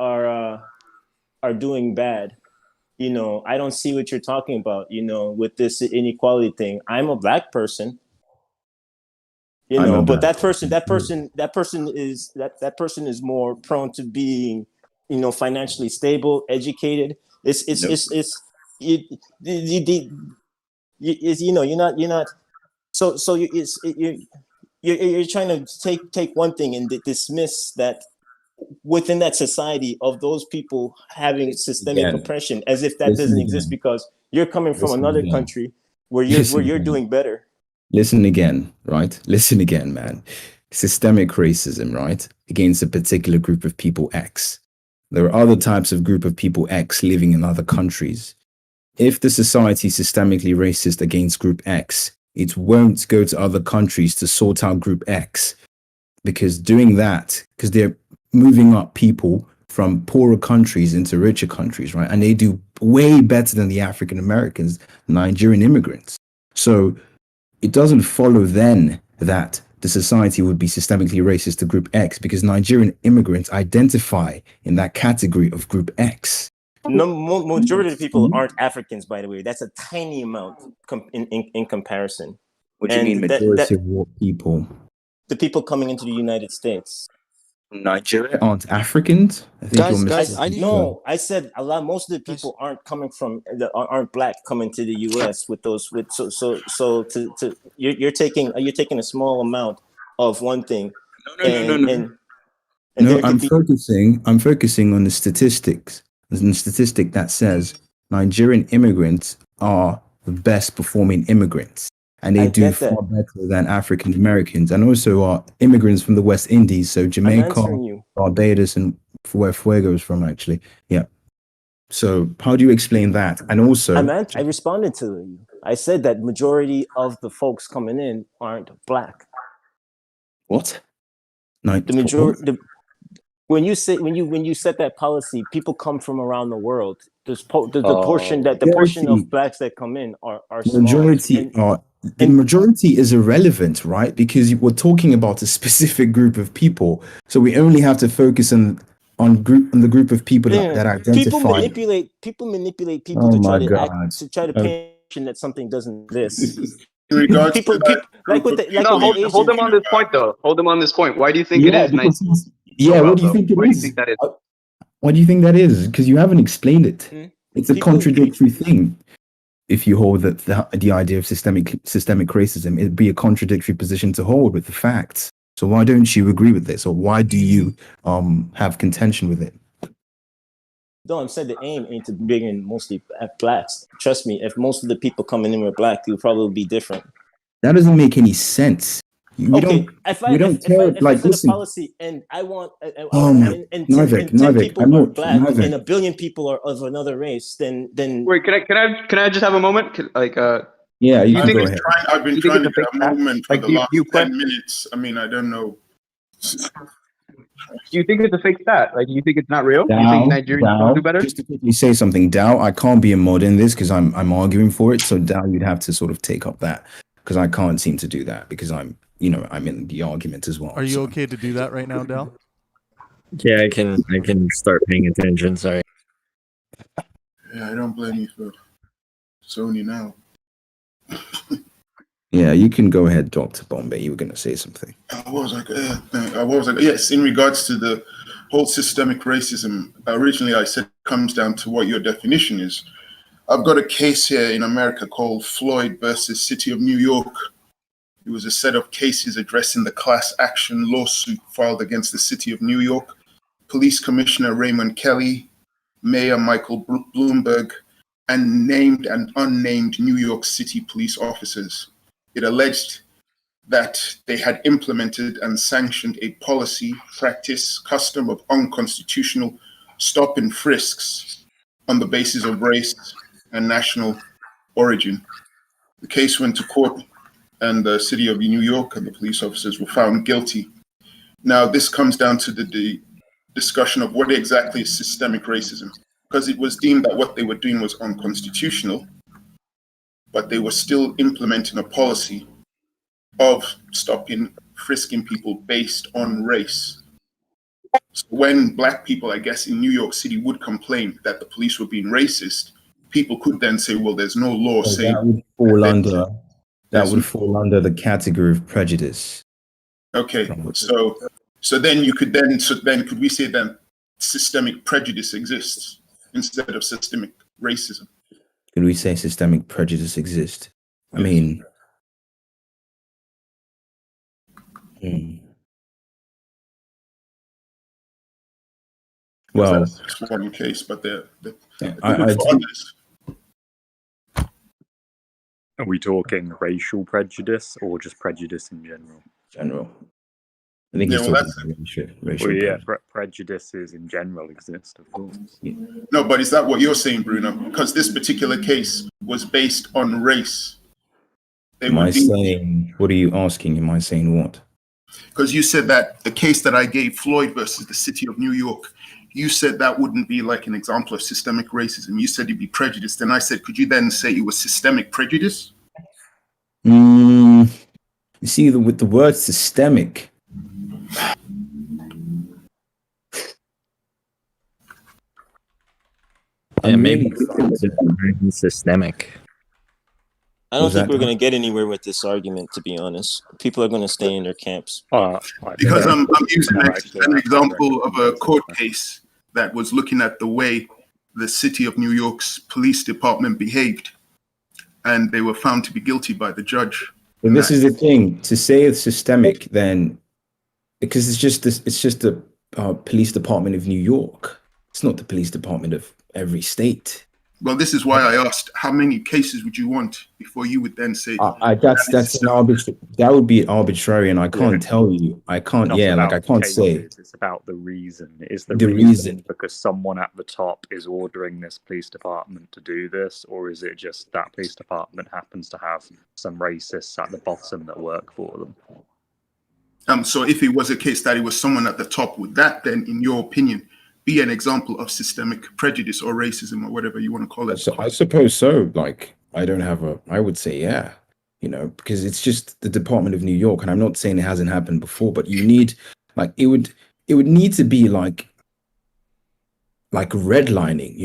are doing bad. I don't see what you're talking about. With this inequality thing. I'm a black person. I'm a But black that person is more prone to being, financially stable, educated. Nope. You, you're not. So you're trying to take one thing and dismiss that within that society of those people having systemic Again, oppression as if that listen doesn't exist again, because you're coming from listen another again, country where you're where listen you're again. doing better. Listen again, right? Listen again, man. Systemic racism, right? Against a particular group of people X. There are other types of group of people X living in other countries. If the society is systemically racist against group X, it won't go to other countries to sort out group X. Because doing that, because they're moving up people from poorer countries into richer countries, right? And they do way better than the African Americans, Nigerian immigrants. So it doesn't follow then that the society would be systemically racist to group X because Nigerian immigrants identify in that category of group X. No, majority of the people aren't Africans, by the way. That's a tiny amount in comparison. What do you And mean majority of what people? the people coming into the United States. Nigeria aren't Africans? I think you're Guys, I mistaken. need No, I said most of the people aren't coming from aren't black coming to the U.S. with those with so to you're taking a small amount of one thing, and No, there could be I'm focusing on the statistics. There's a statistic that says Nigerian immigrants are the best performing immigrants. And they I do get that. far better than African Americans, and also are immigrants from the West Indies, so I'm Jamaica, answering you. Barbados, and where Fuego is from, actually. Yeah. So how do you explain that? And also, I responded to you. I said that majority of the folks coming in aren't black. what? No, The majority, when you set that policy, people come from around the world. The portion of blacks that come in are small. majority are the majority is irrelevant, right? Because we're talking about a specific group of people, so we only have to focus on the group of people that identify. People manipulate people Oh to my try to God. act to try to paint that something doesn't exist. In regards to that like with group the of like with the people, Asians. Hold them on this point, though. Hold them on this point. Why do you think it Yeah, is nice? because what do you think it Why do you is? think that is? What do you think that is? Because you haven't explained it. It's a People- contradictory thing. If you hold that the idea of systemic racism, it'd be a contradictory position to hold with the facts. So why don't you agree with this, or why do you have contention with it? No, I'm saying the aim ain't to bring in mostly blacks. Trust me, if most of the people coming in were black, it would probably be different. That doesn't make any sense. We Okay, don't care. if I set a policy and I want Oh my, and Nivek, 10 people I'm are not black Nivek. and a billion people are of another race, then Wait, can I just have a moment? Yeah, you You can think go it's- ahead. I've been You think trying to it's a get fake a fact? moment for Like, the do you- last do you 10 question- minutes. I mean, I don't know. Do you think it's a fake stat? Like, do you think it's not real? Do you think Nigerians don't do better? Just to quickly say something, Dow, I can't be a mod in this because I'm arguing for it. So Dow, you'd have to sort of take up that because I can't seem to do that because I'm in the argument as well. Are you okay to do that right now, Dal? Yeah, I can start paying attention. Sorry. Yeah, I don't blame you for Sony now. Yeah, you can go ahead, Dr. Bombay. You were going to say something. Yes, in regards to the whole systemic racism, originally I said it comes down to what your definition is. I've got a case here in America called Floyd versus City of New York. It was a set of cases addressing the class action lawsuit filed against the City of New York, Police Commissioner Raymond Kelly, Mayor Michael Bloomberg, and named and unnamed New York City police officers. It alleged that they had implemented and sanctioned a policy, practice, custom of unconstitutional stop and frisks on the basis of race and national origin. The case went to court, and the City of New York and the police officers were found guilty. Now, this comes down to the discussion of what exactly is systemic racism, because it was deemed that what they were doing was unconstitutional, but they were still implementing a policy of stopping, frisking people based on race. So when black people, I guess, in New York City would complain that the police were being racist, people could then say, well, there's no law So saying that would fall under there's the category of prejudice. okay. So then could we say that systemic prejudice exists instead of systemic racism? Could we say systemic prejudice exists? I Yes. mean, well, that's one case, but I do. Are we talking racial prejudice or just prejudice in general? General. I think he's talking about racial prejudices in general exist, of course. Yeah. No, but is that what you're saying, Bruno? Because this particular case was based on race. What are you asking? Am I saying what? Because you said that the case that I gave, Floyd versus the city of New York, you said that wouldn't be like an example of systemic racism. You said it'd be prejudice. And I said, could you then say it was systemic prejudice? You see, with the word systemic, maybe systemic. I don't think we're going to get anywhere with this argument, to be honest. People are going to stay in their camps. Because I'm using an example of a court case that was looking at the way the city of New York's police department behaved, and they were found to be guilty by the judge. And this is the thing, to say it's systemic, then, because it's just the police department of New York. It's not the police department of every state. Well, this is why I asked, how many cases would you want before you would then say that would be arbitrary, and I can't tell you. I can't. I can't say. It's about the reason. Is the reason because someone at the top is ordering this police department to do this, or is it just that police department happens to have some racists at the bottom that work for them? So if it was a case that it was someone at the top, would that then, in your opinion, be an example of systemic prejudice or racism or whatever you want to call it? So I suppose so. Like, I would say, yeah, because it's just the Department of New York. And I'm not saying it hasn't happened before, but you need, like, it would need to be like redlining,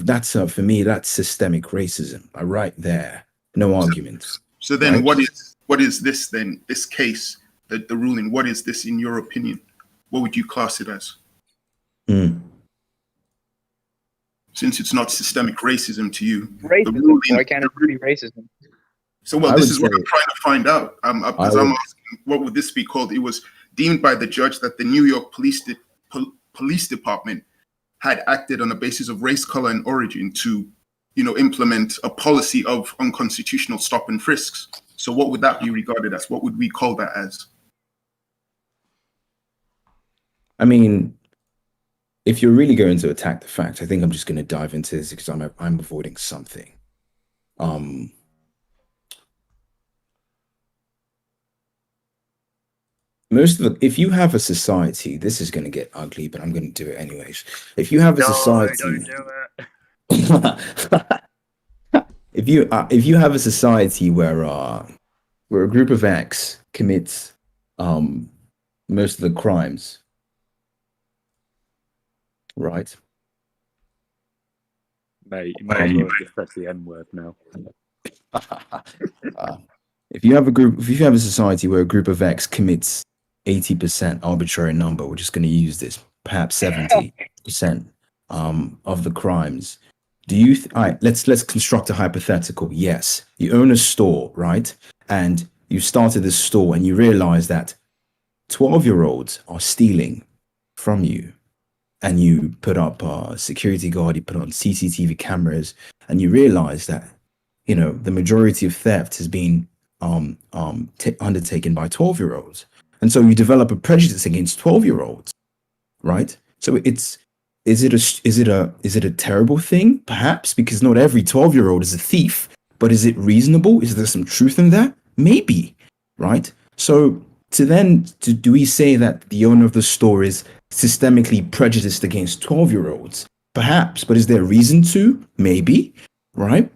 that's for me, that's systemic racism. Right there. No arguments. So then right? What is this then, this case, the ruling, what is this in your opinion? What would you class it as? Since it's not systemic racism to you, why can't it be racism? So, this is what I'm trying to find out. I'm asking, what would this be called? It was deemed by the judge that the New York police department had acted on the basis of race, color, and origin to, implement a policy of unconstitutional stop and frisks. So, what would that be regarded as? What would we call that as? I mean, if you're really going to attack the fact, I think I'm just going to dive into this because I'm avoiding something. If you have a society, this is going to get ugly, but I'm going to do it anyways. If you have a society, don't do it. if you have a society where a group of X commits most of the crimes. Right. Mate, you might as well just press the N word now. If you have a society where a group of X commits 80% arbitrary number, we're just going to use this, perhaps 70% of the crimes. All right, let's construct a hypothetical. Yes, you own a store, right? And you started this store and you realize that 12-year-olds are stealing from you. And you put up a security guard, you put on CCTV cameras, and you realize that, the majority of theft has been undertaken by 12-year-olds. And so you develop a prejudice against 12-year-olds, right? So is it a terrible thing? Perhaps, because not every 12-year-old is a thief, but is it reasonable? Is there some truth in that? Maybe, right? So do we say that the owner of the store is systemically prejudiced against 12-year-olds? Perhaps, but is there reason to? Maybe, right?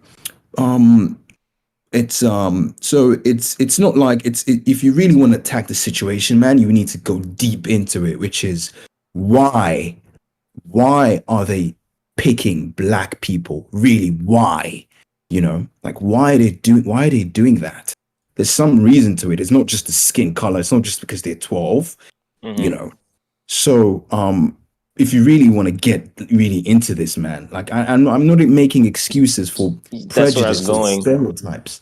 It's not like if you really want to attack the situation, man, you need to go deep into it, which is why are they picking black people? Really, why? You know, like why are they doing that? There's some reason to it. It's not just the skin color. It's not just because they're 12, you know. So if you really want to get really into this, man, like I'm not making excuses for prejudice or stereotypes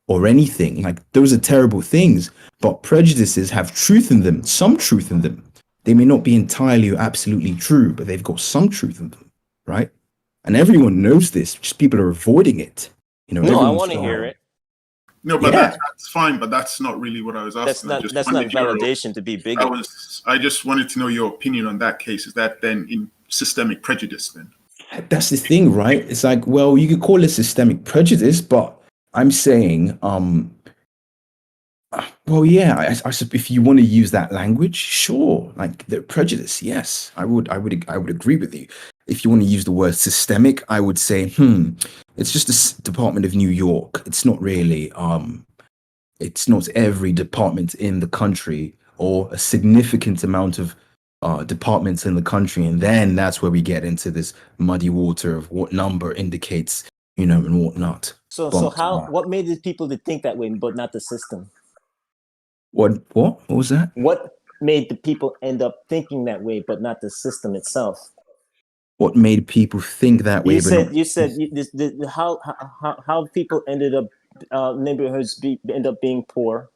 or anything. Like those are terrible things, but prejudices have truth in them, some truth in them. They may not be entirely or absolutely true, but they've got some truth in them, right? And everyone knows this, just people are avoiding it. You know, No, I want to hear it. No, but that's fine, but that's not really what I was asking. That's not validation to be bigger. I just wanted to know your opinion on that case. Is that then in systemic prejudice then? That's the thing, right? It's like, well, you could call it systemic prejudice, but I'm saying, well, yeah, if you want to use that language, sure, like the prejudice, yes, I would agree with you. If you want to use the word systemic, I would say, it's just the Department of New York. It's not really, it's not every department in the country or a significant amount of departments in the country. And then that's where we get into this muddy water of what number indicates, you know, and whatnot. So what made the people to think that way, but not the system? What was that? What made the people end up thinking that way, but not the system itself? What made people think that way? How people ended up neighborhoods end up being poor.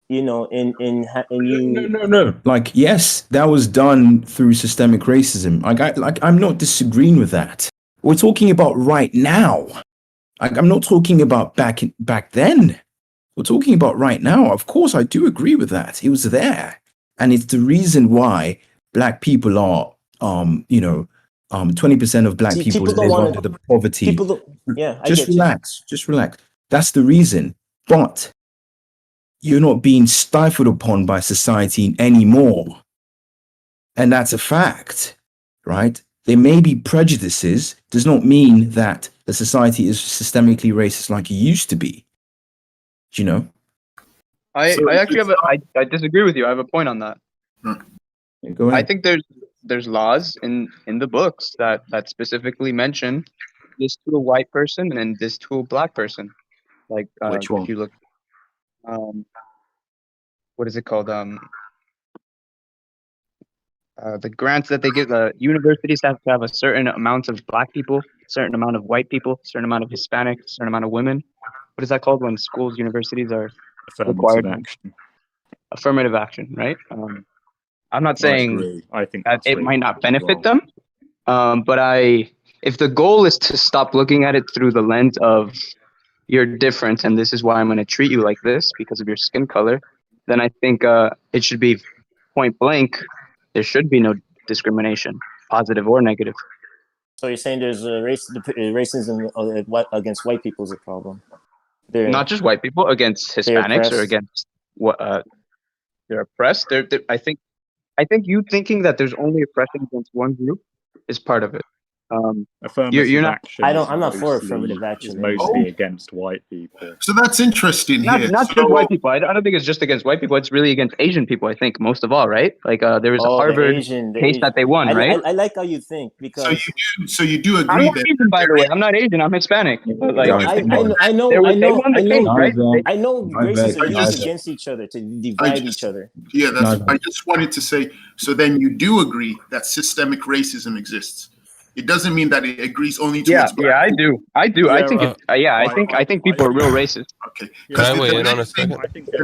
You know, No. Like, yes, that was done through systemic racism. I'm not disagreeing with that. We're talking about right now. I'm not talking about back then. We're talking about right now. Of course, I do agree with that. It was there, and it's the reason why black people are, 20% of black people live under the poverty. Just relax. That's the reason. But you're not being stifled upon by society anymore, and that's a fact, right? There may be prejudices. Does not mean that the society is systemically racist like it used to be. Do you know? I disagree with you. I have a point on that. Yeah, go ahead. I think there's laws in the books that specifically mention this to a white person and this to a black person. Like which one? If you look, what is it called? The grants that they give, the universities have to have a certain amount of black people, certain amount of white people, certain amount of Hispanic, certain amount of women. What is that called when schools, universities are required? Affirmative action, right? I'm not saying I think that it might not benefit them, but if the goal is to stop looking at it through the lens of you're different and this is why I'm going to treat you like this because of your skin color, then I think it should be point blank. There should be no discrimination, positive or negative. So you're saying there's racism against white people is a problem? Not just white people, against Hispanics or against what they're oppressed. I think you thinking that there's only oppression against one group is part of it. Affirmative action. I'm not for affirmative action. It's mostly against white people. So that's interesting here. Not just white people. I don't think it's just against white people. It's really against Asian people, I think, most of all, right? Like there was a Harvard case that they won, right? I like how you think because so you do agree I'm not that Asian, by the way. I'm not Asian. I'm Hispanic. But like, I know. I know races are used against each other to divide each other. Yeah, I just wanted to say. So then you do agree that systemic racism exists. It doesn't mean that it agrees only towards black I people. do. I think I think people are real racist. Okay. Can I weigh in on a second? I think I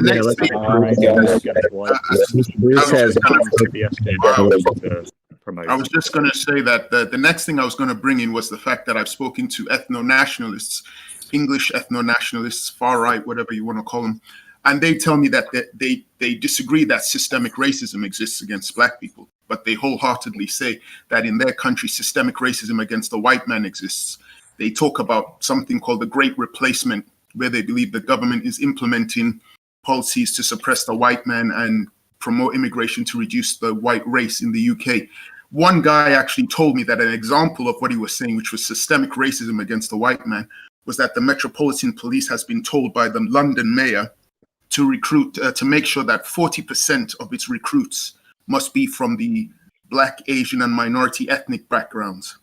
was just going to say that the next thing I was going to bring in was the fact that I've spoken to ethno-nationalists, English ethno-nationalists, far right, whatever you want to call them, and they tell me that they disagree that systemic racism exists against black people, but they wholeheartedly say that in their country, systemic racism against the white man exists. They talk about something called the Great Replacement, where they believe the government is implementing policies to suppress the white man and promote immigration to reduce the white race in the UK. One guy actually told me that an example of what he was saying, which was systemic racism against the white man, was that the Metropolitan Police has been told by the London mayor to recruit, to make sure that 40% of its recruits must be from the Black, Asian, and minority ethnic backgrounds.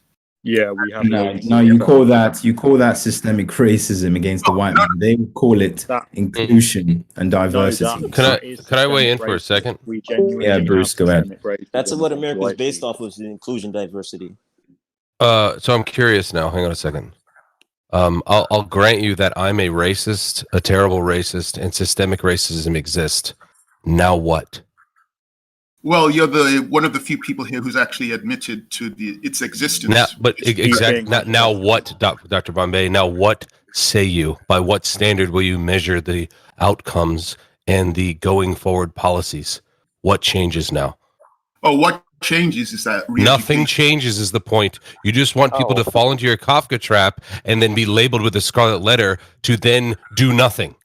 Yeah, we have. No, you call that systemic racism against the white man. They would call it That- inclusion and diversity. Can I weigh in for a second? We genuinely Yeah, Bruce, go ahead. That's what America's based off of: inclusion, diversity. So I'm curious now. Hang on a second. I'll grant you that I'm a racist, a terrible racist, and systemic racism exists. Now what? Well, you're the one of the few people here who's actually admitted to its existence. Now, but exactly. Now what, Dr. Bombay? Now what say you? By what standard will you measure the outcomes and the going forward policies? What changes now? Oh, what changes is that nothing changes is the point. You just want people to fall into your Kafka trap and then be labeled with a scarlet letter to then do nothing.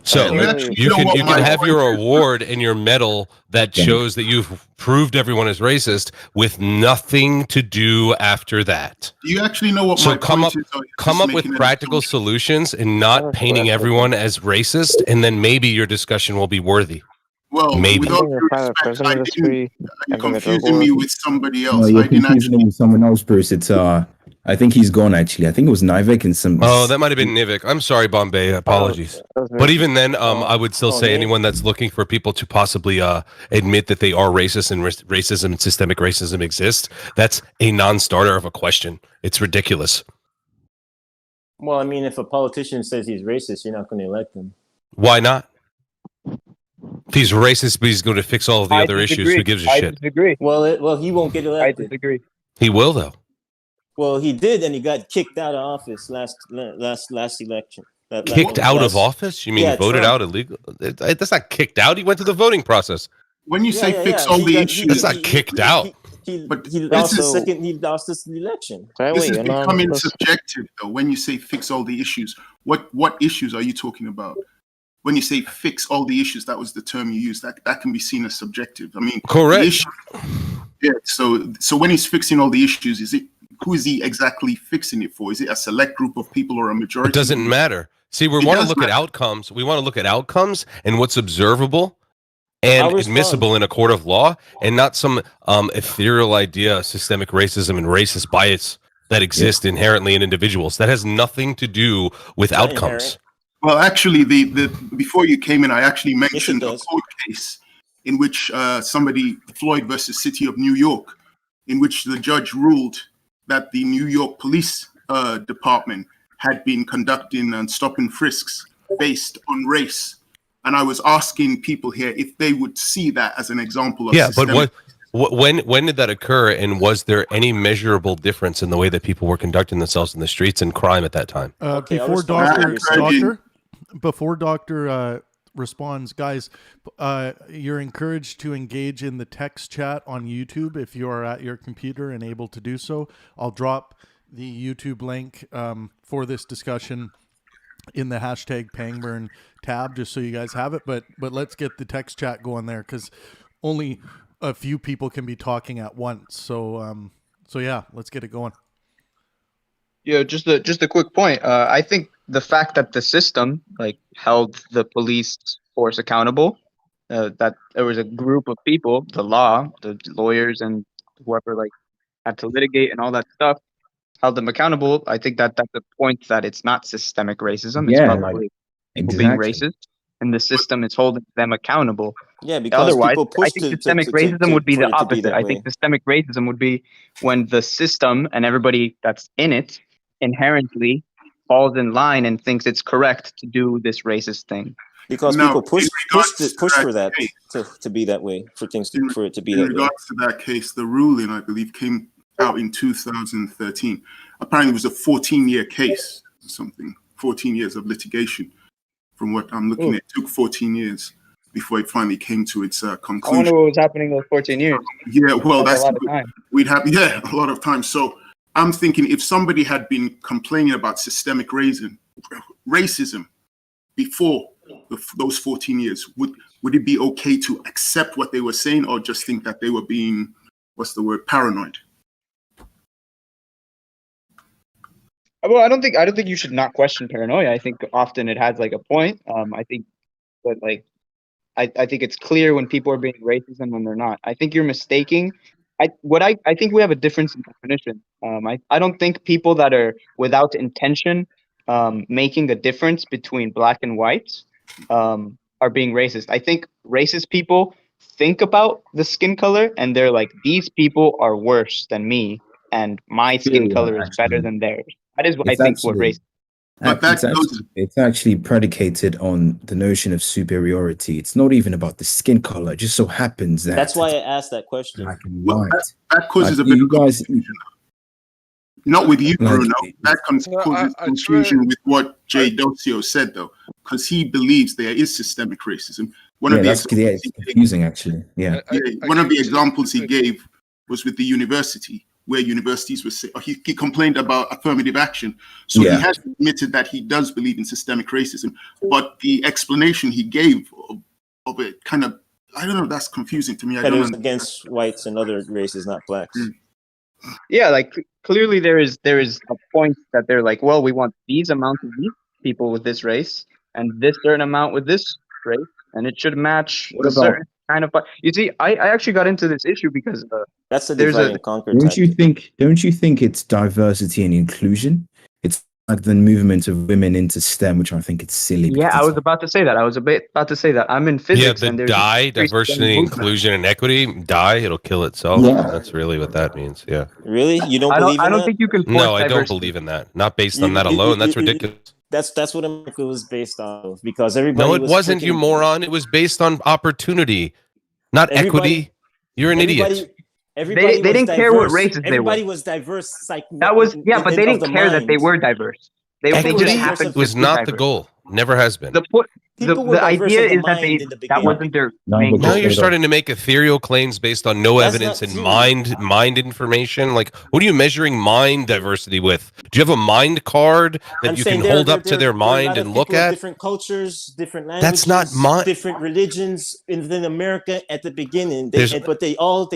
So you can have your award and your medal that shows that you've proved everyone is racist with nothing to do after that. Do you actually know what my come point up is? come up with practical solutions and not painting everyone as racist, and then maybe your discussion will be worthy. Well, maybe. with all due respect, you're confusing me with somebody else. No, you're confusing him with someone else, Bruce. It's I think he's gone actually. I think it was Nivek and some. Oh, that might have been Nivek. I'm sorry, Bombay. Apologies. But even then, I would still say anyone that's looking for people to possibly admit that they are racist and racism and systemic racism exist, that's a non-starter of a question. It's ridiculous. Well, I mean, if a politician says he's racist, you're not going to elect him. Why not? If he's racist, but he's going to fix all of the other issues, who gives a shit? I disagree. Well, he won't get elected. I disagree. He will, though. Well, he did, and he got kicked out of office last election. Kicked out of office? You mean voted out illegal? That's not kicked out. He went through the voting process. When you say fix all the issues, that's not kicked out. He lost this election. This is becoming subjective, though. When you say fix all the issues, what issues are you talking about? When you say fix all the issues, that was the term you used. That can be seen as subjective. I mean, correct. Yeah. So when he's fixing all the issues, who is he exactly fixing it for? Is it a select group of people or a majority? It doesn't matter. See, we want to look at outcomes. We want to look at outcomes and what's observable and admissible in a court of law, and not some ethereal idea, systemic racism and racist bias that exist inherently in individuals. That has nothing to do with outcomes. Well, actually, the before you came in, I actually mentioned a court case in which Floyd versus City of New York, in which the judge ruled that the New York Police Department had been conducting and stopping frisks based on race. And I was asking people here if they would see that as an example of systemic. But when did that occur, and was there any measurable difference in the way that people were conducting themselves in the streets and crime at that time? Before Doctor responds, guys, you're encouraged to engage in the text chat on YouTube if you are at your computer and able to do so. I'll drop the YouTube link for this discussion in the hashtag Pangburn tab, just so you guys have it. But let's get the text chat going there, because only a few people can be talking at once. So yeah, let's get it going. Yeah, just a quick point. I think the fact that the system held the police force accountable, that there was a group of people, the law, the lawyers, and whoever had to litigate and all that stuff, held them accountable. I think that's the point, that it's not systemic racism. It's probably people being racist, and the system is holding them accountable. Yeah, because otherwise, people push I think systemic racism would be the opposite. I think systemic racism would be when the system and everybody that's in it inherently falls in line and thinks it's correct to do this racist thing. Because people push for that to be that way, for it to be that way. In regards to that case, the ruling, I believe, came out in 2013. Apparently, it was a 14-year case, 14 years of litigation. From what I'm looking at, it took 14 before it finally came to its conclusion. I wonder what was happening those 14 years. Yeah, well, that's a lot of time. A lot of time. So I'm thinking, if somebody had been complaining about systemic racism before those 14 years, would it be okay to accept what they were saying, or just think that they were being, paranoid? Well, I don't think you should not question paranoia. I think often it has a point. I think, but I think it's clear when people are being racist and when they're not. I think you're mistaking. I think we have a difference in definition. I don't think people that are without intention making a difference between black and white are being racist. I think racist people think about the skin color and they're like, these people are worse than me, and my skin color is better than theirs. That is what I think what race. But that it's actually predicated on the notion of superiority. It's not even about the skin color. It just so happens that that's why I asked that question. black and well, white. that causes Like, a bit you of guys, confusion. Not with you, Like, Bruno. That causes confusion with what Jay Docio said, though, because he believes there is systemic racism. One of the that's examples confusing, actually. Yeah. one of the examples he gave was with the university, where universities were he complained about affirmative action. So he has admitted that he does believe in systemic racism, but the explanation he gave of it kind of, I don't know, that's confusing to me. That it was against whites and other races, not blacks. Yeah, like clearly there is a point that they're like, well, we want these amounts of these people with this race and this certain amount with this race, and it should match a certain kind of. You see, I actually got into this issue because that's the divide and conquer. Don't you think it's diversity and inclusion? It's like the movement of women into STEM, which I think it's silly. Yeah, I was about to say that. I'm in physics. Yeah, the DIE, diversity, inclusion, and equity. DIE, it'll kill itself. Yeah. That's really what that means. Yeah. Really? You don't believe in that? I don't think you can force No, I don't diversity. believe in that. Not based on that alone. That's ridiculous. That's what America was based on, of, because everybody. No, it wasn't, you moron. It was based on opportunity, not equity. You're an idiot. Everybody they didn't care what races they were. Everybody was diverse. That was but they didn't care that they were diverse. They just happened was not the goal. Never has been. The idea is that that wasn't their main goal. Now you're starting to make ethereal claims based on no evidence and mind information. Like, what are you measuring mind diversity with? Do you have a mind card that you can hold up to their mind and look at? Different cultures, different languages. That's not mind. Different religions within America at the beginning. But they all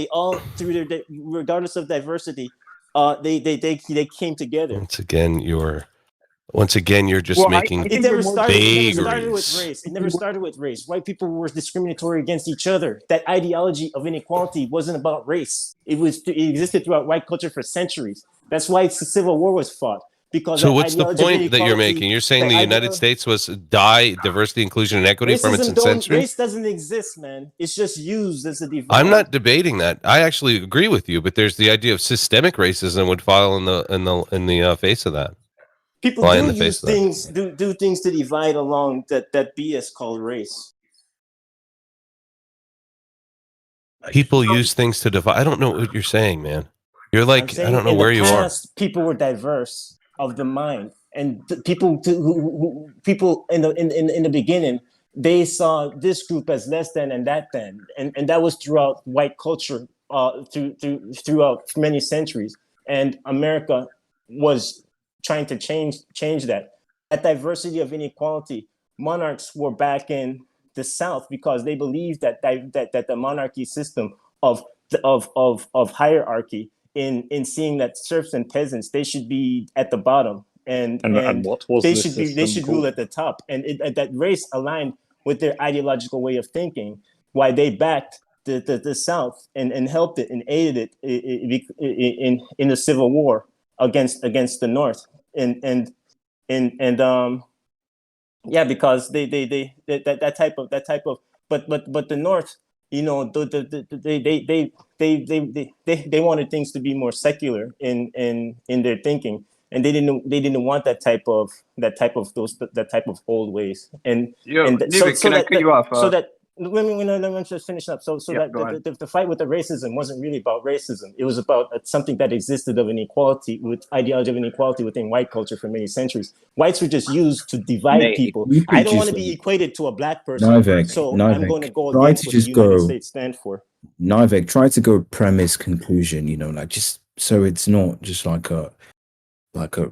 through their, regardless of diversity, they came together. Once again, you're just making it never started with vagaries. race. It never started with race. White people were discriminatory against each other. That ideology of inequality wasn't about race. It existed throughout white culture for centuries. That's why the Civil War was fought. Because so what's the point that you're making? You're saying the United States was diversity, inclusion, and equity from its inception? Race doesn't exist, man. It's just used as a divide. I'm not debating that. I actually agree with you, but there's the idea of systemic racism would fall in the face of that. People do use things, do things to divide along that BS called race. People use things to divide. I don't know what you're saying, man. You're like, I don't know where you are. People were diverse of the mind, and people in the beginning, they saw this group as less than and that then, and that was throughout white culture, throughout many centuries, and America was trying to change that diversity of inequality. Monarchs were back in the South because they believed that the monarchy system of hierarchy in seeing that serfs and peasants, they should be at the bottom and what was they should rule at the top, and that race aligned with their ideological way of thinking. Why they backed the South and helped it and aided it in the Civil War against the North, and because that type of but the North, you know, they wanted things to be more secular in their thinking, and they didn't want that type of old ways. And can I cut you off? So that let me just finish up. So that the fight with the racism wasn't really about racism. It was about something that existed of inequality, with ideology of inequality within white culture for many centuries. Whites were just used to divide people. I don't want to be equated to a black person, I'm going to go against what the United States stand for. Nivek, try to go premise conclusion. You know, like just so it's not just like a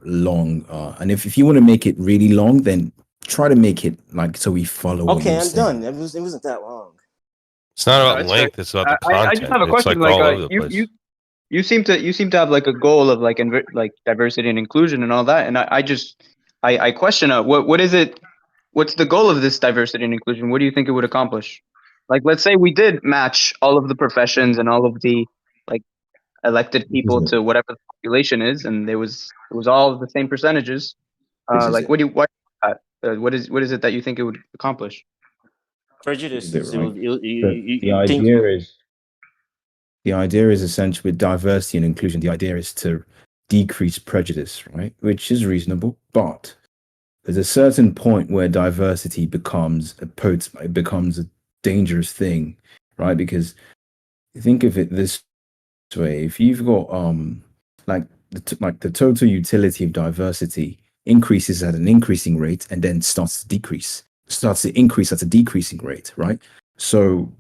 long. And if you want to make it really long, then try to make it like so we follow. Okay, I'm done. It wasn't that long. It's not about length. It's about the content. I just have a question. You seem to have like a goal of like diversity and inclusion and all that, and I question what is it? What's the goal of this diversity and inclusion? What do you think it would accomplish? Like, let's say we did match all of the professions and all of the like elected people to whatever the population is, and it was all the same percentages. Like, what is it that you think it would accomplish? Prejudice. Bit, right? You The think idea is essentially with diversity and inclusion. The idea is to decrease prejudice, right? Which is reasonable, but there's a certain point where diversity becomes a dangerous thing, right? Because think of it this way: if you've got like the total utility of diversity increases at an increasing rate and then starts to increase at a decreasing rate, right? So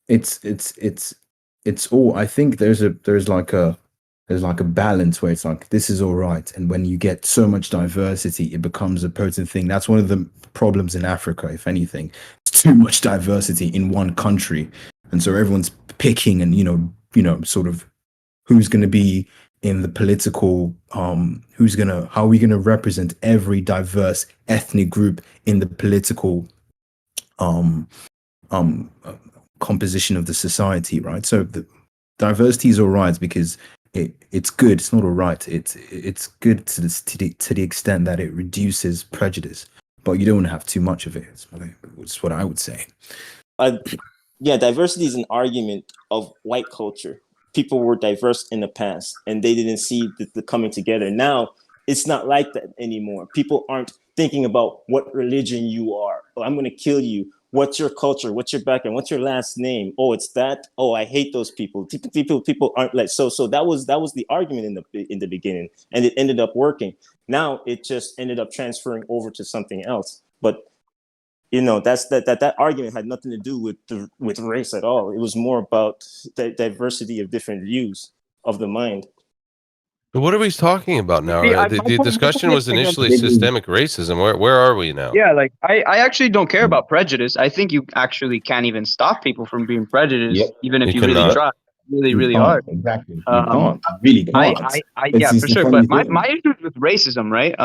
it's all, I think there's like a balance where it's like, this is all right, and when you get so much diversity it becomes a potent thing. That's one of the problems in Africa, if anything. It's too much diversity in one country, and so everyone's picking, and sort of who's going to be in the political, how are we going to represent every diverse ethnic group in the political composition of the society, right? So the diversity is all right because it's good. It's not all right. It's good to the extent that it reduces prejudice, but you don't want to have too much of it. It's what I would say. Yeah, diversity is an argument of white culture. People were diverse in the past, and they didn't see the coming together. Now it's not like that anymore. People aren't thinking about what religion you are. Oh, I'm going to kill you. What's your culture? What's your background? What's your last name? Oh, it's that. Oh, I hate those people. People aren't like so. So that was the argument in the beginning, and it ended up working. Now it just ended up transferring over to something else. But that argument had nothing to do with race at all. It was more about the diversity of different views of the mind. But what are we talking about now? See, The discussion was initially systemic racism. Where are we now? Yeah, like I actually don't care about prejudice. I think you actually can't even stop people from being prejudiced, even if you really try. Really hard. Exactly. You can't. You really can't. Yeah, for sure. But my issue is with racism, right?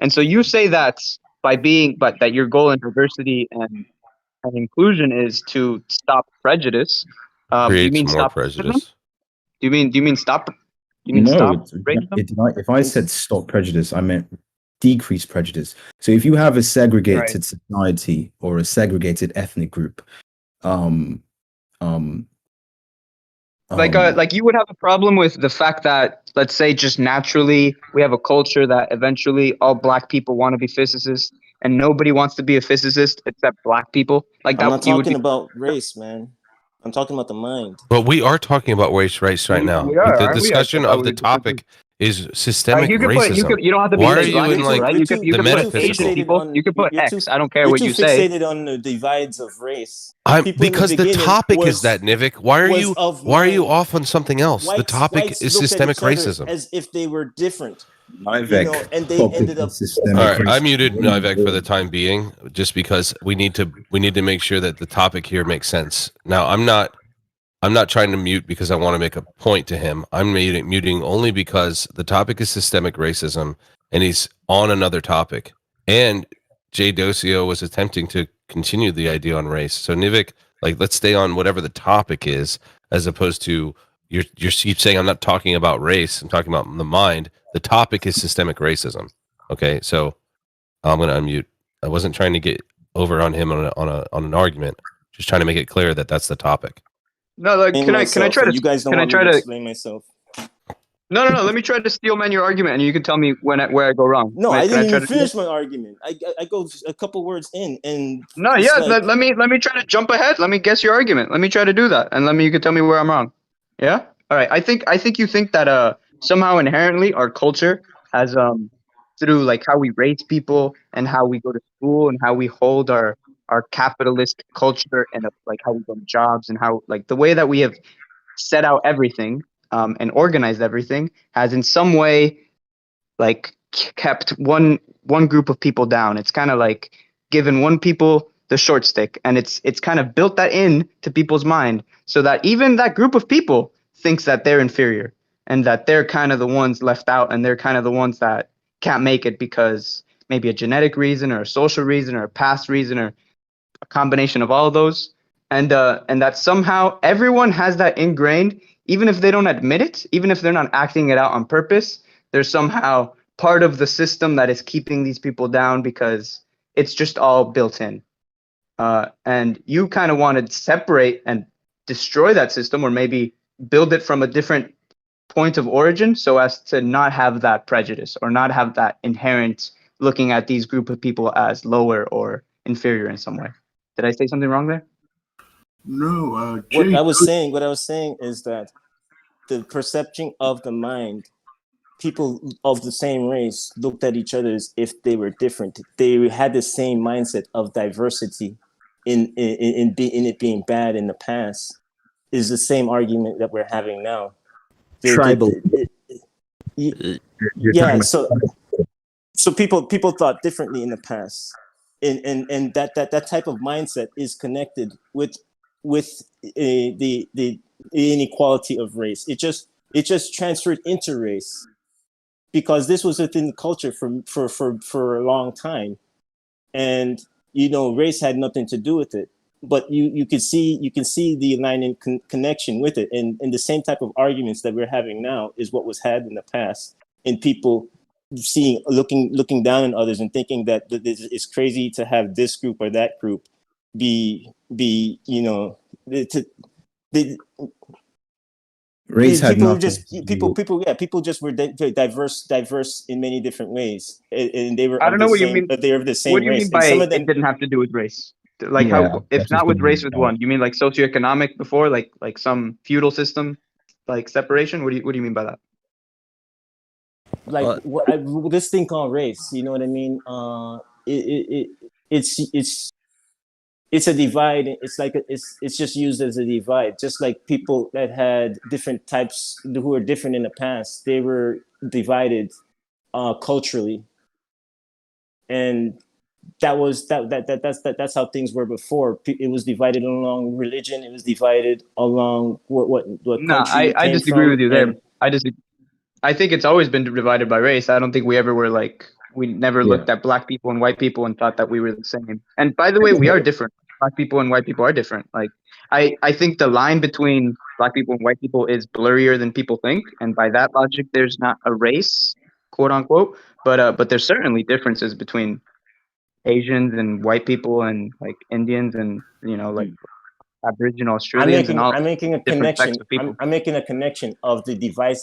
And so you say that that your goal in diversity and inclusion is to stop prejudice. Creates you mean more stop prejudice. Do you mean stop? No, stop racism? if I said stop prejudice, I meant decrease prejudice. So if you have a segregated society or a segregated ethnic group, like you would have a problem with the fact that, let's say, just naturally we have a culture that eventually all black people want to be physicists and nobody wants to be a physicist except black people. Like I'm that, not talking about race, man. I'm talking about the mind. But we are talking about race right now. We are, the aren't we? discussion of the topic is systemic racism. You don't have to be Why are like you black in people, like right? You could put metaphysical? Asian people. You could put X. I don't care what you say. You're too fixated on the divides of race. Because the topic is that, Nivik. Why are you off on something else? The topic is systemic racism. As if they were different. Nivek, and they ended up. All right, I muted Nivek for the time being, just because we need to make sure that the topic here makes sense. Now, I'm not trying to mute because I want to make a point to him. I'm muting only because the topic is systemic racism, and he's on another topic. And Jay Docio was attempting to continue the idea on race. So Nivik, let's stay on whatever the topic is, as opposed to you keep saying I'm not talking about race. I'm talking about the mind. The topic is systemic racism. Okay, so I'm gonna unmute. I wasn't trying to get over on him on an argument. Just trying to make it clear that that's the topic. No, can I try to? You guys don't want me to explain myself. No. Let me try to steel man your argument, and you can tell me where I go wrong. No, I didn't even finish my argument. I go a couple words in, and no, yeah. Let me try to jump ahead. Let me guess your argument. Let me try to do that, and you can tell me where I'm wrong. Yeah. All right. I think you think that somehow inherently our culture has through like how we raise people and how we go to school and how we hold our capitalist culture and like how we go to jobs and how like the way that we have set out everything and organized everything has in some way like kept one group of people down. It's kind of like given one people the short stick, and it's kind of built that in to people's mind so that even that group of people thinks that they're inferior and that they're kind of the ones left out and they're kind of the ones that can't make it because maybe a genetic reason or a social reason or a past reason or a combination of all of those, and that somehow everyone has that ingrained, even if they don't admit it, even if they're not acting it out on purpose. They're somehow part of the system that is keeping these people down because it's just all built in. And you kind of want to separate and destroy that system, or maybe build it from a different point of origin so as to not have that prejudice or not have that inherent looking at these group of people as lower or inferior in some way. Did I say something wrong there? No, what I was saying is that the perception of the mind, people of the same race looked at each other as if they were different. They had the same mindset of diversity in it being bad in the past. Is the same argument that we're having now. Tribal. Yeah, so people thought differently in the past, and that type of mindset is connected with the inequality of race. It just transferred into race, because this was within the culture for a long time, and race had nothing to do with it. But you can see the aligning connection with it, and the same type of arguments that we're having now is what was had in the past, and people looking down on others and thinking that it's crazy to have this group or that group be race had people nothing. People just were diverse in many different ways, and they were. I don't know what you mean. But they were of the same what do you race. mean by some of them, it didn't have to do with race? Like Yeah, how, if that's not just with the race, main with one, you mean like socioeconomic before, like some feudal system, like separation? What do you mean by that? like this thing called race, you know what I mean? It's a divide. It's like it's just used as a divide. Just like people that had different types who were different in the past, they were divided culturally, and that's how things were before. It was divided along religion. It was divided along what No, country you I came disagree from, with you there. and I think it's always been divided by race. I don't think we ever were like, we never looked at black people and white people and thought that we were the same. And by the way, we are different. Black people and white people are different. Like, I think the line between black people and white people is blurrier than people think. And by that logic, there's not a race, quote unquote, but there's certainly differences between Asians and white people and like Indians and, like Aboriginal Australians and all I'm making a different connection. sects of people. I'm making a connection of the divide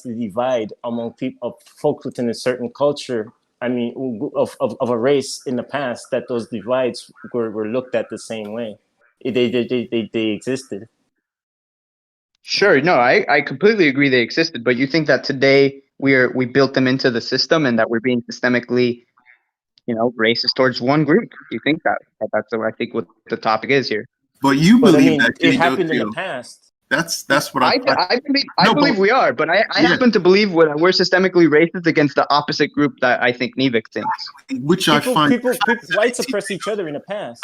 among people, of folks within a certain culture. I mean, of a race in the past, that those divides were looked at the same way. They existed. Sure, no, I completely agree they existed, but you think that today we built them into the system and that we're being systemically, racist towards one group? You think that's what I think what the topic is here? But you believe that it happened in the past. That's what I believe we are, but I happen to believe we're systemically racist against the opposite group that I think Nivik thinks. Which I find people whites oppress each other in the past.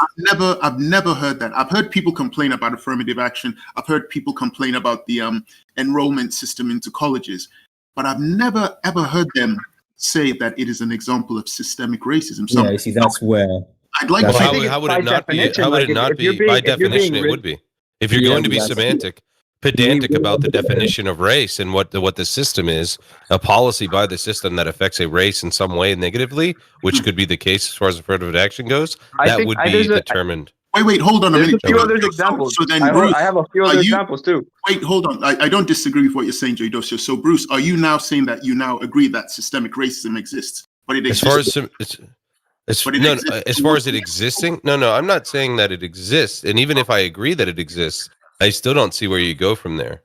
I've never heard that. I've heard people complain about affirmative action. I've heard people complain about the enrollment system into colleges, but I've never ever heard them say that it is an example of systemic racism. Yeah, you see, that's where. I'd like Well, to. how would it not be? How would it not be? By definition, it would be. If you're going to be semantic, pedantic about the definition of race and what the system is, a policy by the system that affects a race in some way negatively, which could be the case as far as affirmative action goes, that would be determined. Wait, hold on a minute. There's a few other examples. So then, Bruce, I have a few other examples too. Wait, hold on. I don't disagree with what you're saying, Joey Docio. So, Bruce, are you now saying that you now agree that systemic racism exists? But it exists. As far as it existing, no, I'm not saying that it exists. And even if I agree that it exists, I still don't see where you go from there.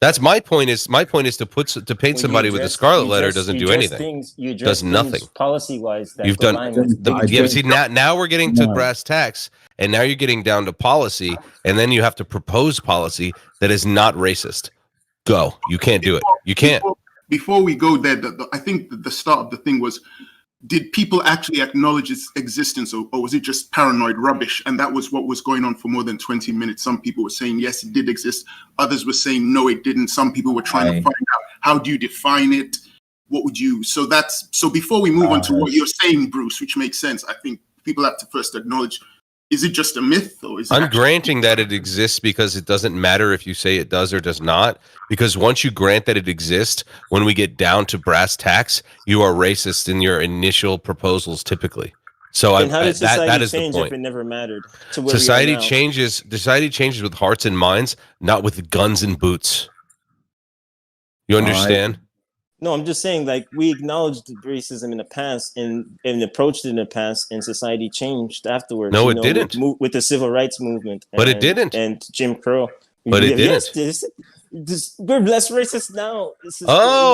That's my point. Is to paint somebody with a scarlet letter doesn't do anything. Does nothing Policy-wise. You've done. See, now we're getting to brass tacks, and now you're getting down to policy, and then you have to propose policy that is not racist. Go. You can't do it. You can't. Before we go there, I think the start of the thing was, did people actually acknowledge its existence, or was it just paranoid rubbish? And that was what was going on for more than 20 minutes. Some people were saying, yes, it did exist. Others were saying, no, it didn't. Some people were trying to find out, how do you define it? What would you? So before we move on to what you're saying, Bruce, which makes sense, I think people have to first acknowledge Is it just a myth, or is it? I'm granting that it exists because it doesn't matter if you say it does or does not. Because once you grant that it exists, when we get down to brass tacks, you are racist in your initial proposals, typically. So And how did society that is the change point. if it never mattered to where Society we are now? changes. Society changes with hearts and minds, not with guns and boots. You understand? No, I'm just saying, like, we acknowledged racism in the past and approached it in the past, and society changed afterwards. No, it didn't. With the civil rights movement. But it didn't. And Jim Crow. But it didn't. Yes, we're less racist now.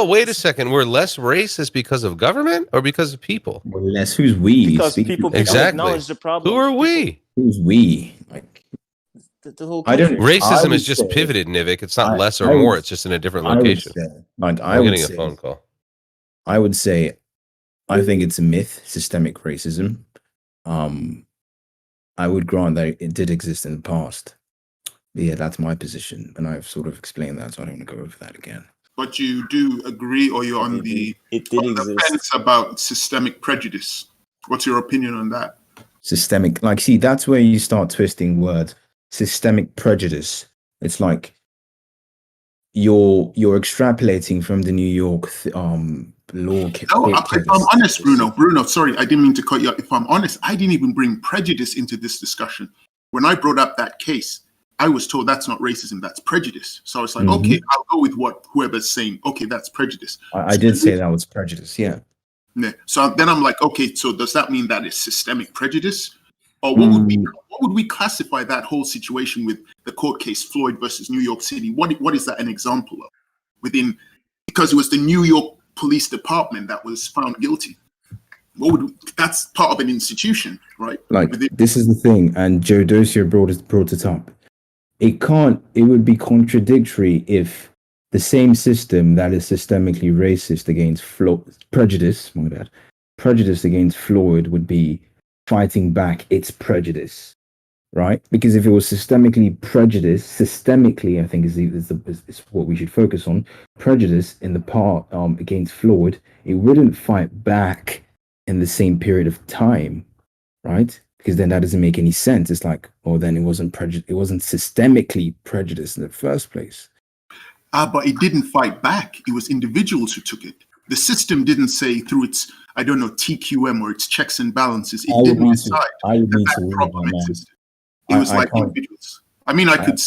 Wait a second. We're less racist because of government or because of people? Well, less who's we? Because people Exactly. acknowledge the problem. Who are we? Who's we? Like, The whole I don't- country. Racism would is just say- pivoted, Nivik. It's not less or I would- more. It's just in a different I would location. say, like, I'm getting a phone call. I would say, I think it's a myth, systemic racism. I would grant that it did exist in the past. Yeah, that's my position, and I've sort of explained that, so I don't want to go over that again. But you do agree, or you're on the fence about systemic prejudice. What's your opinion on that? Systemic, like, see, that's where you start twisting words. Systemic prejudice. It's like you're extrapolating from the New York law. No, if I'm honest, Bruno, sorry, I didn't mean to cut you off. If I'm honest, I didn't even bring prejudice into this discussion. When I brought up that case, I was told that's not racism, that's prejudice. So I was like, okay, I'll go with what whoever's saying. Okay, that's prejudice. I did say that was prejudice, yeah. Yeah. So then I'm like, okay, so does that mean that it's systemic prejudice? Or what would we classify that whole situation with the court case Floyd versus New York City? What is that an example of? Because it was the New York Police Department that was found guilty. That's part of an institution, right? Like, this is the thing, and Joe Dozier brought it up. It would be contradictory if the same system that is systemically racist against prejudice against Floyd would be fighting back its prejudice, right? Because if it was systemically, I think is what we should focus on. Prejudice in the part against Floyd, it wouldn't fight back in the same period of time, right? Because then that doesn't make any sense. It's like, oh, then it wasn't systemically prejudiced in the first place. But it didn't fight back. It was individuals who took it. The system didn't say through its, I don't know, TQM or its checks and balances. It didn't decide that problem existed. It was like individuals. I mean, I could.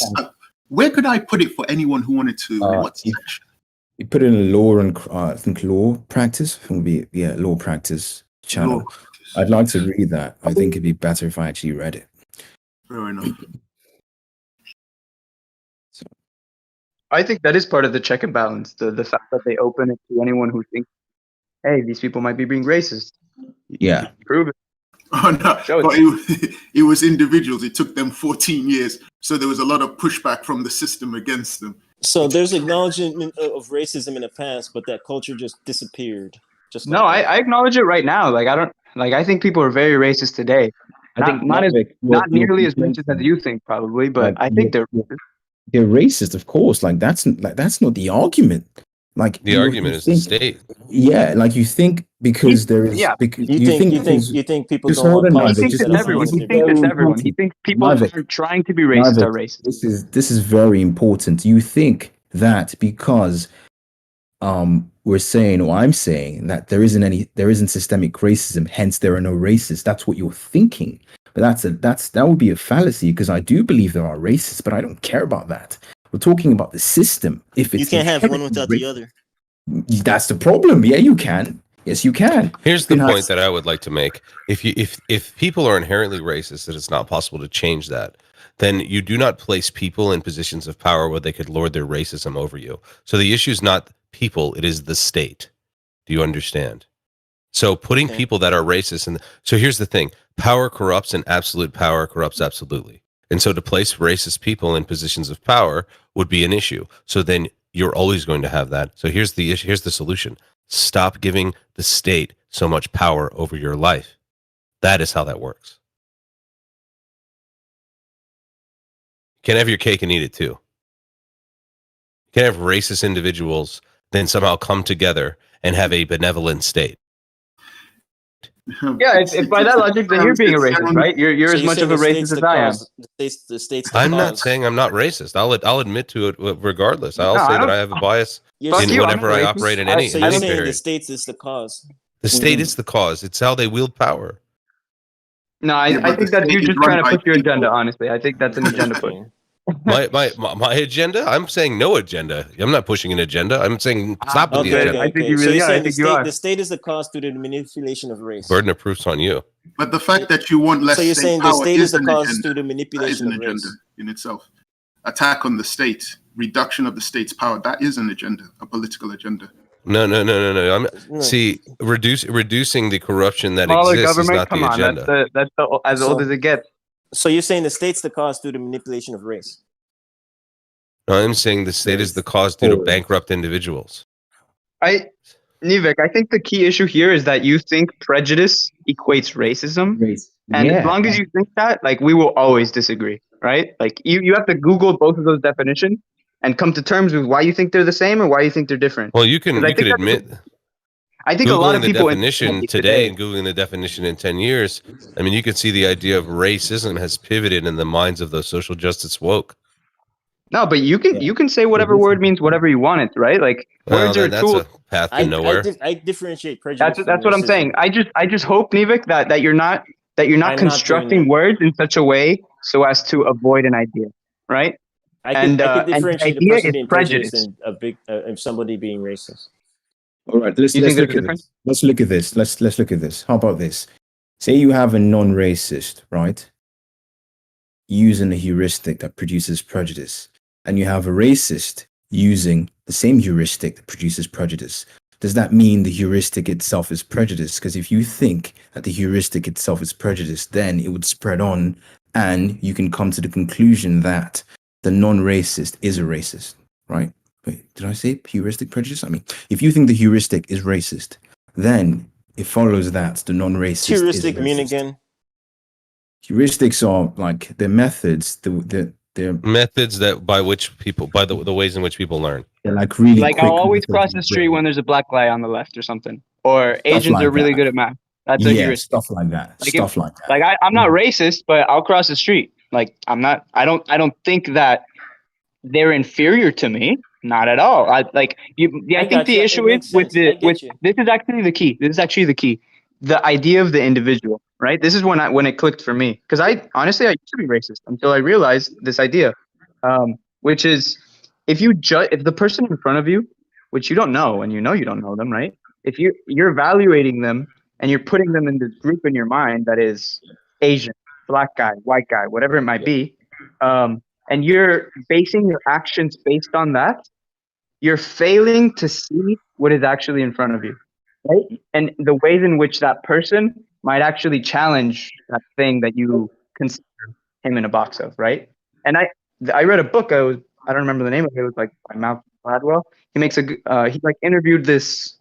Where could I put it for anyone who wanted to? What section? You put it in law and I think law practice. It would be law practice channel. Law practice. I'd like to read that. I think it'd be better if I actually read it. Fair enough. I think that is part of the check and balance. The fact that they open it to anyone who thinks, hey, these people might be being racist. Yeah. Prove it. Oh, no. But it was individuals. It took them 14 years. So there was a lot of pushback from the system against them. So there's acknowledgement of racism in the past, but that culture just disappeared. I acknowledge it right now. I think people are very racist today. I think not nearly as much as you think, probably, but I think they're racist. They're racist, of course. That's not the argument. Like, the argument is the state. Yeah, like you think because there is. Yeah. You think people just don't hold on, want He thinks it's everyone. He thinks people are trying to be racist are racist. This is very important. You think that because we're saying, or I'm saying, that there isn't systemic racism, hence there are no racists. That's what you're thinking. But that would be a fallacy, because I do believe there are racists, but I don't care about that. We're talking about the system. If it's you can't have one without the other. That's the problem. Yeah, you can. Yes, you can. Here's the point that I would like to make. If people are inherently racist, that it's not possible to change that, then you do not place people in positions of power where they could lord their racism over you. So the issue is not people, it is the state. Do you understand? So putting people that are racist, so here's the thing: power corrupts, and absolute power corrupts absolutely. And so to place racist people in positions of power would be an issue. So then you're always going to have that. So here's the issue. Here's the solution: stop giving the state so much power over your life. That is how that works. You can't have your cake and eat it too. You can't have racist individuals then somehow come together and have a benevolent state. Yeah, if by that logic, then you're being a racist, right? You're So as you're much saying of a the state's racist as the I am. cause. The state's the I'm not cause. saying I'm not racist. I'll admit to it regardless. I'll No, say I that don't. I have a bias You're Fuck in saying, you. I'm whenever not I racist. operate in all right, any so in you're any saying the period. state's is the cause. The state is the cause. It's how they wield power. No, Yeah, I but think the that's state you is just run trying to by push your people. agenda. Honestly, I think that's an agenda push. Okay. My agenda? I'm saying no agenda. I'm not pushing an agenda. I'm saying stop with the Okay, agenda. I think okay. you So really you're are. I saying think you are. the state is the cause through the manipulation of race. Burden of proof's on you. But the fact that you want less So you're state saying the power state is the an cause agenda. through the That is manipulation an of agenda race. in itself. Attack on the state, reduction of the state's power, that is an agenda, a political agenda. No. No. See, reducing the corruption that Smaller exists is government. not Come the on, agenda. that's as old as it gets. So you're saying the state's the cause through the manipulation of race. No, I'm saying the state is the cause due to bankrupt individuals. Nivek, I think the key issue here is that you think prejudice equates racism. And as long as you think that, like, we will always disagree, right? Like, you have to Google both of those definitions and come to terms with why you think they're the same or why you think they're different. Well, you could admit I think a lot of Googling the people definition today and Googling the definition in 10 years, I mean, you can see the idea of racism has pivoted in the minds of those social justice woke. No, but you can say whatever word means whatever you want it, right? Like, words are a that's tool. a path to nowhere. I differentiate prejudice. That's what I'm saying. I just hope, Nivek, that you're not constructing words in such a way so as to avoid an idea, right? I could differentiate a idea person is being prejudiced and somebody being racist. All right, let's look at this. Let's look at this. Let's look at this. How about this? Say you have a non-racist, right? Using a heuristic that produces prejudice, and you have a racist using the same heuristic that produces prejudice. Does that mean the heuristic itself is prejudice? Because if you think that the heuristic itself is prejudice, then it would spread on, and you can come to the conclusion that the non-racist is a racist, right? Wait, did I say heuristic prejudice? I mean, if you think the heuristic is racist, then it follows that the non-racist heuristic is racist. mean again? Heuristics are like the methods, the methods that by which people, by the ways in which people learn. They're like really like quick I'll always methods cross the of street doing when there's a black guy on the left or something. Or Asians like are really that. good at math. That's a yeah, heuristic. stuff like that. Like Stuff like that. Like I'm not racist, but I'll cross the street. Like I don't think that they're inferior to me. Not at all. I think the issue is with this is actually the key. This is actually the key. The idea of the individual, right? This is when it clicked for me. Because I used to be racist until I realized this idea. Which is if the person in front of you, which you don't know and you don't know them, right? If you're evaluating them and you're putting them in this group in your mind that is Asian, black guy, white guy, whatever it might be, and you're basing your actions based on that, you're failing to see what is actually in front of you, right? And the ways in which that person might actually challenge that thing that you consider him in a box of, right? And I read a book. I don't remember the name of it. It was like by Malcolm Gladwell. He makes he like interviewed this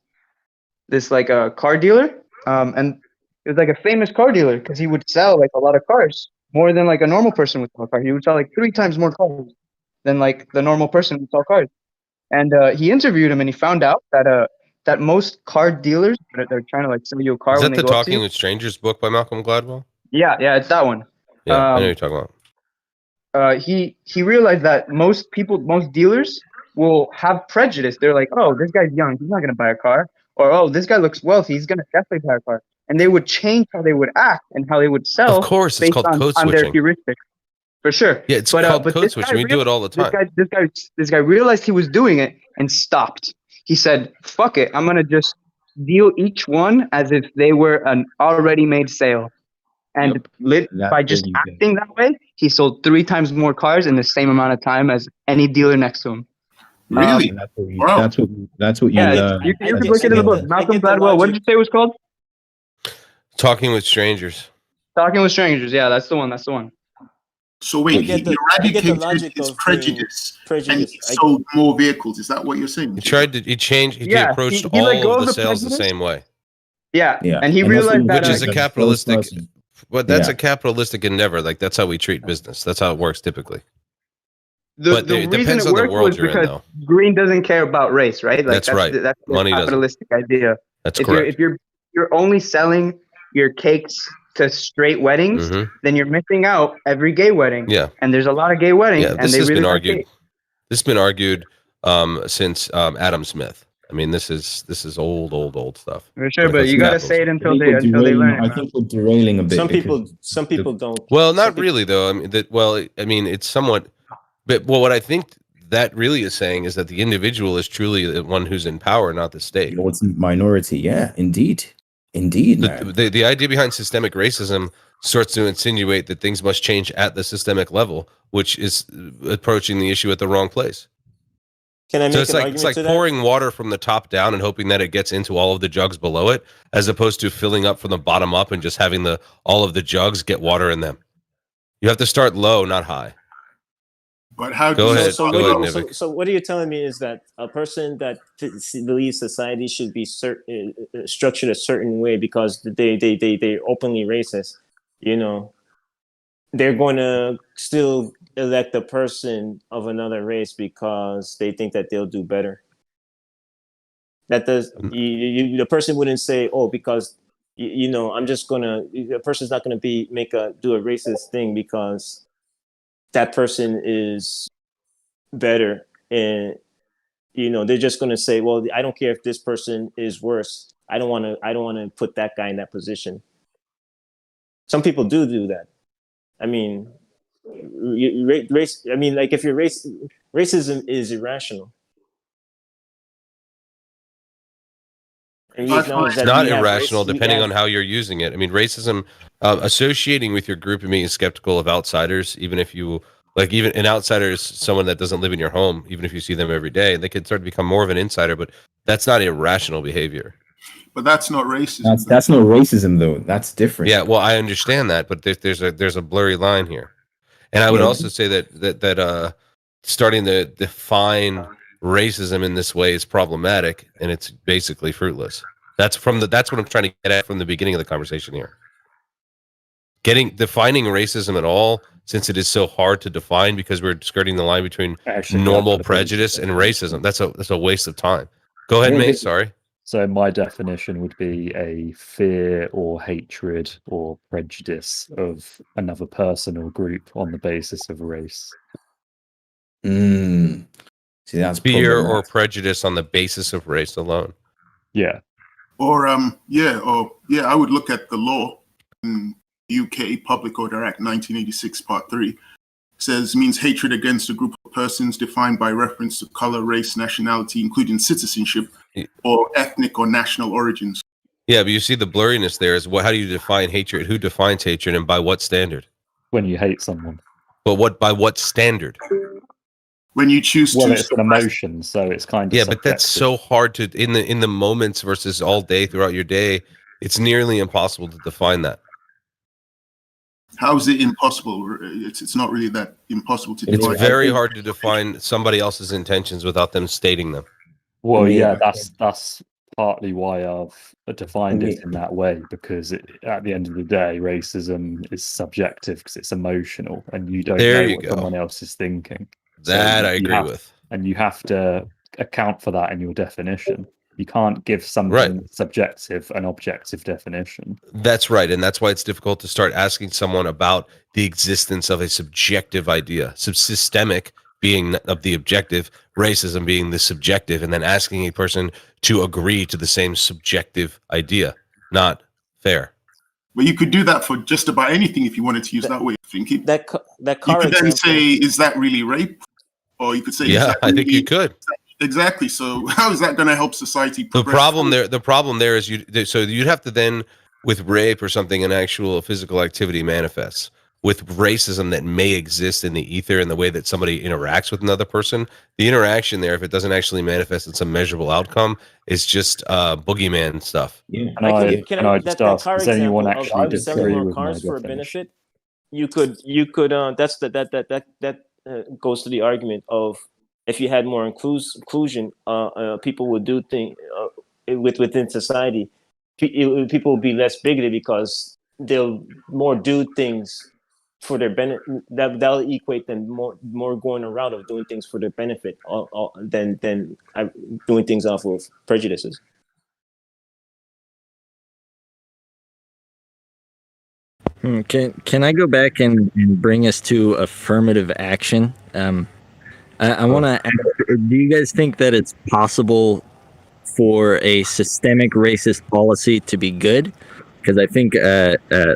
like a car dealer, and it was like a famous car dealer because he would sell like a lot of cars, more than like a normal person would sell a car. He would sell like 3 times more cars than like the normal person would sell cars. And he interviewed him, and he found out that most car dealers, they're trying to like sell you a car. Is when that they the go up to Talking you. with Strangers book by Malcolm Gladwell? Yeah, it's that one. Yeah, I know what you're talking about. He realized that most dealers will have prejudice. They're like, oh, this guy's young, he's not gonna buy a car, or oh, this guy looks wealthy, he's gonna definitely buy a car. And they would change how they would act and how they would sell. Of course, it's based called code on their switching. heuristics. For sure. Yeah, it's called but code switching. We do it all the time. This guy realized he was doing it and stopped. He said, fuck it, I'm gonna just deal each one as if they were an already made sale. And by just acting that way, he sold 3 times more cars in the same amount of time as any dealer next to him. Really? That's what you learn. You can look it in the book. Malcolm Gladwell. What did you say it was called? Talking with Strangers. Talking with Strangers. Yeah, that's the one. So wait, he eradicated his prejudice and he sold more vehicles. Is that what you're saying? He approached all of the sales the same way. Yeah. And he realized that, which is a capitalistic, but that's a capitalistic endeavor. Like that's how we treat business. That's how it works typically. But it depends on the world you're in, though. Green doesn't care about race, right? Like, that's right. That's the Money capitalistic idea. That's correct. If you're only selling your cakes to straight weddings, then you're missing out every gay wedding. Yeah. And there's a lot of gay weddings, Yeah, and this they has really been like argued. cake. This has been argued since Adam Smith. I mean, this is old stuff. For sure, but you gotta say it until they learn it. I think we're derailing a bit. Some people don't. Well, not really though. I mean, it's somewhat. But what I think that really is saying is that the individual is truly the one who's in power, not the state. It's minority. Yeah, indeed, man. The idea behind systemic racism starts to insinuate that things must change at the systemic level, which is approaching the issue at the wrong place. Can I make it's like pouring water from the top down and hoping that it gets into all of the jugs below it, as opposed to filling up from the bottom up and just having all of the jugs get water in them. You have to start low, not high. But how Go ahead. So what are you telling me is that a person that believes society should be structured a certain way because they're openly racist, they're going to still elect a person of another race because they think that they'll do better? That does the person wouldn't say, oh, because I'm just gonna. The person's not gonna do a racist thing because that person is better, and they're just gonna say, well, I don't care if this person is worse. I don't want to put that guy in that position. Some people do that. I mean, race. I mean, like if you're racism is irrational. It's not irrational, depending on how you're using it. I mean, racism, associating with your group and being skeptical of outsiders, even if you even an outsider is someone that doesn't live in your home, even if you see them every day, they could start to become more of an insider. But that's not irrational behavior. But that's not racism. That's not racism, though. That's different. Yeah, well, I understand that, but there's a blurry line here, and I would also say that starting to define racism in this way is problematic, and it's basically fruitless. That's what I'm trying to get at from the beginning of the conversation here. Defining racism at all, since it is so hard to define because we're skirting the line between normal prejudice and racism. That's a waste of time. Go ahead, mate. Sorry. So my definition would be a fear or hatred or prejudice of another person or group on the basis of race. See, that's fear or prejudice on the basis of race alone. Yeah. Or I would look at the law in UK Public Order Act 1986 Part 3. Means hatred against a group of persons defined by reference to color, race, nationality, including citizenship, or ethnic or national origins. Yeah, but you see the blurriness there is how do you define hatred? Who defines hatred and by what standard? When you hate someone. But by what standard? When you choose to. Well, it's an emotion, so it's kind of subjective. But that's so hard to in the moments versus all day throughout your day. It's nearly impossible to define that. How is it impossible? It's not really that impossible to define. It's very hard to define somebody else's intentions without them stating them. Well, yeah, that's partly why I've defined it in that way, because at the end of the day, racism is subjective because it's emotional, and you don't know what someone else is thinking. That I agree with. And you have to account for that in your definition. You can't give something subjective an objective definition. That's right. And that's why it's difficult to start asking someone about the existence of a subjective idea. Systemic being of the objective, racism being the subjective, and then asking a person to agree to the same subjective idea. Not fair. But you could do that for just about anything if you wanted to use that way of thinking. You could then say, is that really rape? Or you could say, I think you could. Exactly. So how is that going to help society progress? The problem there is you'd have to then, with rape or something, an actual physical activity manifests. With racism that may exist in the ether and the way that somebody interacts with another person, the interaction there, if it doesn't actually manifest in some measurable outcome, is just boogeyman stuff. Yeah. Can I just ask, does anyone actually disagree with my for a benefit? You could. That goes to the argument of if you had more inclusion, people would do things within society. People will be less bigoted because they'll more do things for their benefit. That'll equate them more going a route of doing things for their benefit than doing things off of prejudices. Can I go back and bring us to affirmative action? I want to ask, do you guys think that it's possible for a systemic racist policy to be good? Because I think,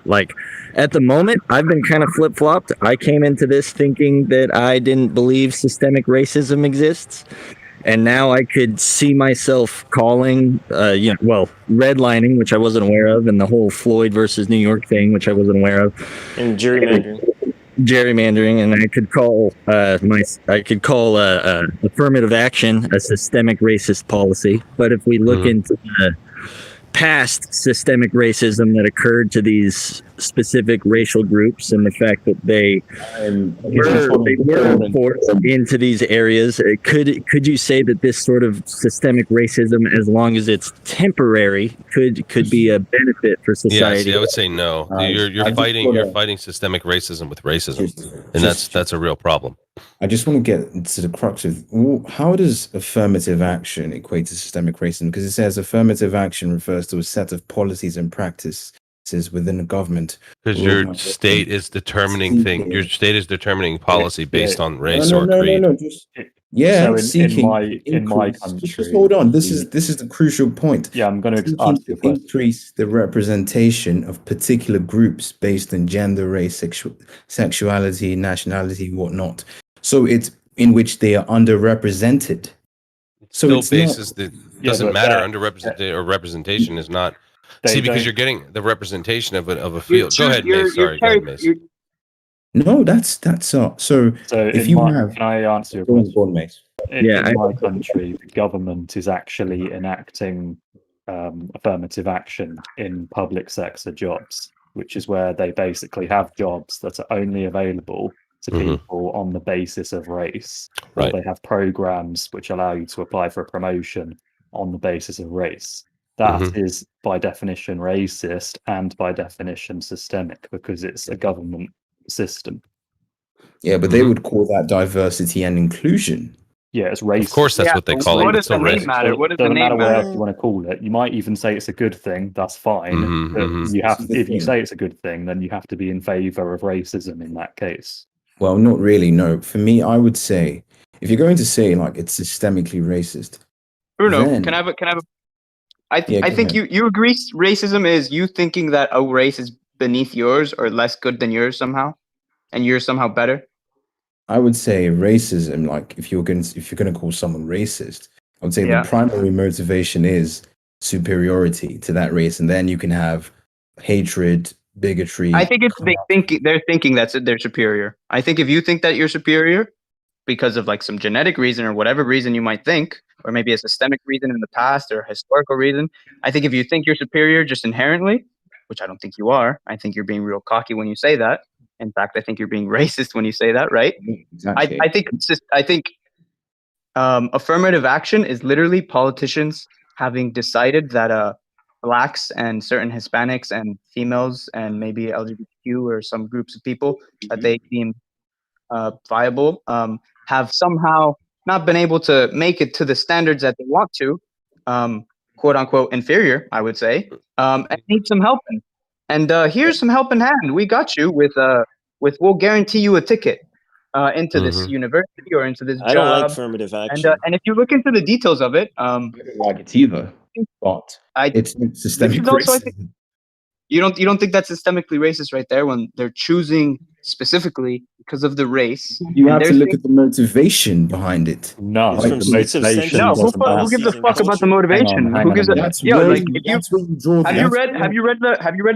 like, at the moment, I've been kind of flip-flopped. I came into this thinking that I didn't believe systemic racism exists. And now I could see myself calling, redlining, which I wasn't aware of, and the whole Floyd versus New York thing, which I wasn't aware of. And gerrymandering, and I could call affirmative action a systemic racist policy. But if we look into the past systemic racism that occurred to these specific racial groups and the fact that they were forced into these areas, could you say that this sort of systemic racism, as long as it's temporary, could be a benefit for society? Yeah, I would say no. You're fighting systemic racism with racism, and that's a real problem. I just want to get to the crux of how does affirmative action equate to systemic racism? Because it says affirmative action refers to a set of policies and practices within the government. Because your state is determining Your state is determining policy based on race or creed. Yeah, so in my country, just hold on. This is the crucial point. Yeah, I'm going to ask you a question. Increase the representation of particular groups based on gender, race, sexuality, nationality, whatnot. So it's in which they are underrepresented. So it doesn't matter. Underrepresented or representation is not. Because you're getting the representation of a field. Go ahead, Mace. Sorry, go ahead, Mace. No, that's so. If you have, can I answer your question? Mace. In my country, the government is actually enacting affirmative action in public sector jobs, which is where they basically have jobs that are only available to people on the basis of race. Right. Or they have programs which allow you to apply for a promotion on the basis of race. That is by definition racist and by definition systemic, because it's a government system. Yeah, but they would call that diversity and inclusion. Yeah, it's racist. Of course, that's what they call it. What does the name matter? What does the name matter? What you want to call it. You might even say it's a good thing. That's fine. But you have, if you say it's a good thing, then you have to be in favor of racism in that case. Well, not really. No, for me, I would say if you're going to say like it's systemically racist, Bruno, can I have a? I think you agree racism is you thinking that a race is beneath yours or less good than yours somehow, and you're somehow better. I would say racism, like if you're going to call someone racist, I would say the primary motivation is superiority to that race, and then you can have hatred, bigotry. I think they're thinking that they're superior. I think if you think that you're superior because of like some genetic reason or whatever reason you might think, or maybe a systemic reason in the past or a historical reason, I think if you think you're superior just inherently, which I don't think you are, I think you're being real cocky when you say that. In fact, I think you're being racist when you say that, right? Exactly. I think affirmative action is literally politicians having decided that blacks and certain Hispanics and females and maybe LGBTQ or some groups of people that they deem viable have somehow not been able to make it to the standards that they want to, quote unquote inferior, I would say, and need some help. And here's some help in hand. We got you with we'll guarantee you a ticket into this university or into this job. I don't like affirmative action. And if you look into the details of it, I don't like it either. But it's systemic racism. You don't think that's systemically racist right there when they're choosing specifically because of the race? You have to look at the motivation behind it. No, the motivation. No, who gives a fuck about the motivation? Who gives a have you read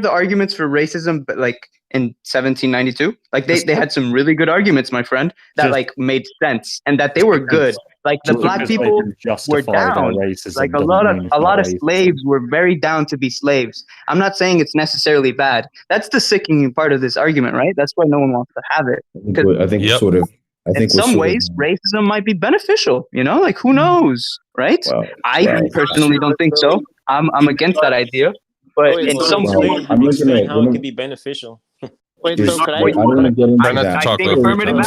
the arguments for racism? But like in 1792, like they had some really good arguments, my friend, that like made sense and that they were good. Like the black people were down. Like a lot of slaves were very down to be slaves. I'm not saying it's necessarily bad. That's the sickening part of this argument, right? That's why no one wants to have it. I think in some ways, racism might be beneficial. You know, like who knows, right? Well, I personally don't think so. I'm against that idea. But in some ways, I'm looking at how it can be beneficial. Wait, so can I want to get into that. I think affirmative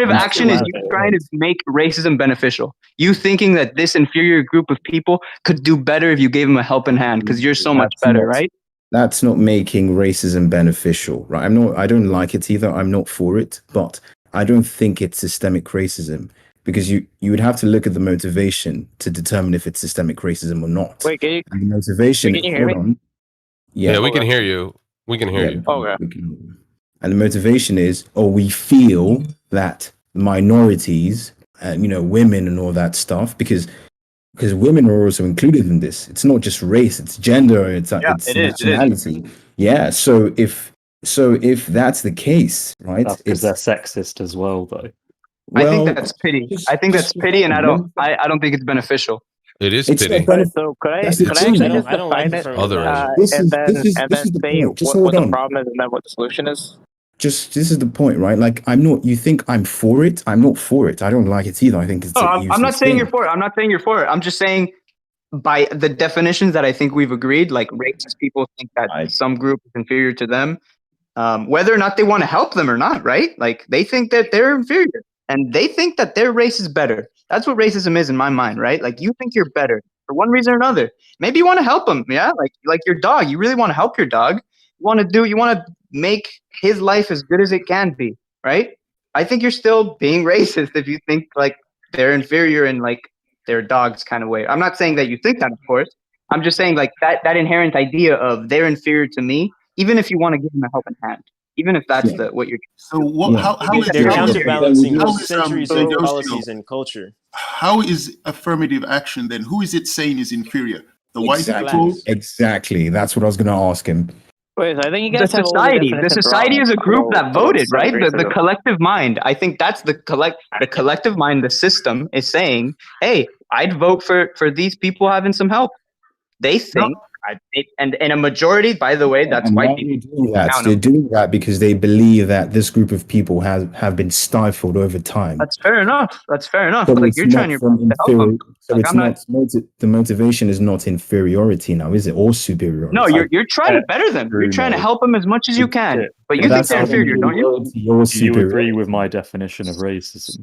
action is you trying to make racism beneficial. You thinking that this inferior group of people could do better if you gave them a helping hand because you're so much better, right? That's not making racism beneficial, right? I don't like it either. I'm not for it, but I don't think it's systemic racism because you would have to look at the motivation to determine if it's systemic racism or not. Wait, can you, And the motivation, can you hear hold me? on. Yeah, Yeah, we can Okay. hear you. We can hear yeah, you. Okay. we can. And the motivation is, oh, we feel that minorities and women and all that stuff because women are also included in this. It's not just race; it's gender, it's Yeah, it's it is. nationality. Yeah. So if that's the case, right? That's because they're sexist as well, though. I think well, that's pity. just- I think that's just- pity, and I don't think it's beneficial. It is It's pity. not benef- So could I That's the could I thing, actually man. just I don't like define it Otherism. This and is then this is and this then is the say point. Just what hold the on. problem is and then what the solution is? Just this is the point, right? Like I'm not. You think I'm for it? I'm not for it. I don't like it either. I think it's No, a I'm not useless saying thing. you're for it. I'm not saying you're for it. I'm just saying by the definitions that I think we've agreed, like racist people think that Right. some group is inferior to them, whether or not they want to help them or not, right? Like they think that they're inferior and they think that their race is better. That's what racism is in my mind, right? Like you think you're better for one reason or another. Maybe you want to help them, yeah? Like your dog. You really want to help your dog. You want to make his life as good as it can be, right? I think you're still being racist if you think like they're inferior in like their dog's kind of way. I'm not saying that you think that, of course. I'm just saying like that inherent idea of they're inferior to me, even if you want to give them a helping hand, even if that's Yeah. what you're. So what? Yeah. How is They're Yeah. counterbalancing how is, centuries of Zendosio- policies and culture. how is affirmative action then? Who is it saying is inferior? The white Exactly. people? Exactly. That's what I was going to ask him. Wait, so I think you The guys have all the society, the definitions society wrong is a group that about voted, right? systemic The racism. collective mind. I think that's the collective mind. The system is saying, "Hey, I'd vote for these people having some help." They think, and a majority, by the way, that's And why white are people. they doing that? Count They're 'em. doing that because they believe that this group of people have been stifled over time. That's fair enough. That's fair enough. So Like it's you're trying not your from best to help them. so Like, it's I'm not. the motivation is not inferiority now, is it? Or superiority? No, you're trying to better them. You're trying to Bruno. help them as much as you can. But you think That's they're not inferior, don't you? inferiority or Do you agree superiority. with my definition of racism?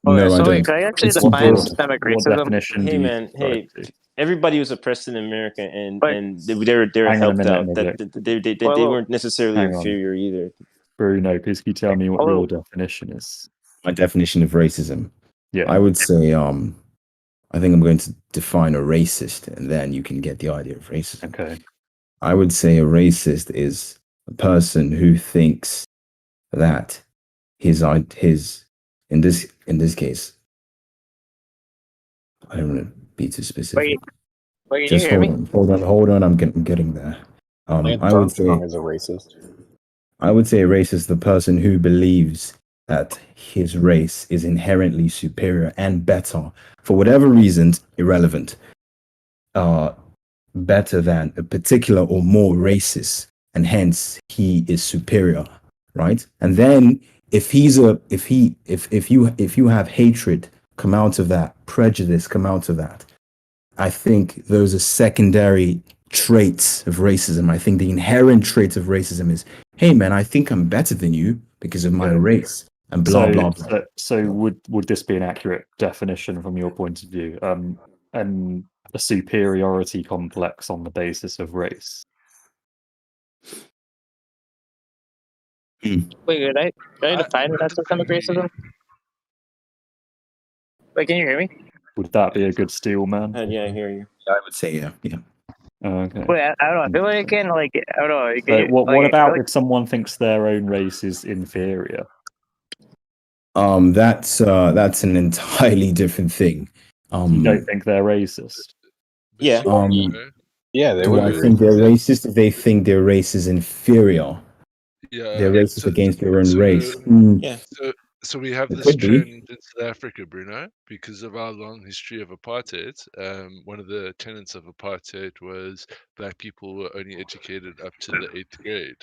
No, I so wait, don't. can I actually It's define broad. systemic What racism? definition do Hey you man, hey, subscribe to? everybody was oppressed in America, and But- and they were Hang on a helped minute, out. Nick. That they Well, weren't necessarily hang on. inferior either. Bruno, please can you tell me what Hello. your definition is? My definition of racism. Yeah. I would say I think I'm going to define a racist, and then you can get the idea of racism. Okay. I would say a racist is a person who thinks that his in this case, I don't want to be too specific. Wait, can you Just hear me? hold on. I'm getting there. I would say Armstrong is a racist. I would say a racist is the person who believes that his race is inherently superior and better for whatever reasons, irrelevant, better than a particular or more races, and hence he is superior, right? And then if you have hatred come out of that, prejudice come out of that, I think those are secondary traits of racism. I think the inherent trait of racism is, hey man, I think I'm better than you because of my race, and blah blah blah. So would this be an accurate definition from your point of view? And a superiority complex on the basis of race. Wait, can I define that systemic racism? Wait, can you hear me? Would that be a good steel man? Yeah, I hear you. I would say yeah. Oh, okay. Wait, I don't know. I feel like I can I don't know. So what like, about if someone thinks their own race is inferior? That's an entirely different thing. You don't think they're racist? Yeah. Yeah, they Do would I be think they're racist. racist if they think their race is inferior? Yeah, They're racist against their own so- race. Yeah. So we have It this could be. trend in South Africa, Bruno, because of our long history of apartheid. One of the tenets of apartheid was black people were only educated up to the 8th grade.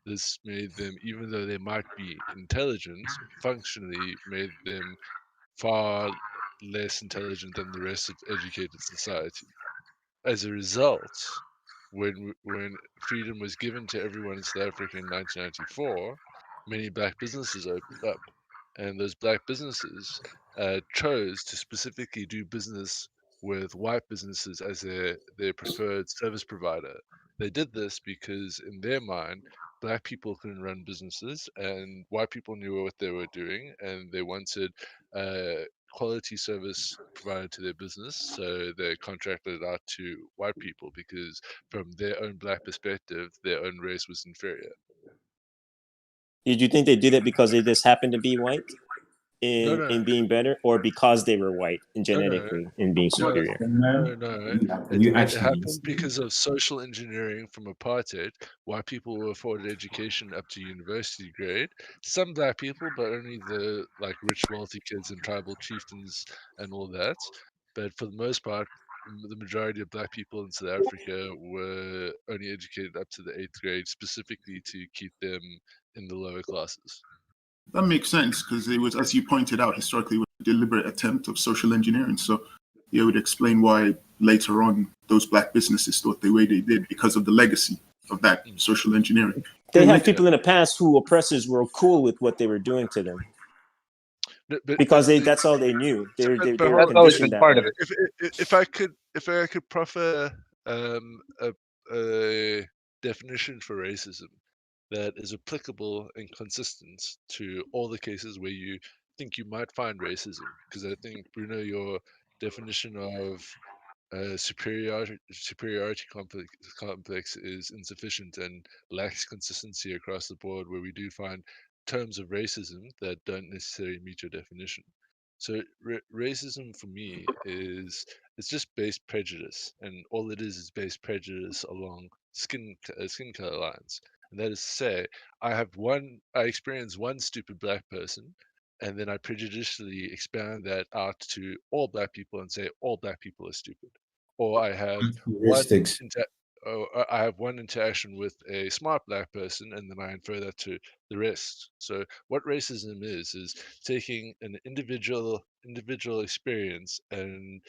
This made them, even though they might be intelligent, functionally made them far less intelligent than the rest of educated society. As a result, when freedom was given to everyone in South Africa in 1994, many black businesses opened up, and those black businesses chose to specifically do business with white businesses as their preferred service provider. They did this because in their mind, black people couldn't run businesses and white people knew what they were doing, and they wanted quality service provided to their business, so they contracted it out to white people because from their own black perspective, their own race was inferior. Did you think they did it because they just happened to be white No, in being better, or because they were white and no, genetically in being no, superior? no. You It actually happened because of social engineering from apartheid. White people were afforded education up to university grade. Some black people, but only the like rich, wealthy kids and tribal chieftains and all that. But for the most part, the majority of black people in South Africa were only educated up to the 8th grade, specifically to keep them in the lower classes. That makes sense because it was, as you pointed out, historically it was a deliberate attempt of social engineering. So it would explain why later on those black businesses thought the way they did because of the legacy of that social engineering. They had people in the past who oppressors were cool with what they were doing to them because that's all they knew. They were conditioned that way. If I could proffer a definition for racism that is applicable and consistent to all the cases where you think you might find racism, because I think, Bruno, your definition of superiority complex is insufficient and lacks consistency across the board, where we do find terms of racism that don't necessarily meet your definition. So racism for me is, it's just base prejudice, and all it is base prejudice along skin color lines. And that is to say, I experience one stupid black person, and then I prejudicially expand that out to all black people and say all black people are stupid. Or I have one interaction with a smart black person, and then I infer that to the rest. So what racism is taking an individual experience and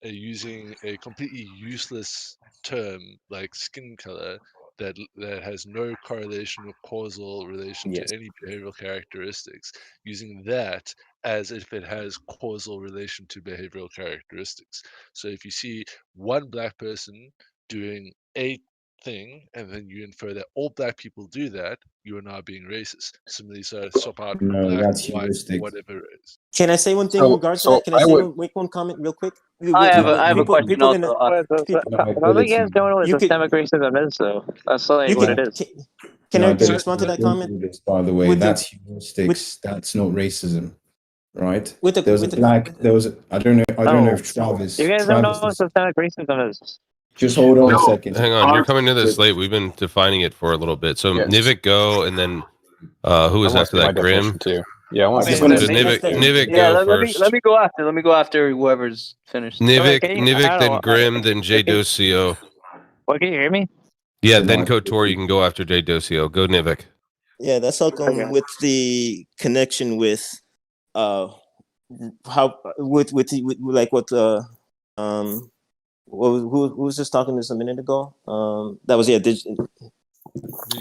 using a completely useless term like skin color that has no correlation or causal relation to any behavioral characteristics, using that as if it has causal relation to behavioral characteristics. So if you see one black person doing a thing and then you infer that all black people do that, you are now being racist. Similarly, so swap out No, black, that's white, heuristic. whatever it is. Can I say one thing in regards to that? Can I make one comment real quick? I have a question people also. I don't think you guys don't know what systemic racism is, so that's like what it is. Can I respond to that comment? By the way, that's heuristics. That's not racism, right? I don't know if Travis. You guys don't know what systemic racism is. Just hold on a second. Hang on, you're coming to this late. We've been defining it for a little bit. So Nivik, go, and then who was after that? Grim. Too. Yeah, I want to Nivik go first. Let me go after. Let me go after whoever's finished. Nivik, then Grim, then J Docio. What, can you hear me? Yeah, then Kotor, you can go after J Docio. Go Nivik. Yeah, that's how come with the connection with how with like what who was just talking this a minute ago? That was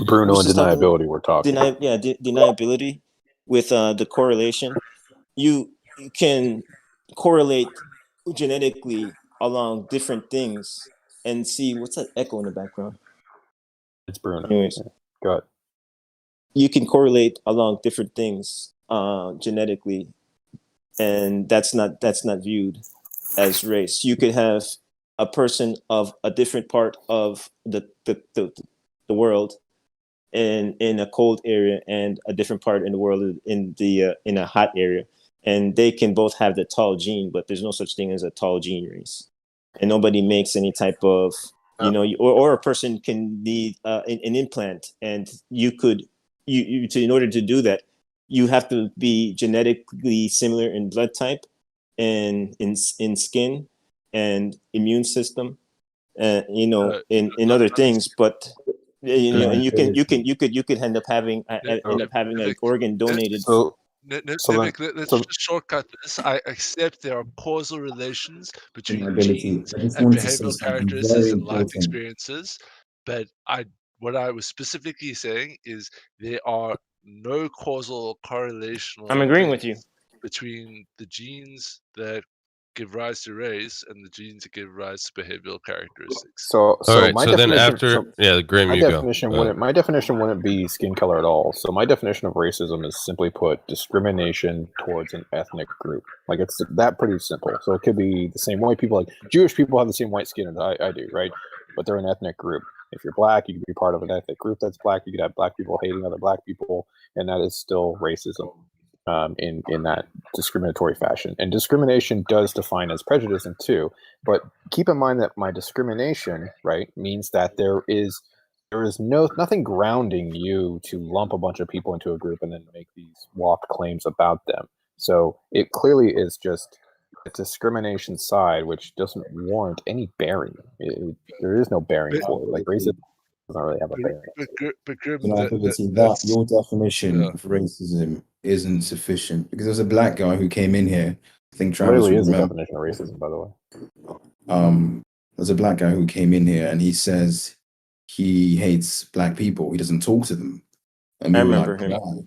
Bruno and deniability. We're talking. Deniability with the correlation. You can correlate genetically along different things and see what's that echo in the background. It's Bruno. Anyways, go ahead. You can correlate along different things genetically, and that's not viewed as race. You could have a person of a different part of the world in a cold area and a different part in the world in a hot area, and they can both have the tall gene, but there's no such thing as a tall gene race, and nobody makes any type of or a person can need an implant, and in order to do that, you have to be genetically similar in blood type and in skin and immune system, in other things, but and you could end up having an organ donated. Nivik, let's just shortcut this. I accept there are causal relations between genes and behavioral characteristics and life experiences, but what I was specifically saying is there are no causal correlational. I'm agreeing with you between the genes that give rise to race and the genes that give rise to behavioral characteristics. So All right. my So then definition, after, yeah, Graham, my you go. definition wouldn't my definition wouldn't be skin color at all. So my definition of racism is simply put discrimination towards an ethnic group. Like it's that pretty simple. So it could be the same way people like Jewish people have the same white skin as I do, right? But they're an ethnic group. If you're black, you can be part of an ethnic group that's black. You could have black people hating other black people, and that is still racism. In that discriminatory fashion. And discrimination does define as prejudice too. But keep in mind that my discrimination, right, means that there is nothing grounding you to lump a bunch of people into a group and then make these warped claims about them. So it clearly is just a discrimination side, which doesn't warrant any bearing. There is no bearing for it. Like racism doesn't really have a bearing. Your definition of racism isn't sufficient because there's a black guy who came in here. I think Travis Literally is the remember. definition of racism, by the way. There's a black guy who came in here and he says he hates black people. He doesn't talk to them. And I we were remember like, him. why?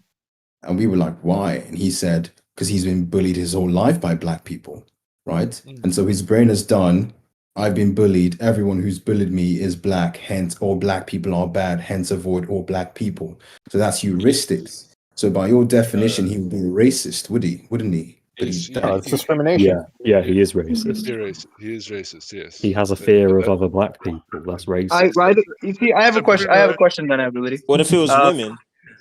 And we were like, why? And he said, because he's been bullied his whole life by black people, right? And so his brain has done, I've been bullied. Everyone who's bullied me is black. Hence, all black people are bad. Hence, avoid all black people. So that's heuristics. So by your definition, he would be a racist, wouldn't he? It's discrimination. Yeah, he is racist. He is racist. Yes. He has a fear of other black people. That's racist. You see, I have a question. I have a question then, ability. What if it was women?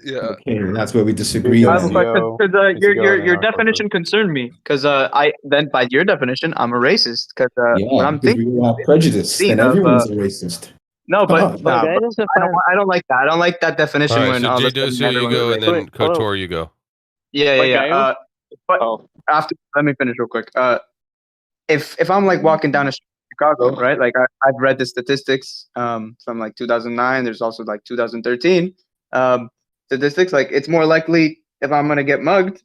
Yeah, okay, that's where we disagree. I have a question because your definition concerned me. Because then by your definition, I'm a racist. Because when I'm thinking, we all have prejudice, then everyone's a racist. No, but I don't like that. I don't like that definition. All right, when so all of a J-Dozo, sudden you go, and then Hold on. Kotor, you go. Yeah. But after, let me finish real quick. If I'm like walking down the street in Chicago, right? Like I've read the statistics from like 2009. There's also like 2013 statistics. Like it's more likely if I'm gonna get mugged,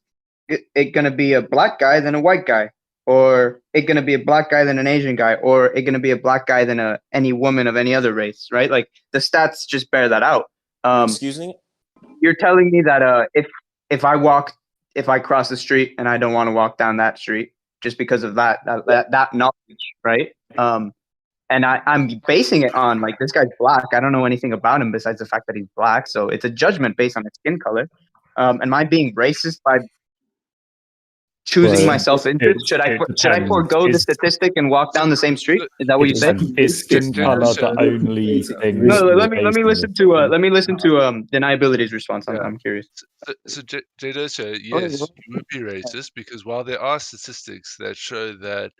it gonna be a black guy than a white guy, or it gonna be a black guy than an Asian guy, or it gonna be a black guy than any woman of any other race, right? Like the stats just bear that out. Excuse me? You're telling me that if I cross the street and I don't want to walk down that street just because of that knowledge, right? And I'm basing it on like this guy's black. I don't know anything about him besides the fact that he's black, so it's a judgment based on his skin color. Am I being racist by choosing my self-interest? Should I forego the statistic and walk down the same street? Is that what you said? Is skin color the only thing? No, let me listen to Deniability's response. I'm curious. So J-Dozo, yes, you would be racist because while there are statistics that show that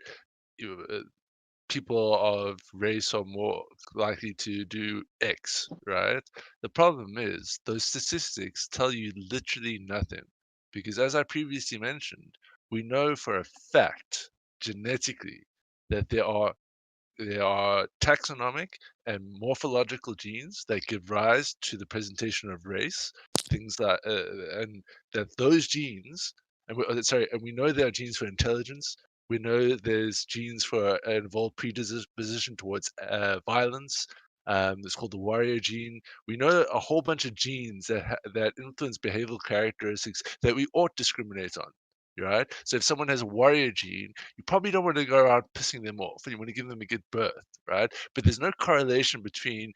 people of race are more likely to do X, right? The problem is those statistics tell you literally nothing because, as I previously mentioned, we know for a fact genetically that there are taxonomic and morphological genes that give rise to the presentation of race, things that and that those genes, and we know there are genes for intelligence. We know there's genes for an involved predisposition towards violence. It's called the warrior gene. We know a whole bunch of genes that influence behavioral characteristics that we ought to discriminate on. Right? So if someone has a warrior gene, you probably don't want to go around pissing them off, and you want to give them a good birth, right? But there's no correlation between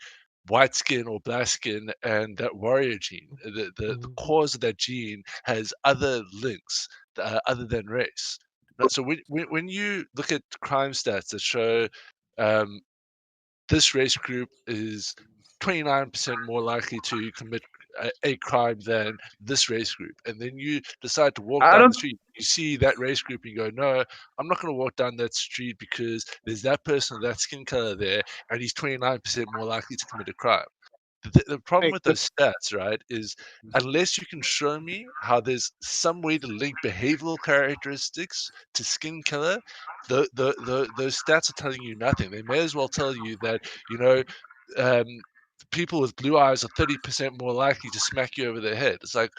white skin or black skin and that warrior gene. The cause of that gene has other links other than race. So when you look at crime stats that show this race group is 29% more likely to commit a crime than this race group, and then you decide to walk down the street, you see that race group, and you go, no, I'm not going to walk down that street because there's that person of that skin color there, and he's 29% more likely to commit a crime. The problem with those stats, right, is unless you can show me how there's some way to link behavioral characteristics to skin color, those stats are telling you nothing. They may as well tell you that, people with blue eyes are 30% more likely to smack you over the head. It's like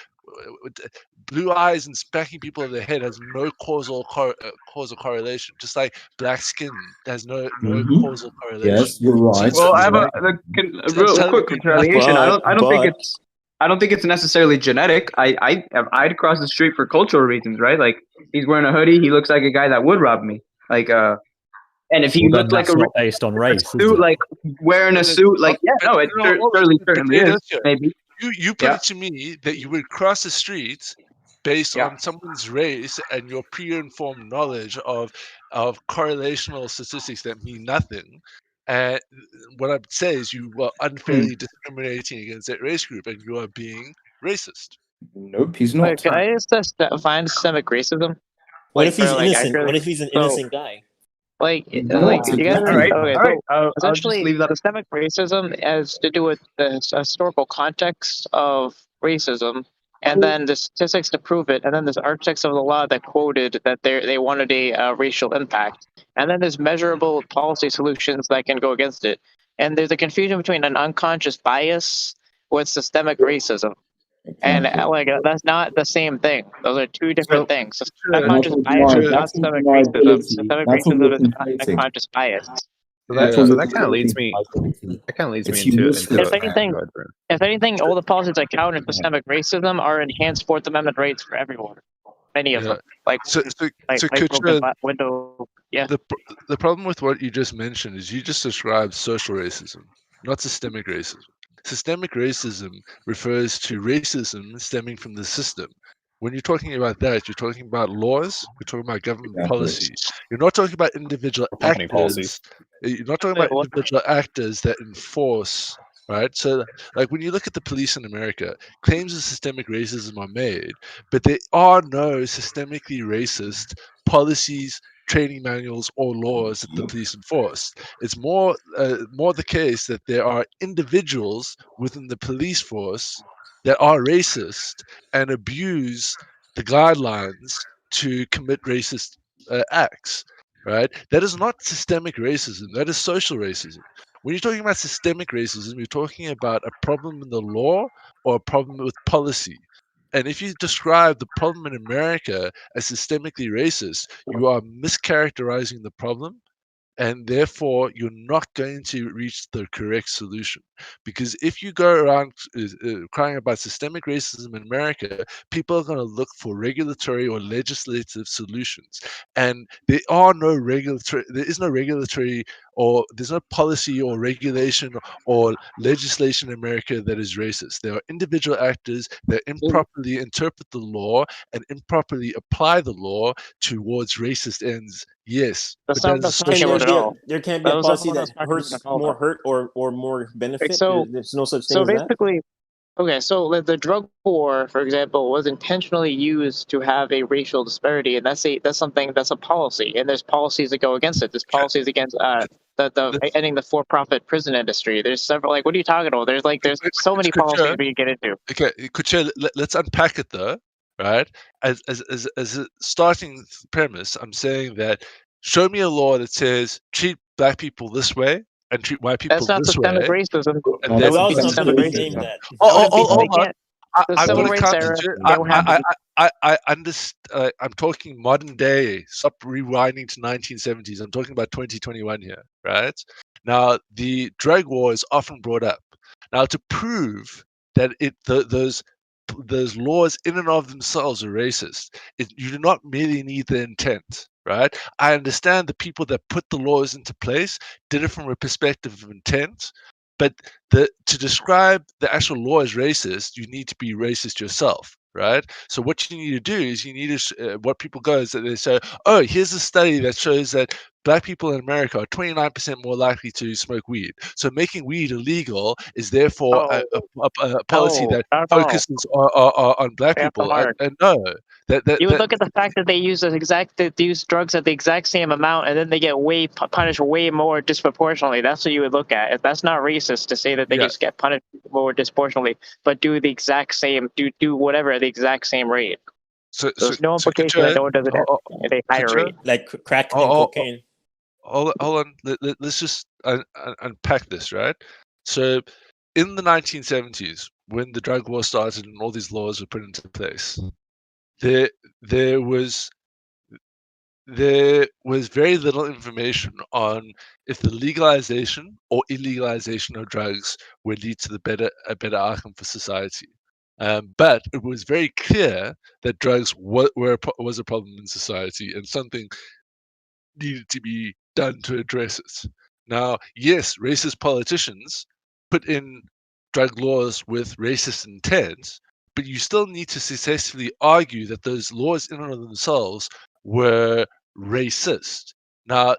blue eyes and smacking people over the head has no causal correlation. Just like black skin has no causal correlation. Yes, you're right. Well, I have a real quick retaliation. I don't think it's necessarily genetic. I'd cross the street for cultural reasons, right? Like he's wearing a hoodie, he looks like a guy that would rob me. Like and if you Well, look then like that's a not based on race, is suit, it? like wearing a suit, like yeah, no, it certainly is. Maybe You put it to me that you would cross the street based on someone's race and your pre-informed knowledge of correlational statistics that mean nothing. And what I'd say is you were unfairly discriminating against that race group, and you are being racist. Nope, he's Wait, not. can I just define systemic racism? What Like, if he's for, like, innocent? accurately- What if he's an so, innocent guy? Like, No, like it's you guys, exactly- all right. okay, I'll just essentially, leave that. systemic racism has to do with the historical context of racism, and then the statistics to prove it, and then there's architects of the law that quoted that they wanted a racial impact, and then there's measurable policy solutions that can go against it, and there's a confusion between an unconscious bias with systemic racism. And like that's not the same thing. Those are two different things. Unconscious bias is not systemic racism. Systemic racism is unconscious bias. So that kind of leads me. That kind of leads me into. If anything, all the policies that counter systemic racism are enhanced Fourth Amendment rights for everyone. Many of them, like broken window. Yeah. The problem with what you just mentioned is you just described social racism, not systemic racism. Systemic racism refers to racism stemming from the system. When you're talking about that, you're talking about laws, you're talking about government policy. You're not talking about individual actors. Policies. You're not talking about individual actors that enforce, right? So, like when you look at the police in America, claims of systemic racism are made, but there are no systemically racist policies, training manuals, or laws that the police enforce. It's more the case that there are individuals within the police force that are racist and abuse the guidelines to commit racist acts, right? That is not systemic racism. That is social racism. When you're talking about systemic racism, you're talking about a problem in the law or a problem with policy. And if you describe the problem in America as systemically racist, you are mischaracterizing the problem, and therefore you're not going to reach the correct solution. Because if you go around crying about systemic racism in America, people are going to look for regulatory or legislative solutions, and there is no regulatory, or there's no policy or regulation or legislation in America that is racist. There are individual actors that improperly interpret the law and improperly apply the law towards racist ends. Yes, That's but not that is what I'm talking about at all. There can't be a policy that hurts more hurt or more benefit. So There's no such thing as basically, okay, so the drug war, for example, was intentionally used to have a racial disparity, and that's a policy, and there's policies that go against it. There's policies against the ending the for-profit prison industry. There's several. Like, what are you talking about? There's so many policies we can get into. Okay, Kucha, let's unpack it though, right? As a starting premise, I'm saying that show me a law that says treat black people this way and treat white people That's not this way. systemic racism. And That then would be systemic racism. hold on. The I'm civil going to rights counter era, you. they don't have I understand. I'm talking modern day. Stop rewinding to 1970s. I'm talking about 2021 here, right? Now, the drug war is often brought up. Now, to prove that those laws in and of themselves are racist, you do not merely need the intent, right? I understand the people that put the laws into place did it from a perspective of intent, but to describe the actual law as racist, you need to be racist yourself, right? So what you need to do is you need to what people go is that they say, oh, here's a study that shows that black people in America are 29% more likely to smoke weed. So making weed illegal is therefore a policy that focuses on black people. And no, you would look at the fact that they use drugs at the exact same amount, and then they get punished way more disproportionately. That's what you would look at. That's not racist to say that they just get punished more disproportionately, but do the exact same, do whatever at the exact same rate. So there's no implication that no one does it at a higher rate, like crack and cocaine. Hold on. Let's just unpack this, right? So, in the 1970s, when the drug war started and all these laws were put into place, there was very little information on if the legalization or illegalization of drugs would lead to a better outcome for society. But it was very clear that drugs was a problem in society and something needed to be done to address it. Now, yes, racist politicians put in drug laws with racist intent, but you still need to successfully argue that those laws in and of themselves were racist. Now,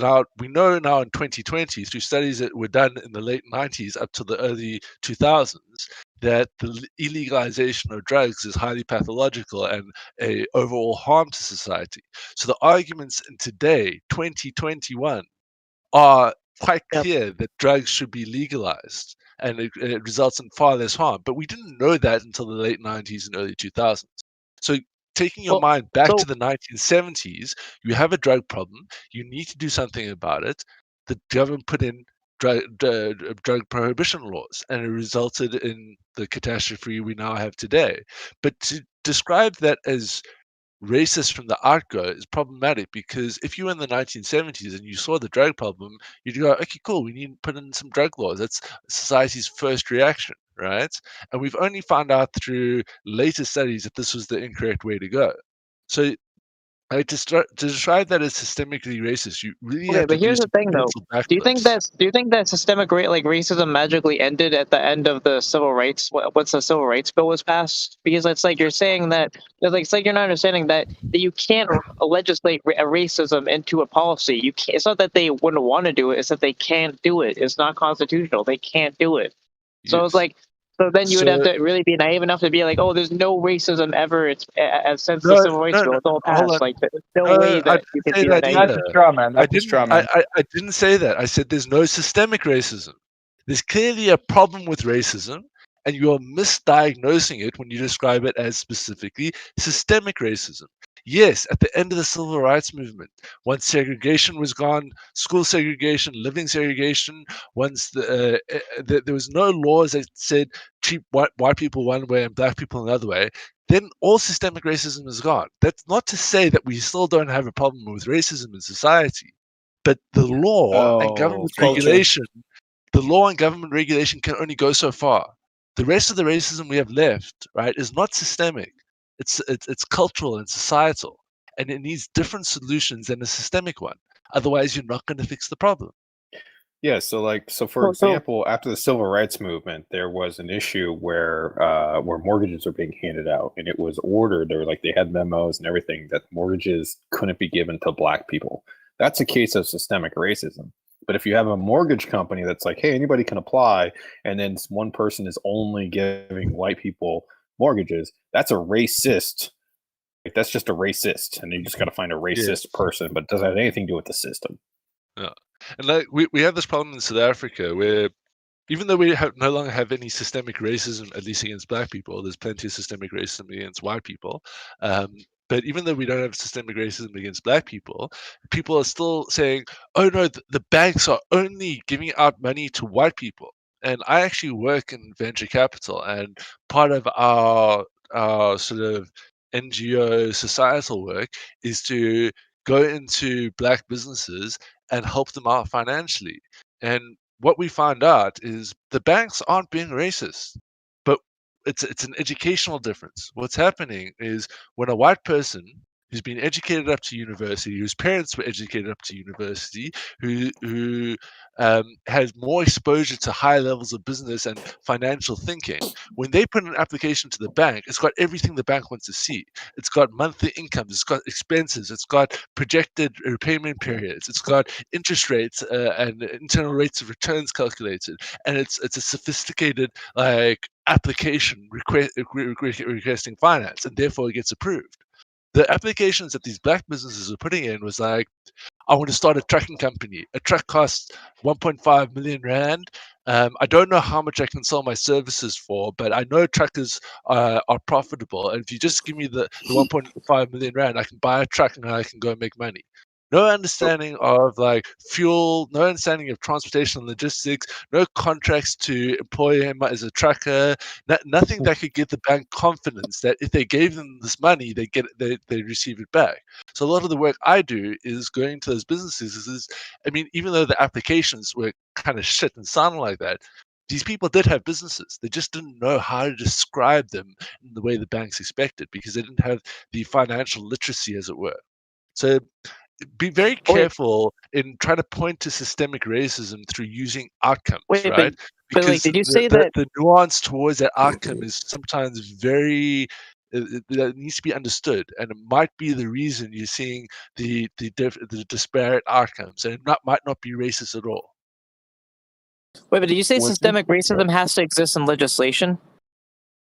now we know now in 2020 through studies that were done in the late 90s up to the early 2000s that the illegalization of drugs is highly pathological and a overall harm to society. So the arguments in today, 2021, are quite clear that drugs should be legalized and it results in far less harm. But we didn't know that until the late 90s and early 2000s. So taking your mind back to the 1970s, you have a drug problem, you need to do something about it. The government put in drug prohibition laws, and it resulted in the catastrophe we now have today. But to describe that as racist from the outgo is problematic, because if you were in the 1970s and you saw the drug problem, you'd go, okay, cool, we need to put in some drug laws. That's society's first reaction, right? And we've only found out through later studies that this was the incorrect way to go. So to describe that as systemically racist, you really have to but here's do the thing, though. Do you think that systemic racism magically ended at the end of the civil rights once the civil rights bill was passed? Because it's like you're saying that it's like you're not understanding that you can't legislate racism into a policy. You can't. It's not that they wouldn't want to do it; it's that they can't do it. It's not constitutional. They can't do it. So it's like. So then you would have to really be naive enough to be like, "Oh, there's no racism ever. It's since the civil rights bill, it's all passed. Like, there's no way that you can be that naive." That's a straw man. That's a straw man. I didn't say that. I said there's no systemic racism. There's clearly a problem with racism, and you are misdiagnosing it when you describe it as specifically systemic racism. Yes, at the end of the civil rights movement, once segregation was gone, school segregation, living segregation, once there was no laws that said treat white people one way and black people another way, then all systemic racism is gone. That's not to say that we still don't have a problem with racism in society, but the law and government regulation, can only go so far. The rest of the racism we have left, right, is not systemic. It's cultural and societal, and it needs different solutions than a systemic one. Otherwise, you're not going to fix the problem. Yeah, so for example, after the civil rights movement, there was an issue where mortgages were being handed out, and it was ordered. They had memos and everything that mortgages couldn't be given to black people. That's a case of systemic racism. But if you have a mortgage company that's like, hey, anybody can apply, and then one person is only giving white people mortgages, that's a racist. That's just a racist, and you just got to find a racist person, but it doesn't have anything to do with the system. Yeah. And we have this problem in South Africa where even though we no longer have any systemic racism, at least against black people, there's plenty of systemic racism against white people. But even though we don't have systemic racism against black people, people are still saying, oh no, the banks are only giving out money to white people. And I actually work in venture capital, and part of our sort of NGO societal work is to go into black businesses and help them out financially. And what we found out is the banks aren't being racist, but it's an educational difference. What's happening is when a white person who's been educated up to university, whose parents were educated up to university, who has more exposure to high levels of business and financial thinking, when they put an application to the bank, it's got everything the bank wants to see. It's got monthly incomes, it's got expenses, it's got projected repayment periods, it's got interest rates and internal rates of returns calculated, and it's a sophisticated application requesting finance, and therefore it gets approved. The applications that these black businesses are putting in was like, I want to start a trucking company. A truck costs 1.5 million rand. I don't know how much I can sell my services for, but I know truckers are profitable. And if you just give me the 1.5 million rand, I can buy a truck and I can go make money. No understanding of fuel, no understanding of transportation and logistics, no contracts to employ him as a trucker, nothing that could give the bank confidence that if they gave them this money, they receive it back. So a lot of the work I do is going to those businesses. Even though the applications were kind of shit and sound like that, these people did have businesses. They just didn't know how to describe them in the way the banks expected because they didn't have the financial literacy, as it were. So be very careful in trying to point to systemic racism through using outcomes, Wait, right? but like, Because did you say that? the nuance towards that outcome is sometimes very that needs to be understood, and it might be the reason you're seeing the disparate outcomes, and it might not be racist at all. Wait, but did you say systemic racism has to exist in legislation?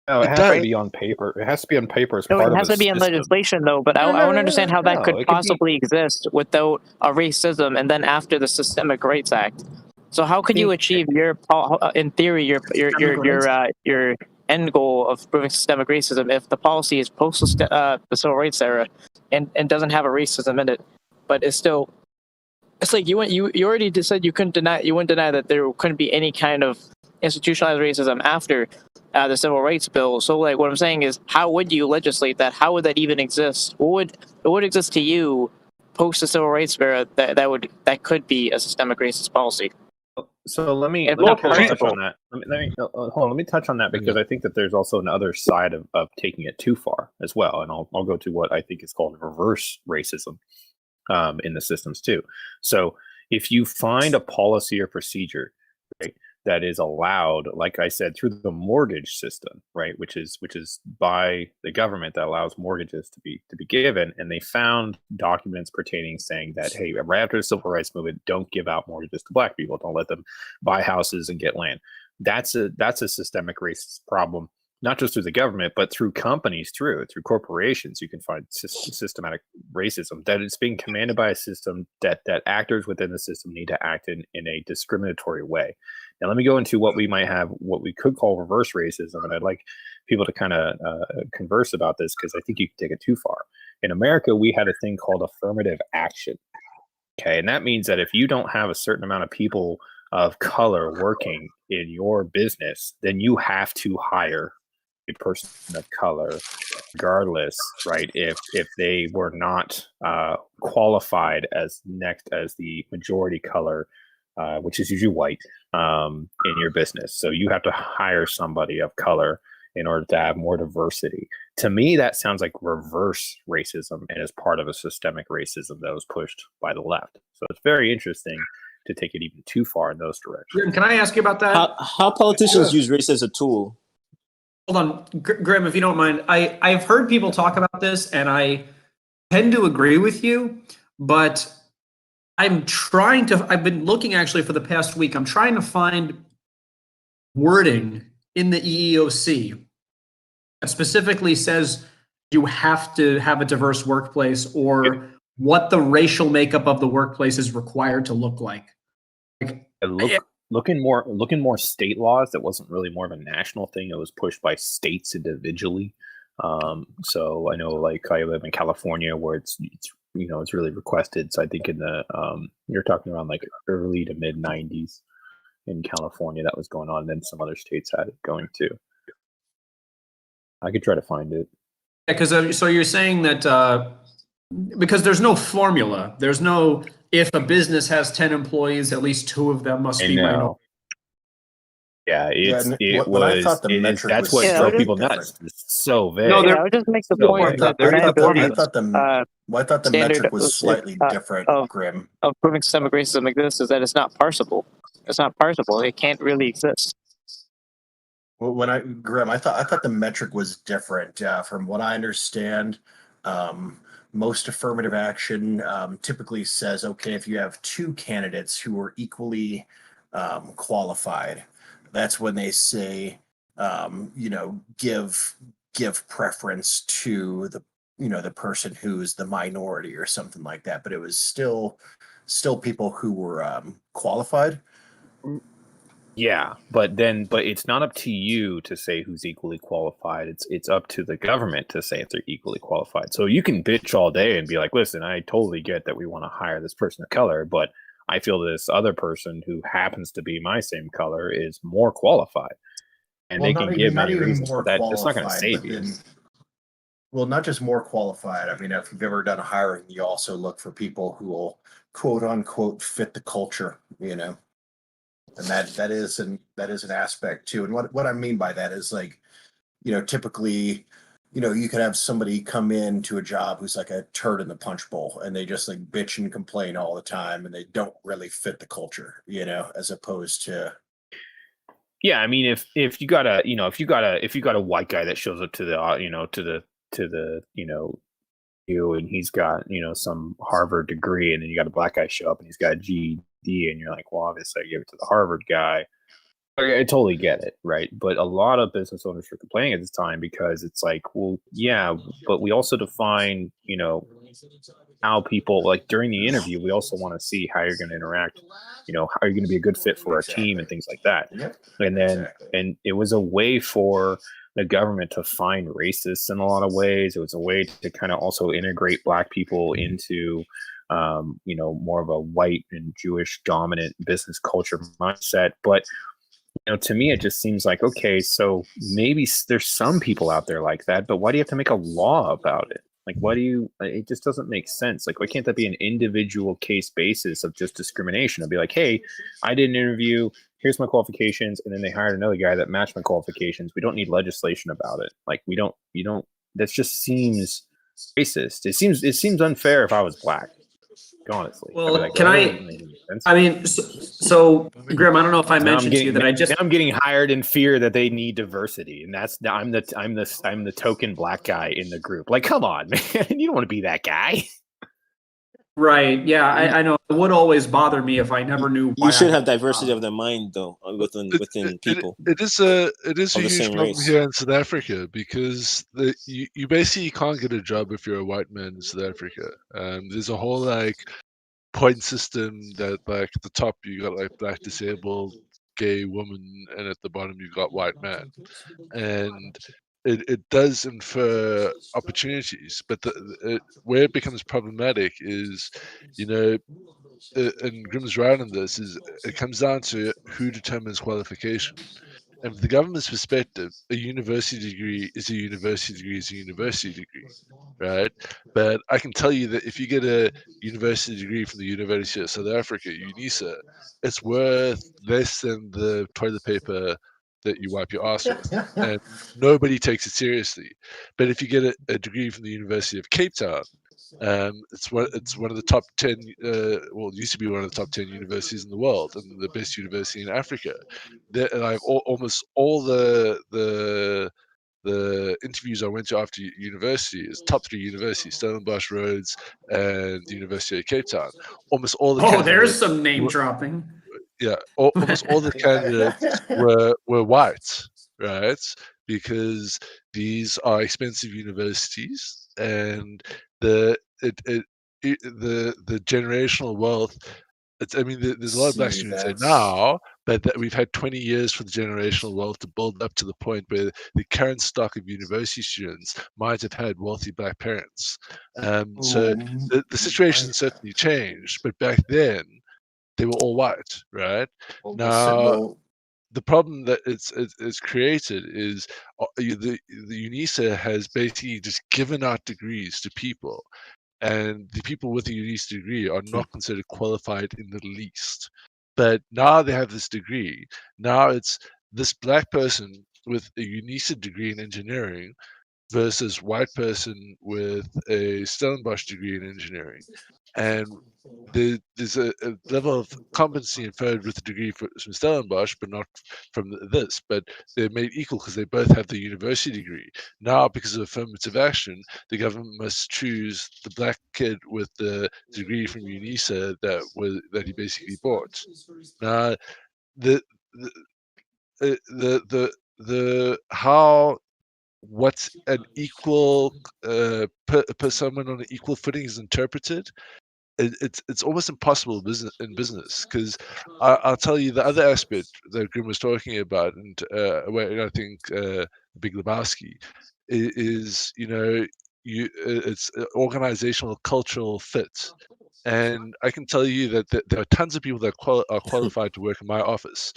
No, it has to be on paper. It has to be on paper as No, part it of has a to be in system. legislation, though. But I want to understand how that no, could it could be- possibly exist without a racism, and then after the Systemic Rights Act. So how could you achieve your, in theory, your end goal of proving systemic racism if the policy is post the civil rights era and doesn't have a racism in it, but it's still, it's like you already just said you wouldn't deny that there couldn't be any kind of institutionalized racism after the civil rights bill. So like what I'm saying is, how would you legislate that? How would that even exist? What would exist to you post the civil rights era that could be a systemic racist policy? So let me touch on that. Let me touch on that because I think that there's also another side of taking it too far as well, and I'll go to what I think is called reverse racism in the systems too. So if you find a policy or procedure, right, that is allowed, like I said, through the mortgage system, right, which is by the government that allows mortgages to be given, and they found documents pertaining saying that, hey, right after the civil rights movement, don't give out mortgages to black people, don't let them buy houses and get land. That's a systemic racist problem, not just through the government, but through companies, through corporations. You can find systematic racism that is being commanded by a system that actors within the system need to act in a discriminatory way. Now, let me go into what we could call reverse racism, and I'd like people to kind of converse about this because I think you can take it too far. In America, we had a thing called affirmative action. Okay, and that means that if you don't have a certain amount of people of color working in your business, then you have to hire a person of color, regardless, right? If they were not qualified as the majority color, which is usually white, in your business. So you have to hire somebody of color in order to have more diversity. To me, that sounds like reverse racism and is part of a systemic racism that was pushed by the left. So it's very interesting to take it even too far in those directions. Can I ask you about that? How politicians use race as a tool? Hold on, Grim, if you don't mind. I've heard people talk about this, and I tend to agree with you, but I've been looking actually for the past week. I'm trying to find wording in the EEOC that specifically says you have to have a diverse workplace or what the racial makeup of the workplace is required to look like. Look in more state laws. That wasn't really more of a national thing. It was pushed by states individually. So I know, like, I live in California, where it's really requested. So I think in the you're talking around like early to mid 90s in California that was going on. And then some other states had it going too. I could try to find it. Yeah, because so you're saying that because there's no formula. There's no, if a business has 10 employees, at least 2 of them must be minority. Yeah, I thought the metric that's was what slightly drove people different. nuts. It's so vague. No, I would just make the point that I thought the metric was slightly different, Grim. Of proving systemic racism exists is that it's not parsable. It's not parsable. It can't really exist. Well, Grim, I thought the metric was different. From what I understand, most affirmative action typically says, okay, if you have 2 candidates who are equally qualified, that's when they say, give preference to the person who's the minority or something like that. But it was still people who were qualified. Yeah, but it's not up to you to say who's equally qualified. It's up to the government to say if they're equally qualified. So you can bitch all day and be like, listen, I totally get that we want to hire this person of color, but I feel this other person who happens to be my same color is more qualified. And they can give many reasons for that. It's not going to save you. Well, not just more qualified. I mean, if you've ever done hiring, you also look for people who will quote unquote fit the culture, and that is an aspect too. And what I mean by that is, like, typically, you could have somebody come in to a job who's like a turd in the punch bowl, and they just like bitch and complain all the time, and they don't really fit the culture, as opposed to. Yeah, I mean, if you got a white guy that shows up to the you, and he's got some Harvard degree, and then you got a black guy show up and he's got a GED, and you're like, well, obviously I give it to the Harvard guy. I totally get it, right? But a lot of business owners were complaining at this time because it's like, well, yeah, but we also define, how people, like during the interview, we also want to see how you're going to interact, how are you going to be a good fit for our team and things like that. And then, and it was a way for the government to find racists in a lot of ways. It was a way to kind of also integrate black people into, more of a white and Jewish dominant business culture mindset. But to me, it just seems like, okay, so maybe there's some people out there like that, but why do you have to make a law about it? Like, it just doesn't make sense. Like, why can't that be an individual case basis of just discrimination? I'll be like, hey, I did an interview, here's my qualifications, and then they hired another guy that matched my qualifications. We don't need legislation about it. Like, that just seems racist. It seems unfair if I was black. Honestly, well, I mean, so Grim, I don't know if I mentioned to you that I'm getting hired in fear that they need diversity, and I'm the token black guy in the group. Like, come on, man, you don't want to be that guy. Right? Yeah, I know. It would always bother me if I never knew. You should have diversity of the mind, though, within people. It is a huge same problem race. here in South Africa because you basically can't get a job if you're a white man in South Africa. There's a whole point system that at the top you got black disabled, gay woman, and at the bottom you got white man, and it does infer opportunities, but where it becomes problematic is, and Grimm's right on this, is it comes down to who determines qualification. And from the government's perspective, a university degree is a university degree is a university degree, right? But I can tell you that if you get a university degree from the University of South Africa, UNISA, it's worth less than the toilet paper that you wipe your ass with, and nobody takes it seriously. But if you get a degree from the University of Cape Town, it's one of the top 10. Well, it used to be one of the top 10 universities in the world, and the best university in Africa. Almost all the interviews I went to after university is top 3 universities: Stellenbosch, Rhodes, and the University of Cape Town. Almost all the there's some name dropping. Yeah, almost all the candidates were white, right? Because these are expensive universities, and the generational wealth. There's a lot of black students there now, but we've had 20 years for the generational wealth to build up to the point where the current stock of university students might have had wealthy black parents. So the situation certainly changed, but back then they were all white, right? Now, the problem that it's created is the UNISA has basically just given out degrees to people, and the people with a UNISA degree are not considered qualified in the least. But now they have this degree. Now it's this black person with a UNISA degree in engineering versus white person with a Stellenbosch degree in engineering. And there's a level of competency inferred with the degree from Stellenbosch, but not from this. But they're made equal because they both have the university degree. Now, because of affirmative action, the government must choose the black kid with the degree from UNISA that he basically bought. Now, what's an equal per someone on an equal footing is interpreted. It's almost impossible in business, because I'll tell you the other aspect that Grim was talking about, and where I think Big Lebowski is, it's organizational cultural fit. And I can tell you that there are tons of people that are qualified to work in my office.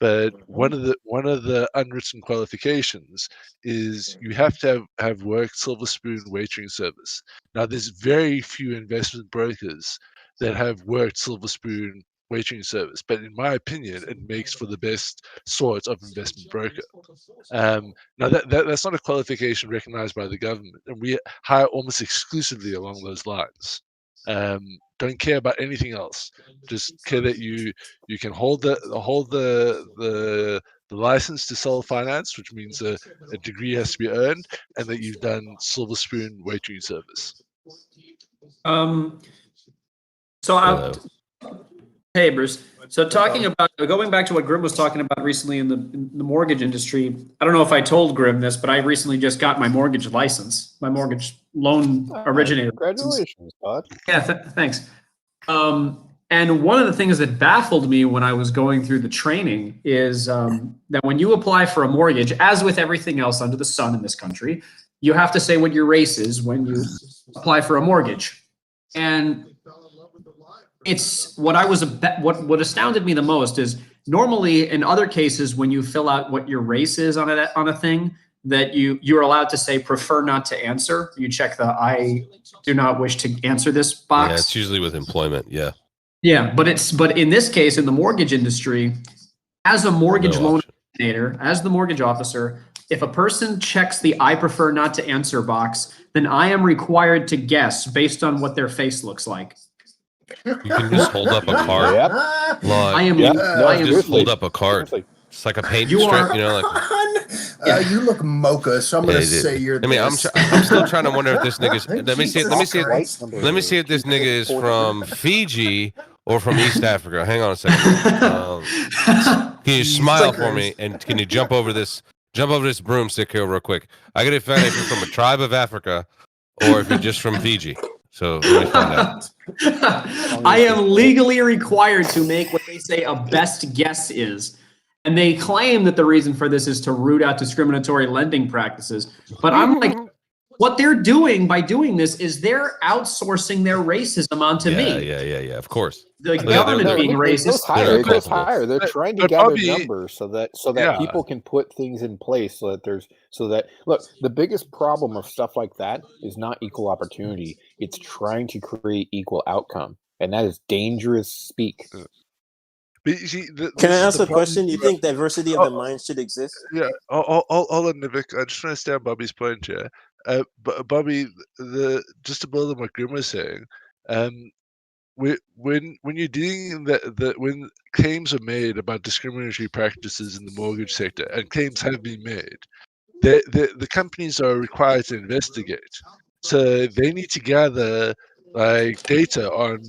But one of the unwritten qualifications is you have to have worked Silver Spoon waitering service. Now, there's very few investment brokers that have worked Silver Spoon wagering service, but in my opinion, it makes for the best sort of investment broker. Now that's not a qualification recognized by the government, and we hire almost exclusively along those lines. Don't care about anything else. Just care that you can hold the license to sell finance, which means a degree has to be earned, and that you've done silver spoon wagering service. Hey, Bruce. So talking about going back to what Grim was talking about recently in the mortgage industry, I don't know if I told Grim this, but I recently just got my mortgage license, my mortgage loan originator. Congratulations, bud. Yeah, thanks. And one of the things that baffled me when I was going through the training is that when you apply for a mortgage, as with everything else under the sun in this country, you have to say what your race is when you apply for a mortgage. And it's what astounded me the most is normally in other cases when you fill out what your race is on a thing that you're allowed to say prefer not to answer. You check the I do not wish to answer this box. Yeah, it's usually with employment. Yeah. Yeah, but in this case in the mortgage industry, as a mortgage loan originator, as the mortgage officer, if a person checks the I prefer not to answer box, then I am required to guess based on what their face looks like. You can just hold up a card. Yep. Like, just hold up a card. It's like a paint strip, You look mocha, so I'm going to say you're. I mean, I'm still trying to wonder if this nigga's. Let me see if this nigga is from Fiji or from East Africa. Hang on a second. Can you smile for me and can you jump over this broomstick here real quick? I gotta find if you're from a tribe of Africa or if you're just from Fiji. So let me find out. I am legally required to make what they say a best guess is. And they claim that the reason for this is to root out discriminatory lending practices. But I'm like, what they're doing by doing this is they're outsourcing their racism onto me. Yeah. Of course. The government being racist. It goes higher. They're trying to gather numbers so that people can put things in place look, the biggest problem of stuff like that is not equal opportunity. It's trying to create equal outcome. And that is dangerous speak. Can I ask a question? You think diversity of the mind should exist? Yeah, hold on, Nivik. I just want to stay on Bobby's point here. Bobby, just to build on what Grim was saying, when you're dealing when claims are made about discriminatory practices in the mortgage sector, and claims have been made, the companies are required to investigate. So they need to gather data on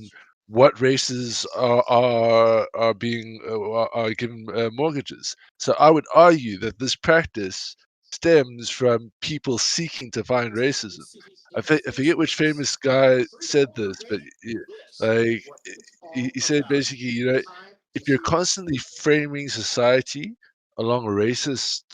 what races are given mortgages. So I would argue that this practice stems from people seeking to find racism. I forget which famous guy said this, but he said basically, if you're constantly framing society along racist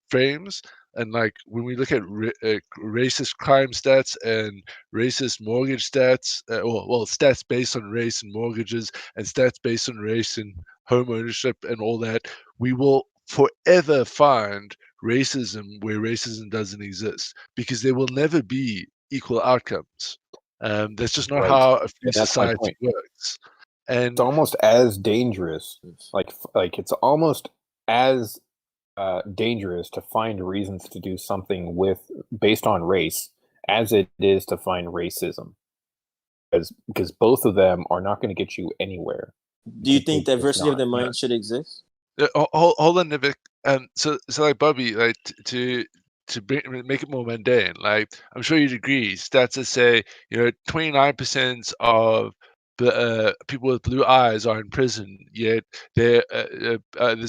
frames, and when we look at racist crime stats and racist mortgage stats, stats based on race and mortgages and stats based on race and home ownership and all that, we will forever find racism where racism doesn't exist because there will never be equal outcomes. That's just not how a free society works. And it's almost as dangerous, it's almost as dangerous to find reasons to do something based on race as it is to find racism, because both of them are not going to get you anywhere. Do you think diversity of the mind should exist? Hold on, Nivik. So like Bobby, to make it more mundane, I'm sure you'd agree. Stats that say 29% of people with blue eyes are in prison, yet there's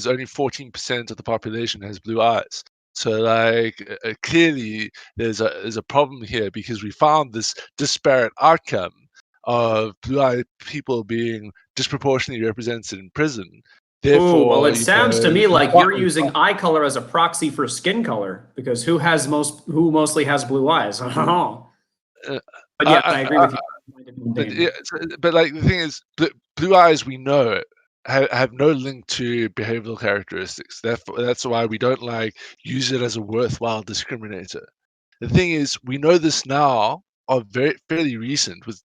only 14% of the population has blue eyes. So clearly there's a problem here because we found this disparate outcome of blue-eyed people being disproportionately represented in prison. Therefore, well, it sounds to me like you're using eye color as a proxy for skin color because who mostly has blue eyes? I don't know. But yeah, I agree with you. But the thing is, blue eyes we know have no link to behavioral characteristics. That's why we don't use it as a worthwhile discriminator. The thing is, we know this now are fairly recent with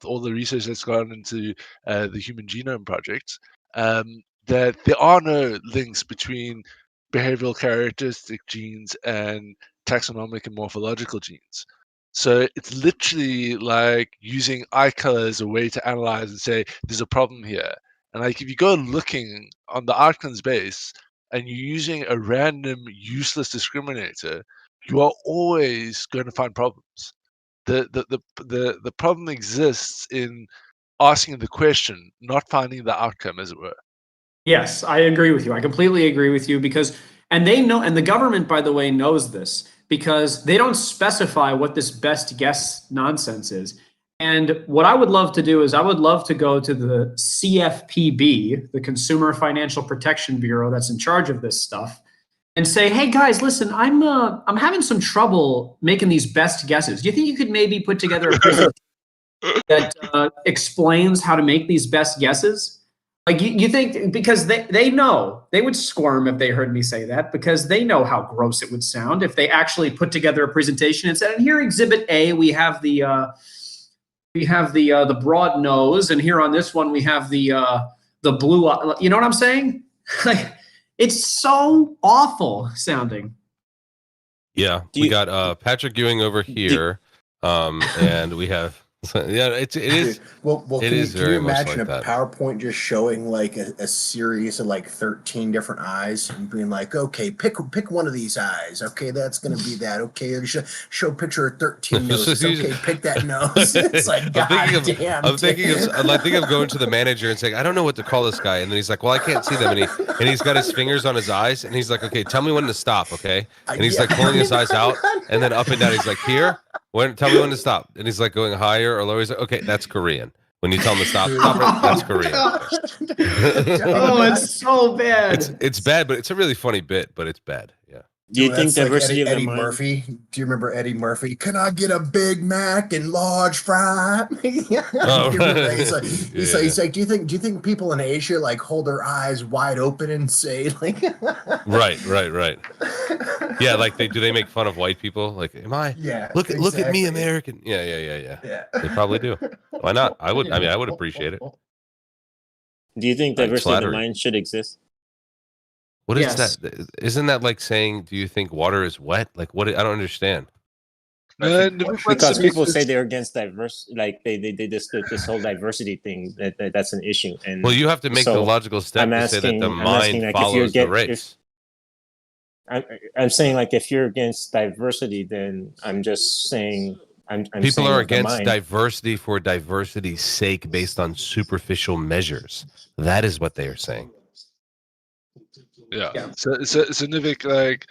all the research that's gone into the Human Genome Project. That there are no links between behavioral characteristic genes and taxonomic and morphological genes. So it's literally like using eye color as a way to analyze and say there's a problem here. And like if you go looking on the Arklands base and you're using a random useless discriminator, you are always going to find problems. The problem exists in asking the question, not finding the outcome, as it were. Yes, I agree with you. I completely agree with you because, and they know, and the government, by the way, knows this because they don't specify what this best guess nonsense is. And what I would love to do is I would love to go to the CFPB, the Consumer Financial Protection Bureau that's in charge of this stuff, and say, "Hey guys, listen, I'm having some trouble making these best guesses. Do you think you could maybe put together a presentation that explains how to make these best guesses?" Like you think, because they know, they would squirm if they heard me say that, because they know how gross it would sound if they actually put together a presentation and said, "And here, Exhibit A, we have the broad nose, and here on this one we have the blue eye." You know what I'm saying? Like, it's so awful sounding. Yeah, we got Patrick Ewing over here, and we have yeah, it is. Well, it can is you very much imagine like a that. PowerPoint just showing like a series of like 13 different eyes and being like, okay, pick one of these eyes. Okay, that's gonna be that. Okay, show a picture of 13 noses. Okay, pick that nose. It's like, God damn. I'm thinking of going to the manager and saying, "I don't know what to call this guy," and then he's like, "Well, I can't see them," and he's got his fingers on his eyes, and he's like, "Okay, tell me when to stop." Okay, and he's like pulling his eyes out and then up and down. He's like, "Here, tell me when to stop," and he's like going higher or lower. He's like, "Okay, that's Korean." When you tell him to stop it. That's Korean. Oh, it's so bad. It's bad, but it's a really funny bit. But it's bad. Yeah. Do you think diversity like of Eddie the mind? Murphy? Do you remember Eddie Murphy? Can I get a Big Mac and large fry? Oh, He's like, do you think people in Asia like hold their eyes wide open and say like, right. Yeah, like do they make fun of white people? Like, am I? Yeah. Look at me, American. Yeah. They probably do. Why not? I would appreciate it. Do you think diversity of the mind should exist? What is that? Isn't that like saying, do you think water is wet? Like, what? I don't understand. Because people say they're against diverse, like they this whole diversity thing. That's an issue. And well, you have to make the logical step to say that the mind follows the race. I'm saying, like, if you're against diversity, then I'm just saying people are against diversity for diversity's sake based on superficial measures. That is what they are saying. Yeah. So Nivik, like,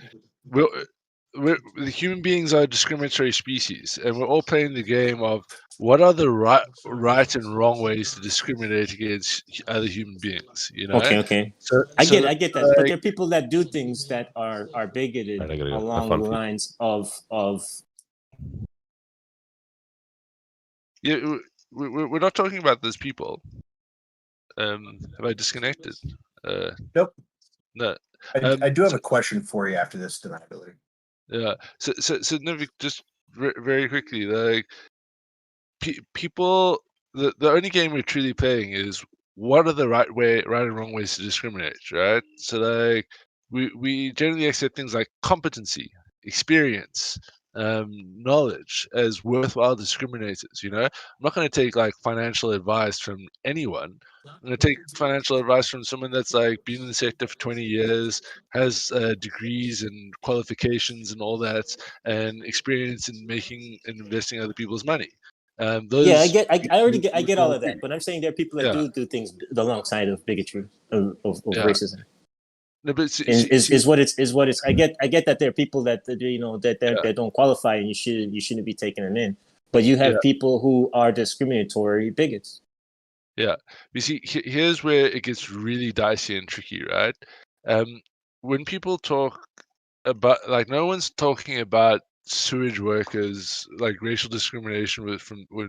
the human beings are a discriminatory species, and we're all playing the game of what are the right and wrong ways to discriminate against other human beings. You know? Okay. So I get that, like, but there are people that do things that are bigoted along the lines of. Yeah, we're not talking about those people. Have I disconnected? Nope. No. I do have a question for you after this deniability. Yeah. So Nivik, just very quickly, like, people, the only game we're truly playing is what are the right and wrong ways to discriminate, right? So like we generally accept things like competency, experience, knowledge as worthwhile discriminators. You know, I'm not going to take like financial advice from anyone. I'm going to take financial advice from someone that's like been in the sector for 20 years, has degrees and qualifications and all that, and experience in making and investing other people's money. I get all of that, but I'm saying there are people that do things alongside of bigotry of racism. No, but is what it's. I get that there are people that that don't qualify, and you shouldn't be taking them in. But you have people who are discriminatory bigots. Yeah, you see, here's where it gets really dicey and tricky, right? When people talk about, like, no one's talking about sewage workers, like racial discrimination with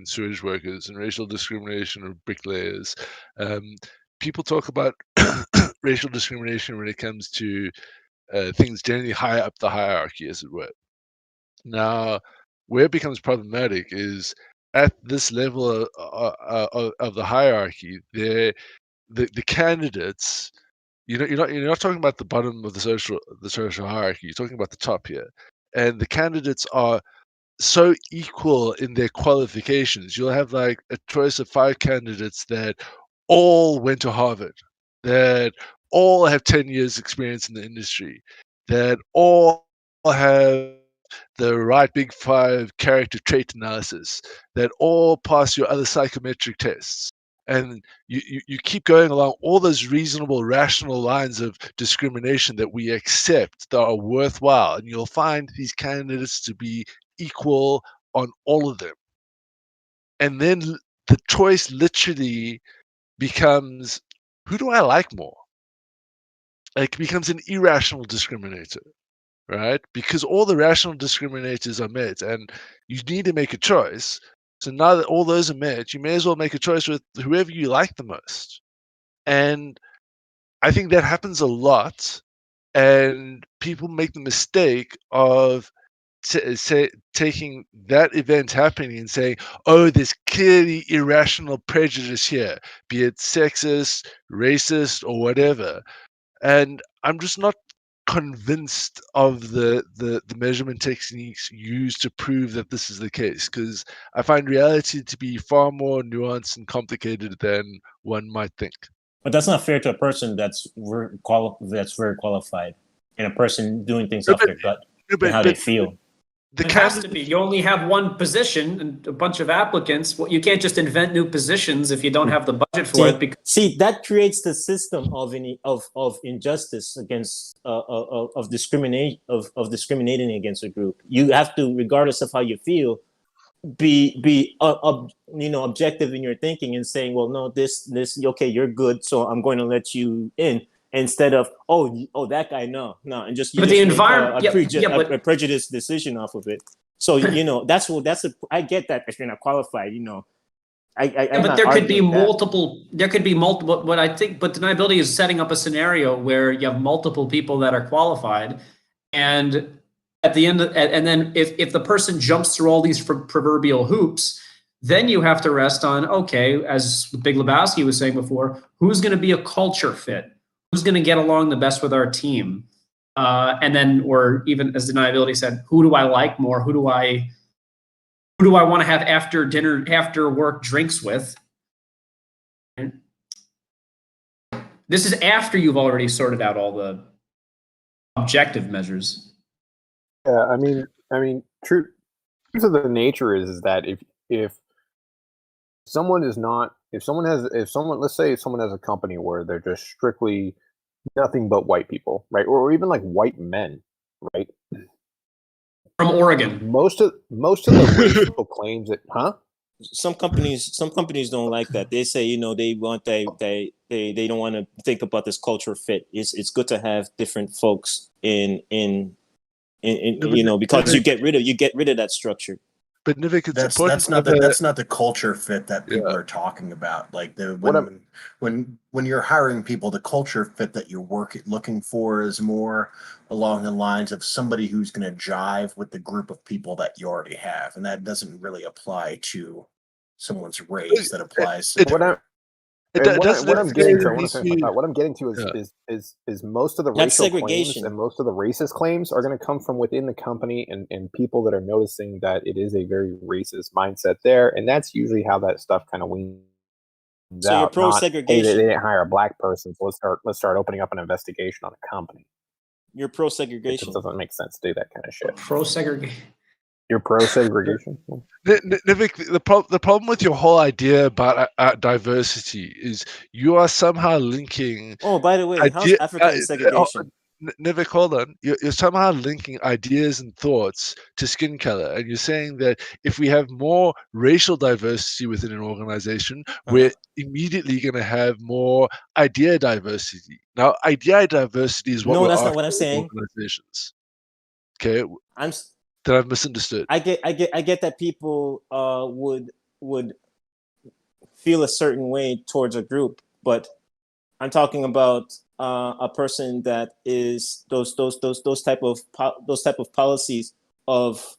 sewage workers and racial discrimination of bricklayers. People talk about racial discrimination when it comes to things generally higher up the hierarchy, as it were. Now, where it becomes problematic is at this level of the hierarchy. The candidates, you're not talking about the bottom of the social hierarchy. You're talking about the top here, and the candidates are so equal in their qualifications. You'll have like a choice of 5 candidates that all went to Harvard, that all have 10 years experience in the industry, that all have the right big 5 character trait analysis, that all pass your other psychometric tests. And you keep going along all those reasonable, rational lines of discrimination that we accept that are worthwhile. And you'll find these candidates to be equal on all of them. And then the choice literally becomes, who do I like more? It becomes an irrational discriminator, right? Because all the rational discriminators are met, and you need to make a choice. So now that all those are met, you may as well make a choice with whoever you like the most. And I think that happens a lot, and people make the mistake of taking that event happening and saying, oh, there's clearly irrational prejudice here, be it sexist, racist, or whatever. And I'm just not convinced of the measurement techniques used to prove that this is the case, because I find reality to be far more nuanced and complicated than one might think. But that's not fair to a person that's very qualified, and a person doing things off their gut and how they feel. It has to be. You only have one position and a bunch of applicants. Well, you can't just invent new positions if you don't have the budget for it. See, that creates the system of injustice against of discriminating against a group. You have to, regardless of how you feel, be objective in your thinking and saying, well, no, this okay, you're good, so I'm going to let you in. Instead of that guy, no, and just but the environment, a prejudiced decision off of it. So I get that if you're not qualified, but there could be multiple. There could be multiple. But I think, but deniability is setting up a scenario where you have multiple people that are qualified, and at the end, and then if the person jumps through all these proverbial hoops, then you have to rest on, okay, as Big Lebowski was saying before, who's going to be a culture fit? Who's going to get along the best with our team? And then, or even as deniability said, who do I like more? Who do I want to have after dinner, after work drinks with? This is after you've already sorted out all the objective measures. Yeah, I mean, truth of the nature is that if someone has, let's say someone has a company where they're just strictly nothing but white people, right? Or even like white men, right? From Oregon. Most of the racial claims that, some companies don't like that. They say, they don't want to think about this culture fit. It's good to have different folks in because you get rid of that structure. But Nivik, that's not the culture fit that people are talking about. Like when you're hiring people, the culture fit that you're looking for is more along the lines of somebody who's going to jive with the group of people that you already have, and that doesn't really apply to someone's race. That applies to what I'm getting to is most of the racial claims and most of the racist claims are going to come from within the company and people that are noticing that it is a very racist mindset there, and that's usually how that stuff kind of weans out. So you're pro segregation. Hey, they didn't hire a black person, so let's start opening up an investigation on the company. You're pro segregation. It just doesn't make sense to do that kind of shit. Pro segregation. You're pro segregation. Nivik, the problem with your whole idea about diversity is you are somehow linking. Oh, by the way, how's African segregation? Nivik, hold on. You're somehow linking ideas and thoughts to skin color, and you're saying that if we have more racial diversity within an organization, we're immediately going to have more idea diversity. Now, idea diversity is what that's not what I'm saying. Organizations. Okay, that I've misunderstood. I get that people would feel a certain way towards a group, but I'm talking about a person that is those type of policies of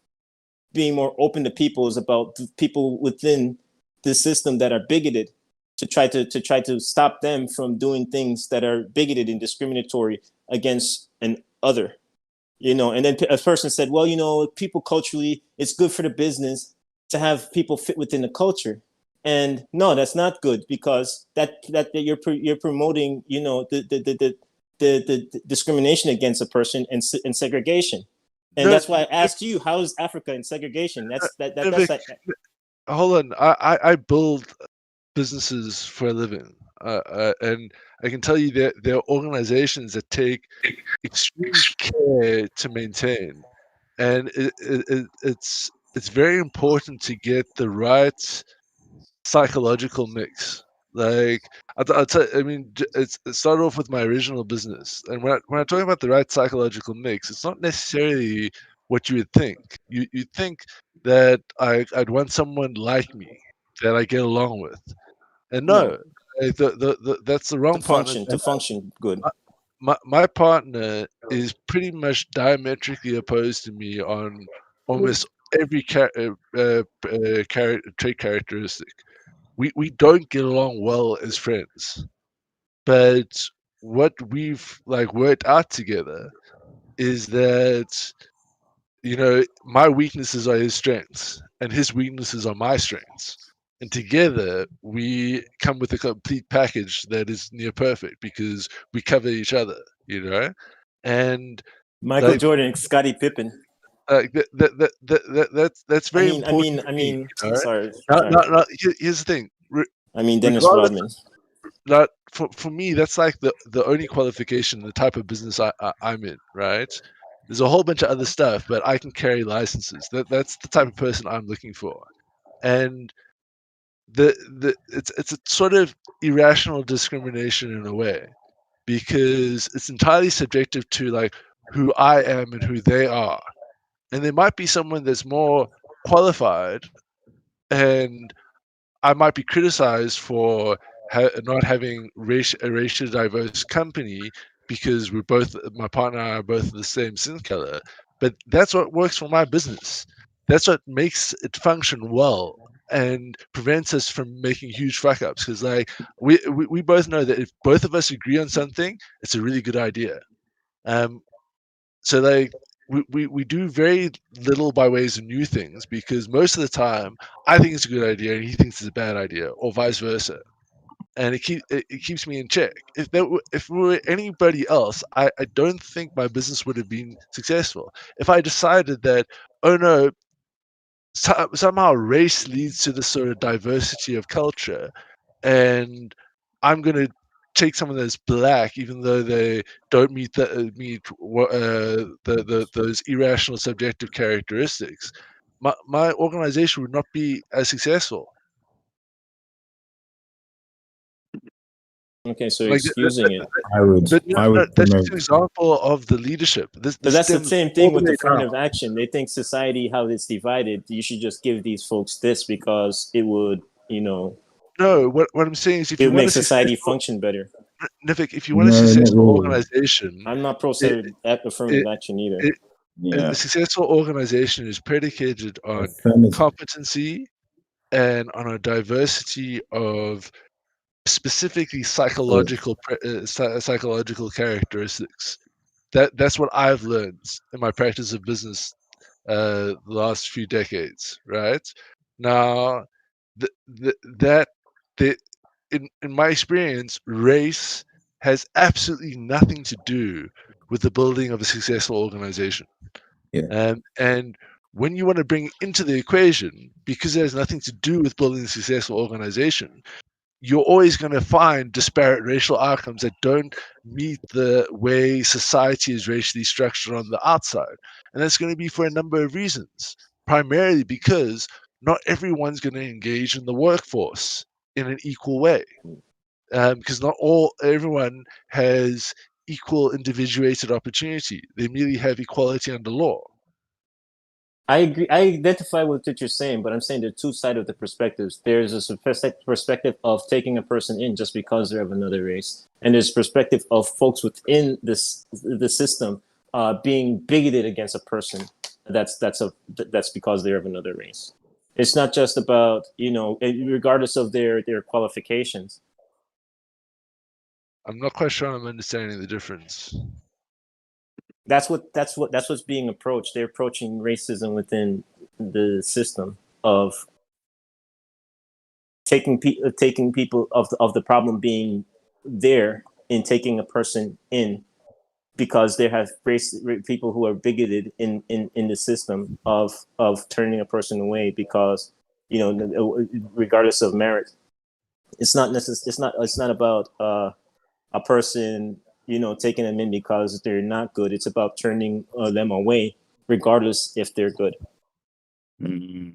being more open to people is about people within the system that are bigoted, to try to stop them from doing things that are bigoted and discriminatory against an other. And then a person said, well, people culturally, it's good for the business to have people fit within the culture. And no, that's not good, because that you're promoting, the discrimination against a person and segregation. And that's why I asked you, how is Africa in segregation? Hold on. I build businesses for a living, and I can tell you that there are organizations that take extreme care to maintain, and it's very important to get the right psychological mix. Like I'll tell. I mean, it started off with my original business, and when I talk about the right psychological mix, it's not necessarily what you would think. You'd think that I'd want someone like me that I get along with, and no, that's the wrong partner. To function good. My partner is pretty much diametrically opposed to me on almost every trait characteristic. We don't get along well as friends, but what we've worked out together is that my weaknesses are his strengths and his weaknesses are my strengths, and together we come with a complete package that is near perfect because we cover each other, and Michael Jordan, Scottie Pippen. That's very important. Sorry. No, here's the thing. Dennis Rodman. For me, that's like the only qualification, the type of business I'm in, right? There's a whole bunch of other stuff, but I can carry licenses. That's the type of person I'm looking for, and it's a sort of irrational discrimination in a way, because it's entirely subjective to who I am and who they are, and there might be someone that's more qualified, and I might be criticized for not having a racially diverse company because my partner and I are both the same skin color. But that's what works for my business. That's what makes it function well and prevents us from making huge fuck ups. Because we both know that if both of us agree on something, it's a really good idea. So we do very little by ways of new things, because most of the time I think it's a good idea and he thinks it's a bad idea, or vice versa, and it keeps me in check. If we were anybody else, I don't think my business would have been successful. If I decided that, oh no, somehow race leads to this sort of diversity of culture, and I'm going to take someone that's black, even though they don't meet those irrational subjective characteristics, my organization would not be as successful. Okay, so excusing it. That's just an example of the leadership. But that's the same thing with affirmative action. They think society, how it's divided, you should just give these folks this because it would, No, what I'm saying is, if it you would want make society function better. Nivik, if you want a successful organization, I'm not pro affirmative action either. A successful organization is predicated on competency and on a diversity of specifically psychological characteristics. That's what I've learned in my practice of business the last few decades. Right now, in my experience, race has absolutely nothing to do with the building of a successful organization. And when you want to bring it into the equation, because it has nothing to do with building a successful organization, you're always going to find disparate racial outcomes that don't meet the way society is racially structured on the outside. And that's going to be for a number of reasons, primarily because not everyone's going to engage in the workforce in an equal way, because not everyone has equal individuated opportunity. They merely have equality under law. I agree. I identify with what you're saying, but I'm saying there are two sides of the perspectives. There's a perspective of taking a person in just because they're of another race, and there's perspective of folks within the system being bigoted against a person that's because they're of another race. It's not just about, regardless of their qualifications. I'm not quite sure I'm understanding the difference. That's what's being approached. They're approaching racism within the system of taking people of the problem being there and taking a person in, because they have people who are bigoted in the system of turning a person away because, regardless of merit. It's not about a person, taking them in because they're not good. It's about turning them away regardless if they're good. Mm.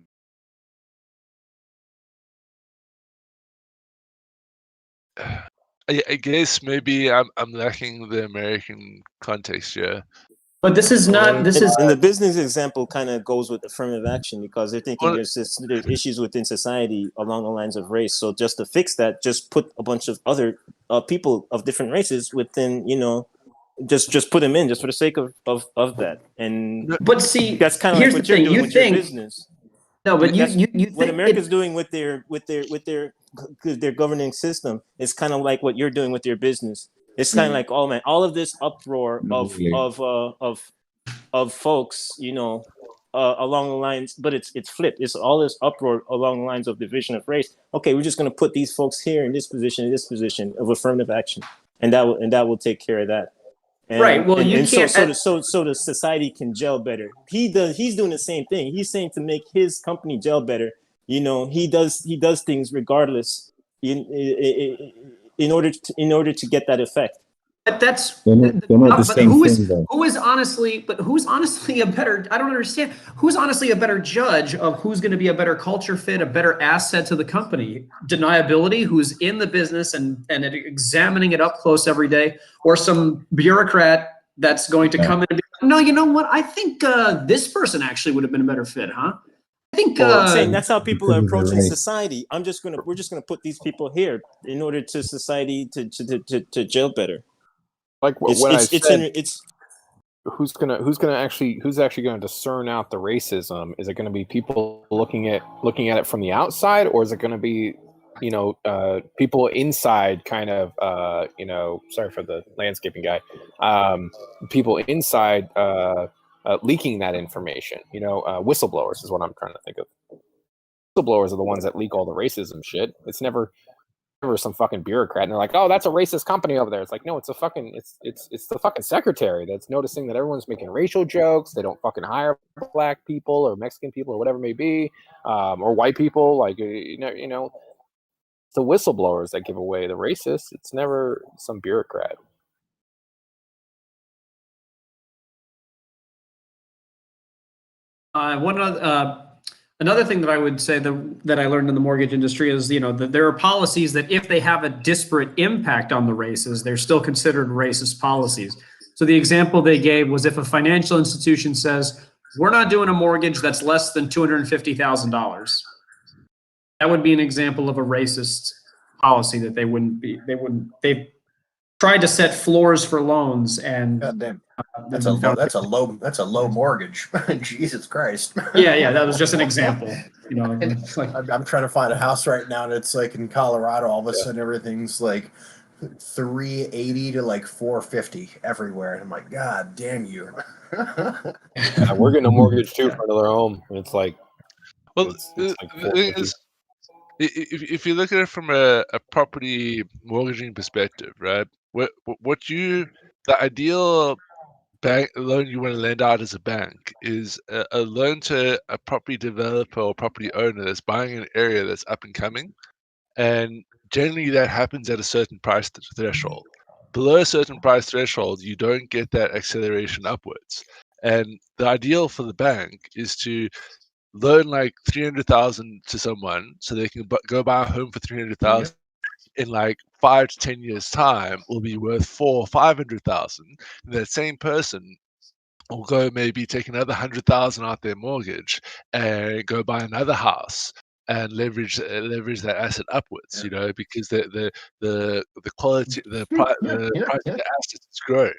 I guess maybe I'm lacking the American context here. But this is not. This is. And the business example kind of goes with affirmative action because they're thinking there's issues within society along the lines of race. So just to fix that, just put a bunch of other people of different races within, just put them in just for the sake of that. And but see, that's kind of like what you're doing with your business. No, but you what America's doing with their governing system is kind of like what you're doing with your business. It's kind of like, oh man, all of this uproar of folks, along the lines, but it's flipped. It's all this uproar along the lines of division of race. Okay, we're just going to put these folks here in this position of affirmative action, and that will take care of that. And, right. Well, you can't. So the society can gel better. He's doing the same thing. He's saying to make his company gel better. He does things regardless in order to get that effect. But that's they're not the same thing, though. Who's honestly a better, I don't understand, who's honestly a better judge of who's going to be a better culture fit, a better asset to the company? Deniability, who's in the business and examining it up close every day, or some bureaucrat that's going to come in and be like, no, you know what, I think this person actually would have been a better fit, huh? I think I'm saying that's how people are approaching society. We're just gonna put these people here in order to society to gel better. Like who's actually going to discern out the racism? Is it going to be people looking at it from the outside, or is it going to be, people inside kind of, sorry for the landscaping guy, people inside leaking that information? Whistleblowers is what I'm trying to think of. Whistleblowers are the ones that leak all the racism shit. It's never some fucking bureaucrat and they're like, oh, that's a racist company over there. It's like, no, it's the fucking secretary that's noticing that everyone's making racial jokes. They don't fucking hire black people or Mexican people or whatever it may be, or white people. Like, it's the whistleblowers that give away the racists. It's never some bureaucrat. Another thing that I would say that I learned in the mortgage industry is, that there are policies that if they have a disparate impact on the races, they're still considered racist policies. So the example they gave was if a financial institution says, we're not doing a mortgage that's less than $250,000. That would be an example of a racist policy that they've tried to set floors for loans and goddamn. That's a low mortgage. Jesus Christ. Yeah, that was just an example. I'm trying to find a house right now, and it's like in Colorado. All of a sudden, everything's like $380 to like $450 everywhere, and I'm like, God damn you! We're getting a mortgage too for another home, and it's like, if you look at it from a property mortgaging perspective, right? The ideal bank loan you want to lend out as a bank is a loan to a property developer or property owner that's buying an area that's up and coming, and generally that happens at a certain price threshold. Below a certain price threshold, you don't get that acceleration upwards. And the ideal for the bank is to loan like $300,000 to someone so they can go buy a home for $300,000. In like 5 to 10 years' time, will be worth $400,000 or $500,000. That same person will go maybe take another $100,000 out their mortgage and go buy another house and leverage that asset upwards. Because the quality, the price of the assets is growing.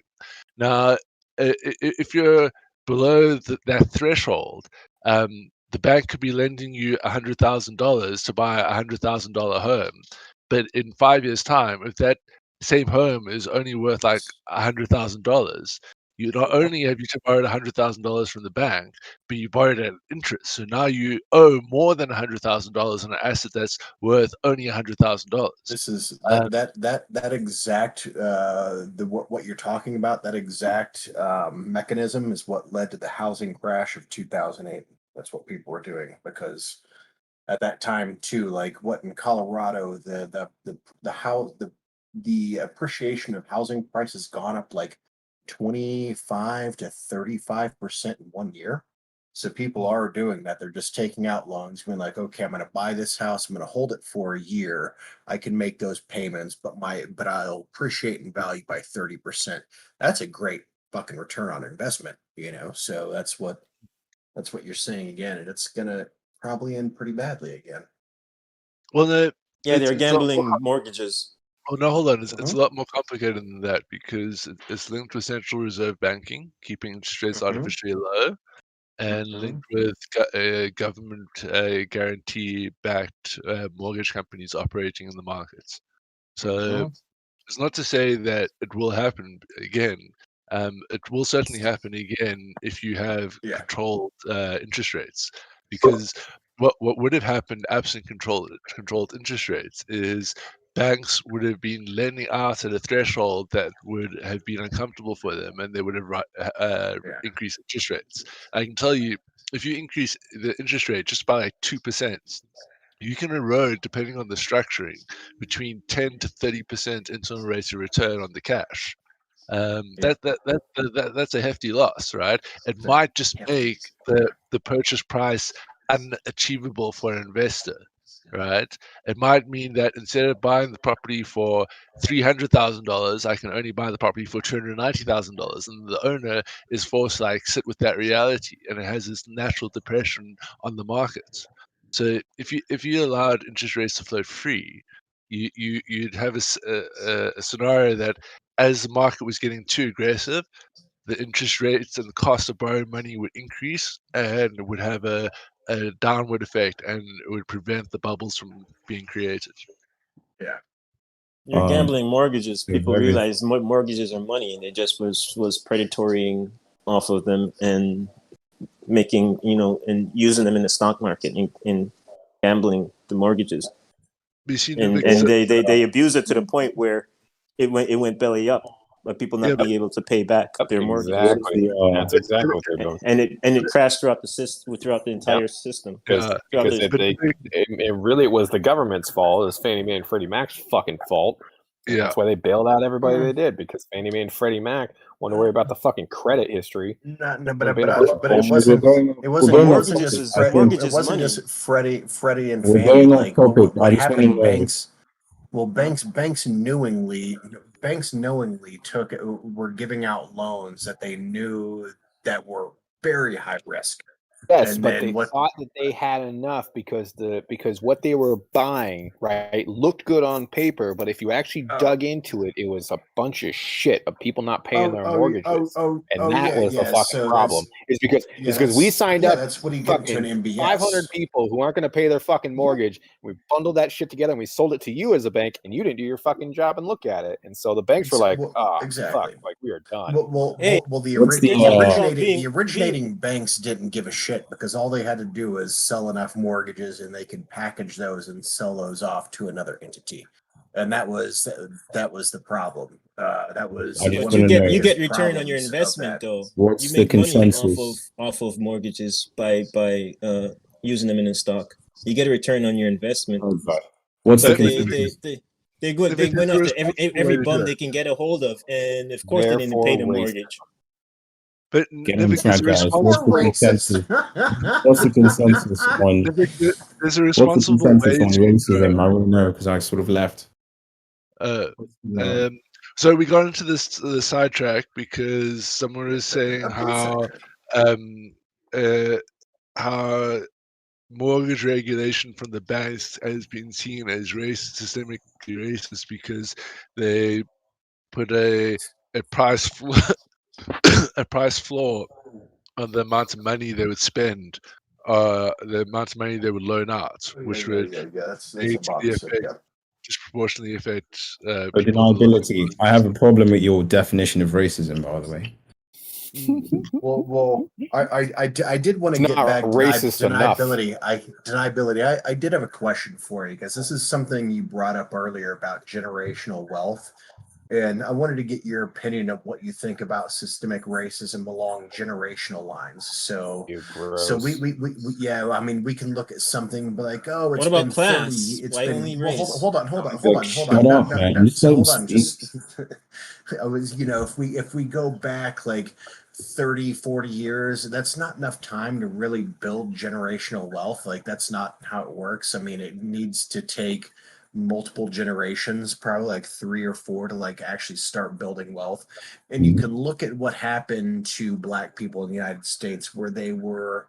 Now, if you're below that threshold, the bank could be lending you $100,000 to buy a $100,000 home, but in 5 years' time, if that same home is only worth like $100,000, you not only have you borrowed $100,000 from the bank, but you borrowed at interest. So now you owe more than $100,000 on an asset that's worth only $100,000. This is that exact what you're talking about. That exact mechanism is what led to the housing crash of 2008. That's what people were doing because at that time too, like what in Colorado, the appreciation of housing prices gone up like 25 to 35% in 1 year. So people are doing that. They're just taking out loans, being like, okay, I'm going to buy this house. I'm going to hold it for a year. I can make those payments, but I'll appreciate in value by 30%. That's a great fucking return on investment, So that's what you're saying again, and it's gonna probably end pretty badly again. Well, they're gambling mortgages. Oh no, hold on. It's a lot more complicated than that because it's linked with central reserve banking, keeping interest rates artificially low, and linked with government guarantee-backed mortgage companies operating in the markets. So it's not to say that it will happen again. It will certainly happen again if you have controlled interest rates, because what would have happened absent controlled interest rates is banks would have been lending out at a threshold that would have been uncomfortable for them, and they would have increased interest rates. I can tell you, if you increase the interest rate just by like 2%, you can erode, depending on the structuring, between 10 to 30% internal rate of return on the cash. That's a hefty loss, right? It might just make the purchase price unachievable for an investor, right? It might mean that instead of buying the property for $300,000, I can only buy the property for $290,000, and the owner is forced to sit with that reality, and it has this natural depression on the markets. So if you allowed interest rates to flow free, you'd have a scenario that as the market was getting too aggressive, the interest rates and the cost of borrowing money would increase, and it would have a downward effect, and it would prevent the bubbles from being created. Yeah. You're gambling mortgages. People realize mortgages are money, and it just was predatory off of them and making, and using them in the stock market in gambling the mortgages. And they abuse it to the point where it went belly up, but people not being able to pay back their mortgages. Exactly. That's exactly what they're doing. And it crashed throughout the system, throughout the entire system. Because it really was the government's fault. It was Fannie Mae and Freddie Mac's fucking fault. That's why they bailed out everybody they did, because Fannie Mae and Freddie Mac wanted to worry about the fucking credit history. But it wasn't just Freddie and Fannie. Like what happened? Banks knowingly were giving out loans that they knew that were very high risk. Yes, but they thought that they had enough because what they were buying, right, looked good on paper, but if you actually dug into it, it was a bunch of shit of people not paying their mortgages, and that was the fucking problem. It's because we signed up that's what you get to an MBS. 500 people who aren't going to pay their fucking mortgage. We bundled that shit together and we sold it to you as a bank, and you didn't do your fucking job and look at it, and so the banks were like, fuck, like we are done. The originating banks didn't give a shit, because all they had to do was sell enough mortgages and they could package those and sell those off to another entity, and that was the problem. You get return on your investment though. What's you make the consensus money off of mortgages by using them in a stock. You get a return on your investment. What's the consensus? They went after every bum they can get a hold of, and of course they didn't pay the mortgage. But get in the chat, guys. What's the consensus? What's the consensus on? There's a responsible what's the way consensus on racism? I don't know because I sort of left. So we got into the sidetrack because someone was saying how mortgage regulation from the banks has been seen as systemically racist because they put a price floor on the amount of money they would spend, the amount of money they would loan out, which would That's what negatively Bob said. affect, Yeah. disproportionately affect So people of the lower deniability. I have a problem with your definition of racism, by the way. Well, I did want to It's get not back to racist enough. deniability. I did have a question for you because this is something you brought up earlier about generational wealth, and I wanted to get your opinion of what you think about systemic racism along generational lines. So yeah, I mean, we can look at something like, oh, it's What about been 30. class? It's Why been only well, race? hold on. Look, shut up, man. Just let him Hold on, speak. just I was, if we go back like 30, 40 years, that's not enough time to really build generational wealth. Like that's not how it works. I mean, it needs to take multiple generations, probably like 3 or 4, to like actually start building wealth. And you can look at what happened to Black people in the United States, where they were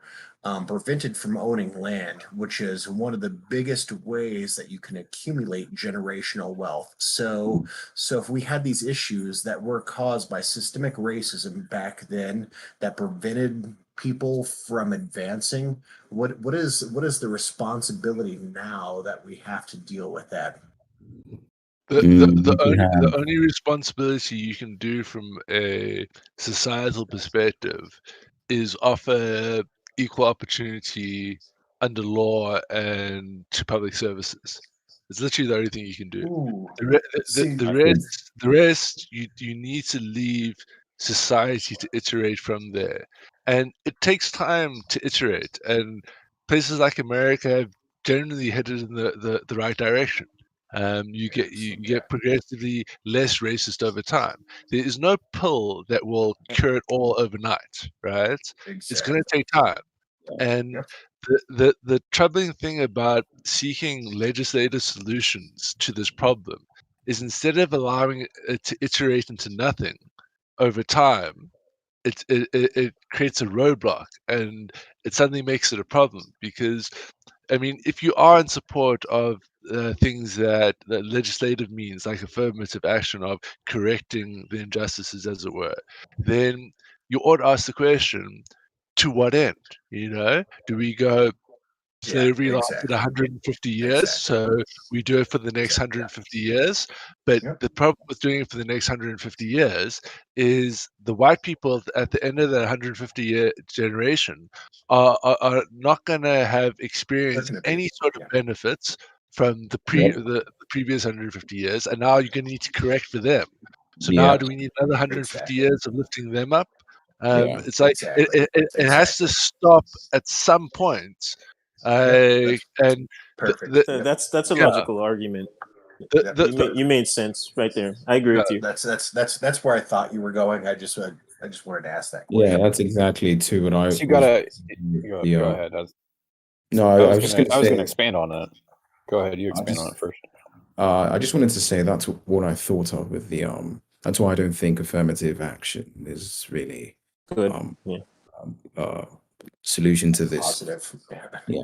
prevented from owning land, which is one of the biggest ways that you can accumulate generational wealth. So if we had these issues that were caused by systemic racism back then that prevented people from advancing, what is the responsibility now that we have to deal with that? The only responsibility you can do from a societal perspective is offer equal opportunity under law and to public services. It's literally the only thing you can do. The rest, you need to leave society to iterate from there, and it takes time to iterate. And places like America have generally headed in the right direction. You get progressively less racist over time. There is no pill that will cure it all overnight, right? It's going to take time. And the troubling thing about seeking legislative solutions to this problem is, instead of allowing it to iterate into nothing over time, it creates a roadblock, and it suddenly makes it a problem. Because, I mean, if you are in support of things that legislative means, like affirmative action of correcting the injustices, as it were, then you ought to ask the question, to what end? Do we go, slavery lasted 150 years, so we do it for the next 150 years? But the problem with doing it for the next 150 years is the white people at the end of the 150-year generation are not going to have experienced any sort of benefits from the previous 150 years, and now you're going to need to correct for them. So now, do we need another 150 years of lifting them up? It's like it has to stop at some point. And perfect. That's a logical argument. You made sense right there. I agree with you. That's where I thought you were going. I just wanted to ask that question. Yeah, that's exactly too what I. You gotta go ahead. I was going to expand on that. Go ahead. You expand on it first. I just wanted to say that's what I thought of with the That's why I don't think affirmative action is really good. Solution to this. Positive. Yeah.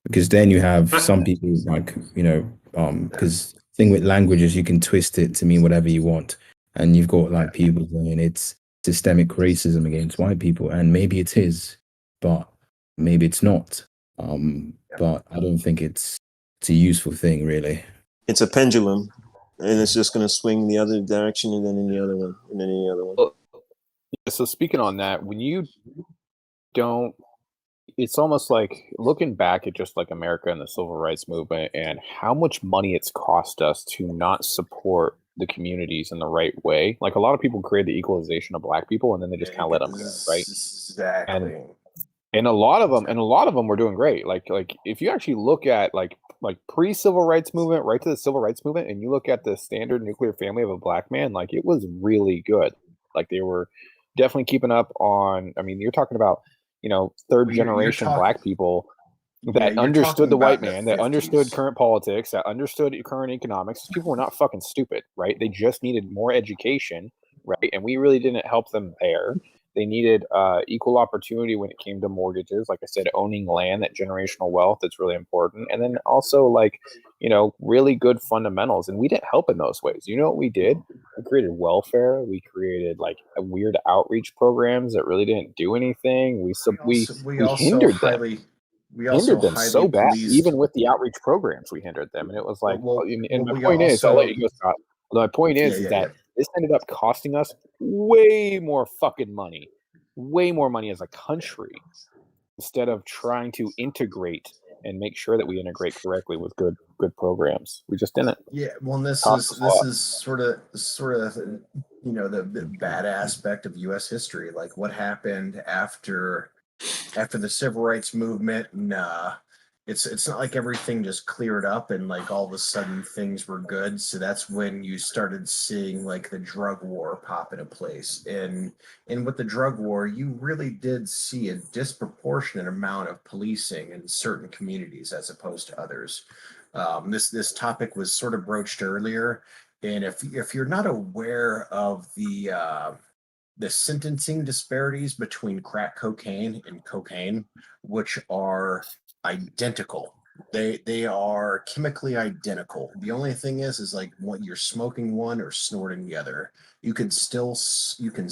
Because then you have some people like, because thing with language is you can twist it to mean whatever you want. And you've got like people saying it's systemic racism against white people, and maybe it is, but maybe it's not. But I don't think it's a useful thing, really. It's a pendulum, and it's just going to swing the other direction, and then in the other one, and then in the other one. So speaking on that, when you don't, it's almost like looking back at just like America and the civil rights movement and how much money it's cost us to not support the communities in the right way. Like a lot of people create the equalization of Black people, and then they just kind of let them go, right? Exactly. And a lot of them were doing great. Like if you actually look at like pre-civil rights movement, right to the civil rights movement, and you look at the standard nuclear family of a Black man, like it was really good. Like they were definitely keeping up on. I mean, you're talking about third generation Black people that understood the white man, that understood current politics, that understood current economics. These people were not fucking stupid, right? They just needed more education, right? And we really didn't help them there. They needed equal opportunity when it came to mortgages. Like I said, owning land, that generational wealth, that's really important. And then also, like, really good fundamentals, and we didn't help in those ways. You know what we did? We created welfare. We created like weird outreach programs that really didn't do anything. We hindered them. We also hindered them highly so bad. policed. Even with the outreach programs, we hindered them, and it was like. And my we point is, I'll also- let you go, Scott. My point is that this ended up costing us way more fucking money, as a country, instead of trying to integrate and make sure that we integrate correctly with good programs. We just didn't. Yeah, well, and this Cost is us a lot. sort of the bad aspect of U.S. history, like what happened after the civil rights movement, and it's not like everything just cleared up and like all of a sudden things were good. So that's when you started seeing like the drug war pop into place, and with the drug war, you really did see a disproportionate amount of policing in certain communities as opposed to others. This topic was sort of broached earlier, and if you're not aware of the sentencing disparities between crack cocaine and cocaine, which are identical. They are chemically identical. The only thing is like what you're smoking one or snorting the other. You can still smoke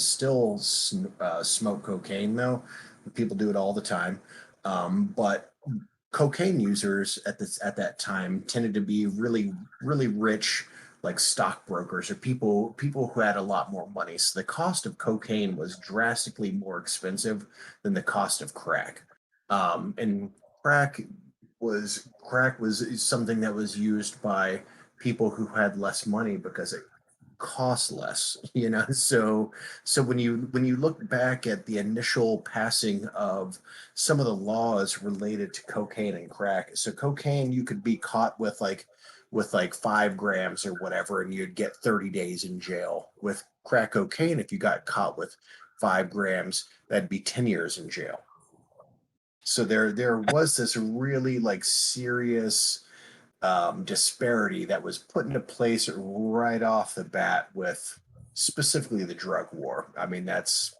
cocaine though. People do it all the time, but cocaine users at that time tended to be really rich, like stockbrokers or people who had a lot more money. So the cost of cocaine was drastically more expensive than the cost of crack. And crack was something that was used by people who had less money because it cost less, so when you look back at the initial passing of some of the laws related to cocaine and crack, so cocaine, you could be caught with like 5 grams or whatever and you'd get 30 days in jail. With crack cocaine, if you got caught with 5 grams, that'd be 10 years in jail. So there was this really like serious disparity that was put into place right off the bat with specifically the drug war. I mean, that's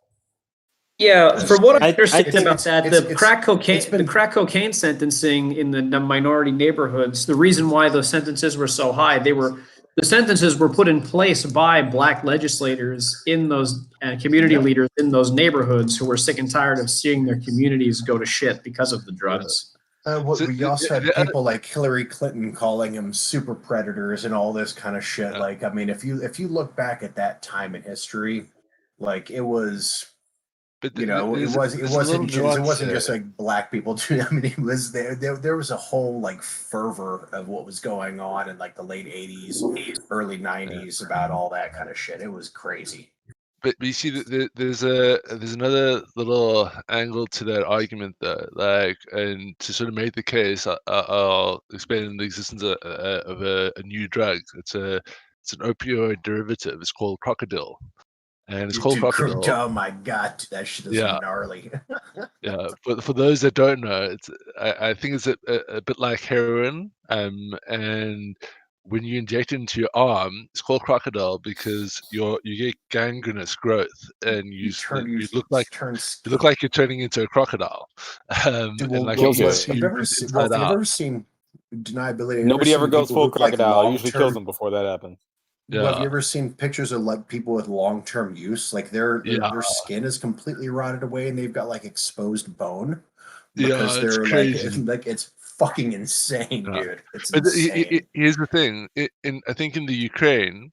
from what I understand it's- about that, it's- the it's- crack cocaine sentencing in the minority neighborhoods, the reason why those sentences were so high, the sentences were put in place by black legislators in those and community leaders in those neighborhoods who were sick and tired of seeing their communities go to shit because of the drugs. We also had people like Hillary Clinton calling them super predators and all this kind of shit. Like, I mean, if you look back at that time in history, like it was, it wasn't just like black people too. I mean, it was there was a whole like fervor of what was going on in like the late 80s, early 90s about all that kind of shit. It was crazy. But you see, there's another little angle to that argument, though. Like, and to sort of make the case, I'll explain the existence of a new drug. It's an opioid derivative. It's called crocodile, and it's called crocodile. Oh my god, that shit is gnarly. Yeah, but for those that don't know, I think it's a bit like heroin, and when you inject it into your arm, it's called crocodile because you get gangrenous growth, and you look like you're turning into a crocodile. Dude, have you ever seen deniability? Nobody ever goes full crocodile. It usually kills them before that happens. Well, have you ever seen pictures of like people with long-term use? Like their skin is completely rotted away and they've got like exposed bone because they're like it's fucking insane, dude. It's insane. Here's the thing. I think in the Ukraine,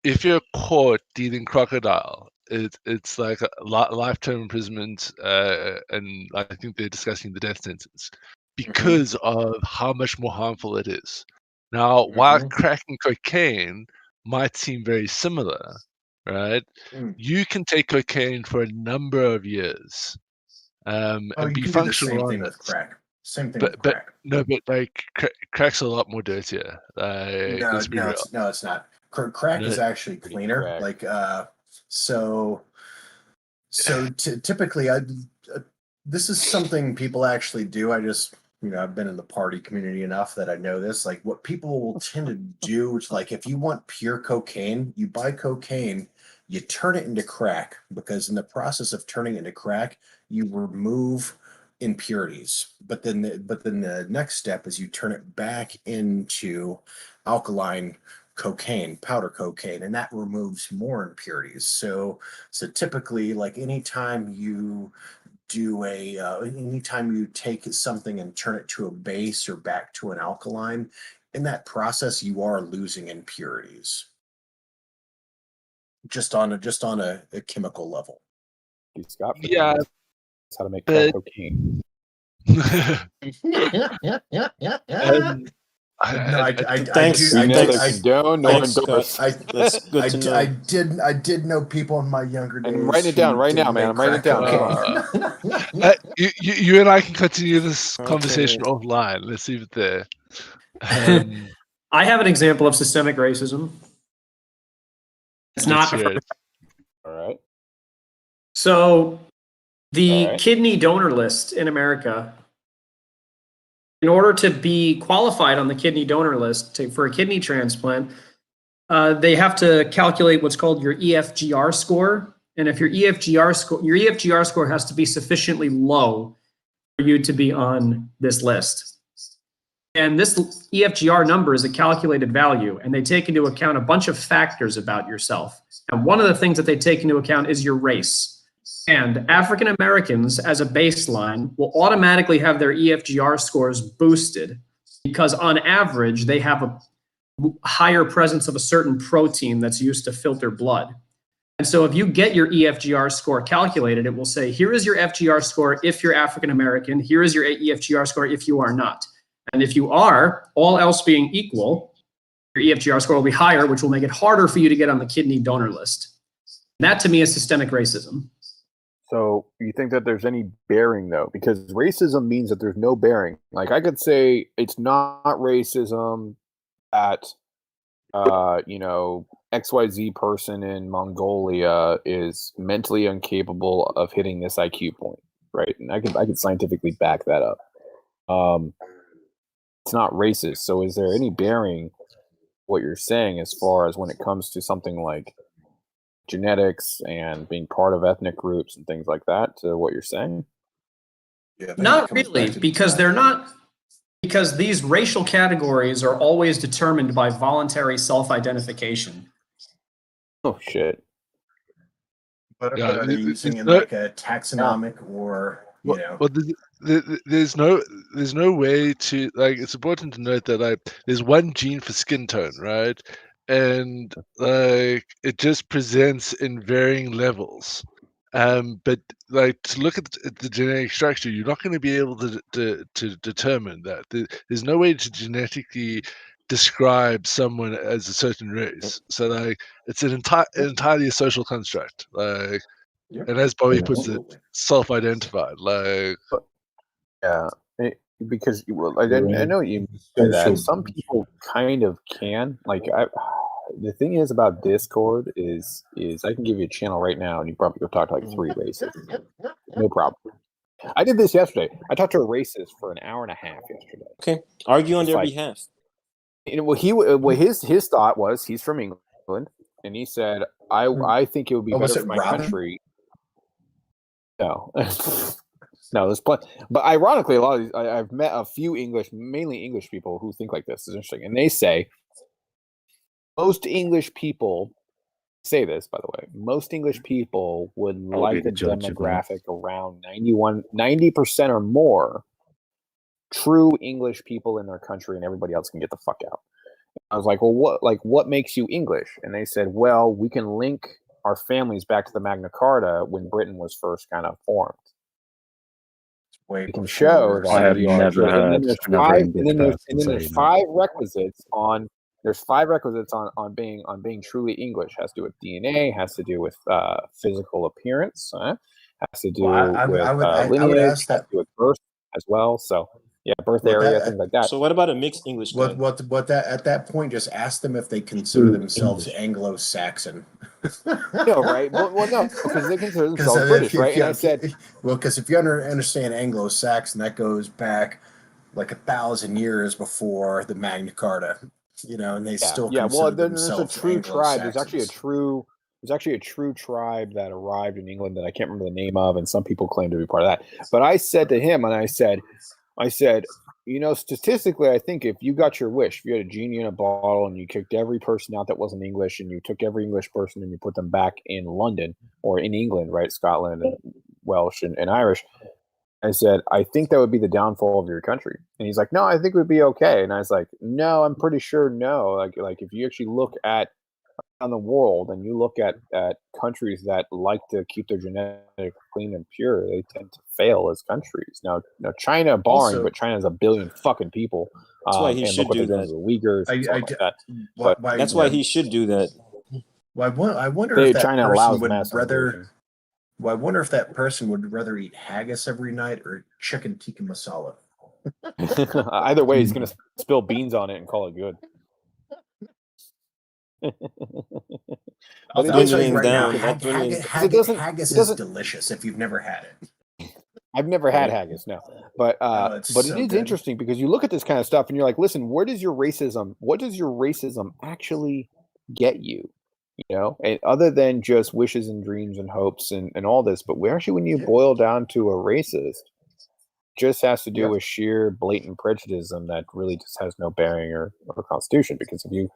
if you're caught dealing crocodile, it's like a lifetime imprisonment, and I think they're discussing the death sentence because of how much more harmful it is. Now, while crack and cocaine might seem very similar, right? You can take cocaine for a number of years and be functional on it. With crack. Same thing with crack. But like crack's a lot more dirtier. No, it's not. Crack is actually cleaner. Like typically, this is something people actually do. I just I've been in the party community enough that I know this. Like what people will tend to do is like if you want pure cocaine, you buy cocaine, you turn it into crack because in the process of turning it into crack, you remove impurities. But then the next step is you turn it back into alkaline cocaine, powder cocaine, and that removes more impurities. So typically, like anytime you anytime you take something and turn it to a base or back to an alkaline, in that process you are losing impurities just on a chemical level. Scott, Yeah, that's how to make crack cocaine. Thanks. We neither Thanks. condone nor Thanks, endorse. Scott. That's good to know. I did know people in my younger days. I'm writing it down right now, man. I'm writing it down. You and I can continue this Okay. conversation offline. Let's leave it there. I have an example of systemic racism. It's not Let's All right. so the All right. kidney donor list in America. In order to be qualified on the kidney donor list for a kidney transplant, they have to calculate what's called your EFGR score. And if your EFGR score has to be sufficiently low for you to be on this list. And this EFGR number is a calculated value, and they take into account a bunch of factors about yourself. And one of the things that they take into account is your race. And African Americans, as a baseline, will automatically have their EFGR scores boosted because, on average, they have a higher presence of a certain protein that's used to filter blood. And so if you get your EFGR score calculated, it will say, here is your FGR score if you're African American, here is your EFGR score if you are not. And if you are, all else being equal, your EFGR score will be higher, which will make it harder for you to get on the kidney donor list. And that, to me, is systemic racism. So you think that there's any bearing, though? Because racism means that there's no bearing. Like, I could say it's not racism that, XYZ person in Mongolia is mentally incapable of hitting this IQ point, right? And I could scientifically back that up. It's not racist. So is there any bearing what you're saying as far as when it comes to something like genetics and being part of ethnic groups and things like that to what you're saying? Yeah, not really, because they're not, because these racial categories are always determined by voluntary self-identification. Oh shit. But are they using it like a taxonomic or there's no way to, like, it's important to note that, like, there's one gene for skin tone, right? And like it just presents in varying levels. But like, to look at the genetic structure, you're not going to be able to determine that. There's no way to genetically describe someone as a certain race. So like, it's an entirely a social construct. Like, and as Bobby puts it, self-identified. Like, yeah, because I know what you mean by that. Some people kind of can. Like, the thing is about Discord is I can give you a channel right now, and you probably go talk to like 3 racists. No problem. I did this yesterday. I talked to a racist for an hour and a half yesterday. Okay, argue on their behalf. His thought was, he's from England, and he said, I think it would be better for my country. No. No, there's plenty. But ironically, a lot of these, I've met a few mainly English people who think like this. Is interesting. And they say, most English people say this, by the way, most English people would like a demographic around 90% or more true English people in their country, and everybody else can get the fuck out. I was like, well, what makes you English? And they said, well, we can link our families back to the Magna Carta when Britain was first kind of formed. We can show that I have never heard. There's 5 requisites on. There's 5 requisites on being truly English. Has to do with DNA. Has to do with physical appearance. Has to do with lineage. I would ask that. Has to do with birth as well. So yeah, birth area, things like that. So what about a mixed English guy? What that at that point? Just ask them if they consider themselves Anglo-Saxon. No, right? Well, no, because they consider themselves British, right? And I said, well, because if you understand Anglo-Saxon, that goes back like 1,000 years before the Magna Carta, and they still consider themselves there's a true tribe. There's actually There's actually a true tribe that arrived in England that I can't remember the name of, and some people claim to be part of that. But I said to him, and I said, you know, statistically, I think if you got your wish, if you had a genie in a bottle and you kicked every person out that wasn't English, and you took every English person and you put them back in London or in England, right, Scotland and Welsh and Irish, I said, I think that would be the downfall of your country. And he's like, no, I think it would be okay. And I was like, no, I'm pretty sure no. Like if you actually look at on the world and you look at countries that like to keep their genetics clean and pure, they tend to fail as countries. Now China barring, but China's a billion fucking people. That's why he and should look what do they're doing that. to the Uyghurs and stuff like that. But that's why he should do that. Well, I wonder if that China person allows would mass rather. immigration. Well, I wonder if that person would rather eat haggis every night or chicken tikka masala. Either way, he's going to spill beans on it and call it good. I'll tell you right now, haggis is delicious if you've never had it. I've never had haggis, no. But it is interesting because you look at this kind of stuff and you're like, listen, what does your racism actually get you? You know, and other than just wishes and dreams and hopes and all this, but when you boil down to a racist, just has to do with sheer blatant prejudice that really just has no bearing or constitution. Because if you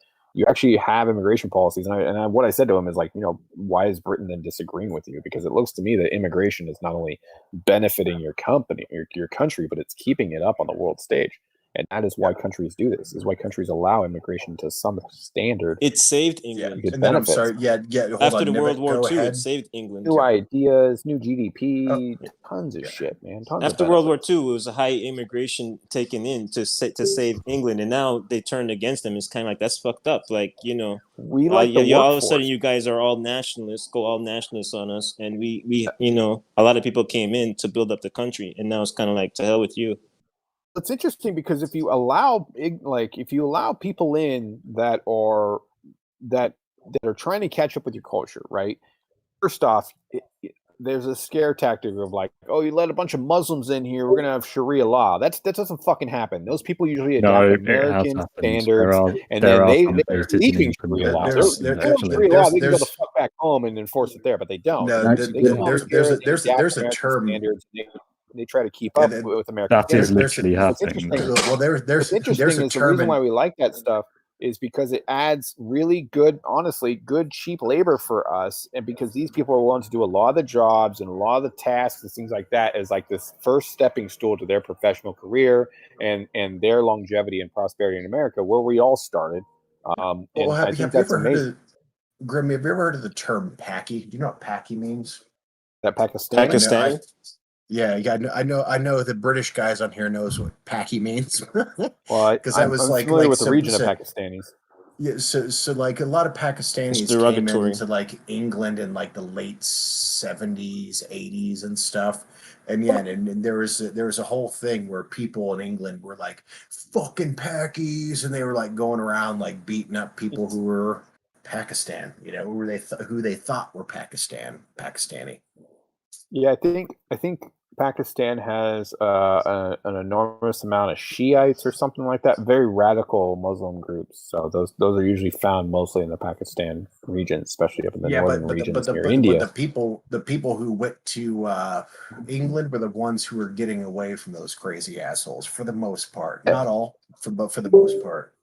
actually have immigration policies, and what I said to him is like, you know, why is Britain then disagreeing with you? Because it looks to me that immigration is not only benefiting your company, your country, but it's keeping it up on the world stage. And that is why countries do this. Is why countries allow immigration to some standard. It saved England. And then I'm sorry. Hold After on, the World War II, ahead. it saved England. New ideas, new GDP, tons of shit, man. After World War II, it was a high immigration taken in to save England, and now they turned against them. It's kind of like that's fucked up. Like, you know, we like all of a sudden you guys are all nationalists, go all nationalists on us, and we you know, a lot of people came in to build up the country, and now it's kind of like to hell with you. It's interesting because if you allow people in that are trying to catch up with your culture, right? First off, there's a scare tactic of like, oh, you let a bunch of Muslims in here, we're gonna have Sharia law. That doesn't fucking happen. Those people usually adapt American standards, and then they're leaving Sharia law. They can go the fuck back home and enforce it there, but they don't. No, there's a term. Standards, they try to keep up with American. That is literally happening. Well, there's a the term. reason why we like that stuff is because it adds really good, honestly, good cheap labor for us, and because these people are willing to do a lot of the jobs and a lot of the tasks and things like that as like this first stepping stool to their professional career and their longevity and prosperity in America, where we all started. Have you ever heard of Grim? Have you ever heard of the term "packy"? Do you know what "packy" means? That Pakistan. Yeah, I know the British guys on here knows what "packy" means. Well, because I was I'm familiar with the region of Pakistanis. Yeah, so like a lot of Pakistanis came into like England in like the late 70s, 80s and stuff. And and there was a whole thing where people in England were like fucking Pakis, and they were like going around like beating up people who were Pakistan, you know, who they thought were Pakistani. Yeah, I think Pakistan has an enormous amount of Shiites or something like that, very radical Muslim groups. So those are usually found mostly in the Pakistan region, especially up in the northern regions near India. But the people who went to England were the ones who were getting away from those crazy assholes for the most part. Not all, but for the most part.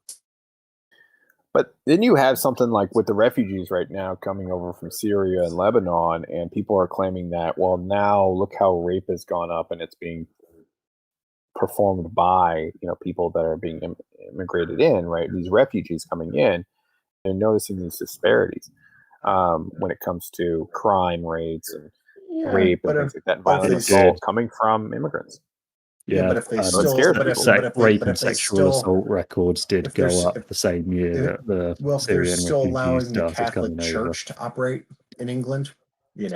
But then you have something like with the refugees right now coming over from Syria and Lebanon, and people are claiming that, well, now look how rape has gone up and it's being performed by, you know, people that are being immigrated in, right? These refugees coming in, and noticing these disparities when it comes to crime rates and rape and things like that, violence all coming from immigrants. Yeah, but if they rape and sexual assault records did go up the same year that the Syrian they're still allowing the started Catholic coming Church to operate in England, you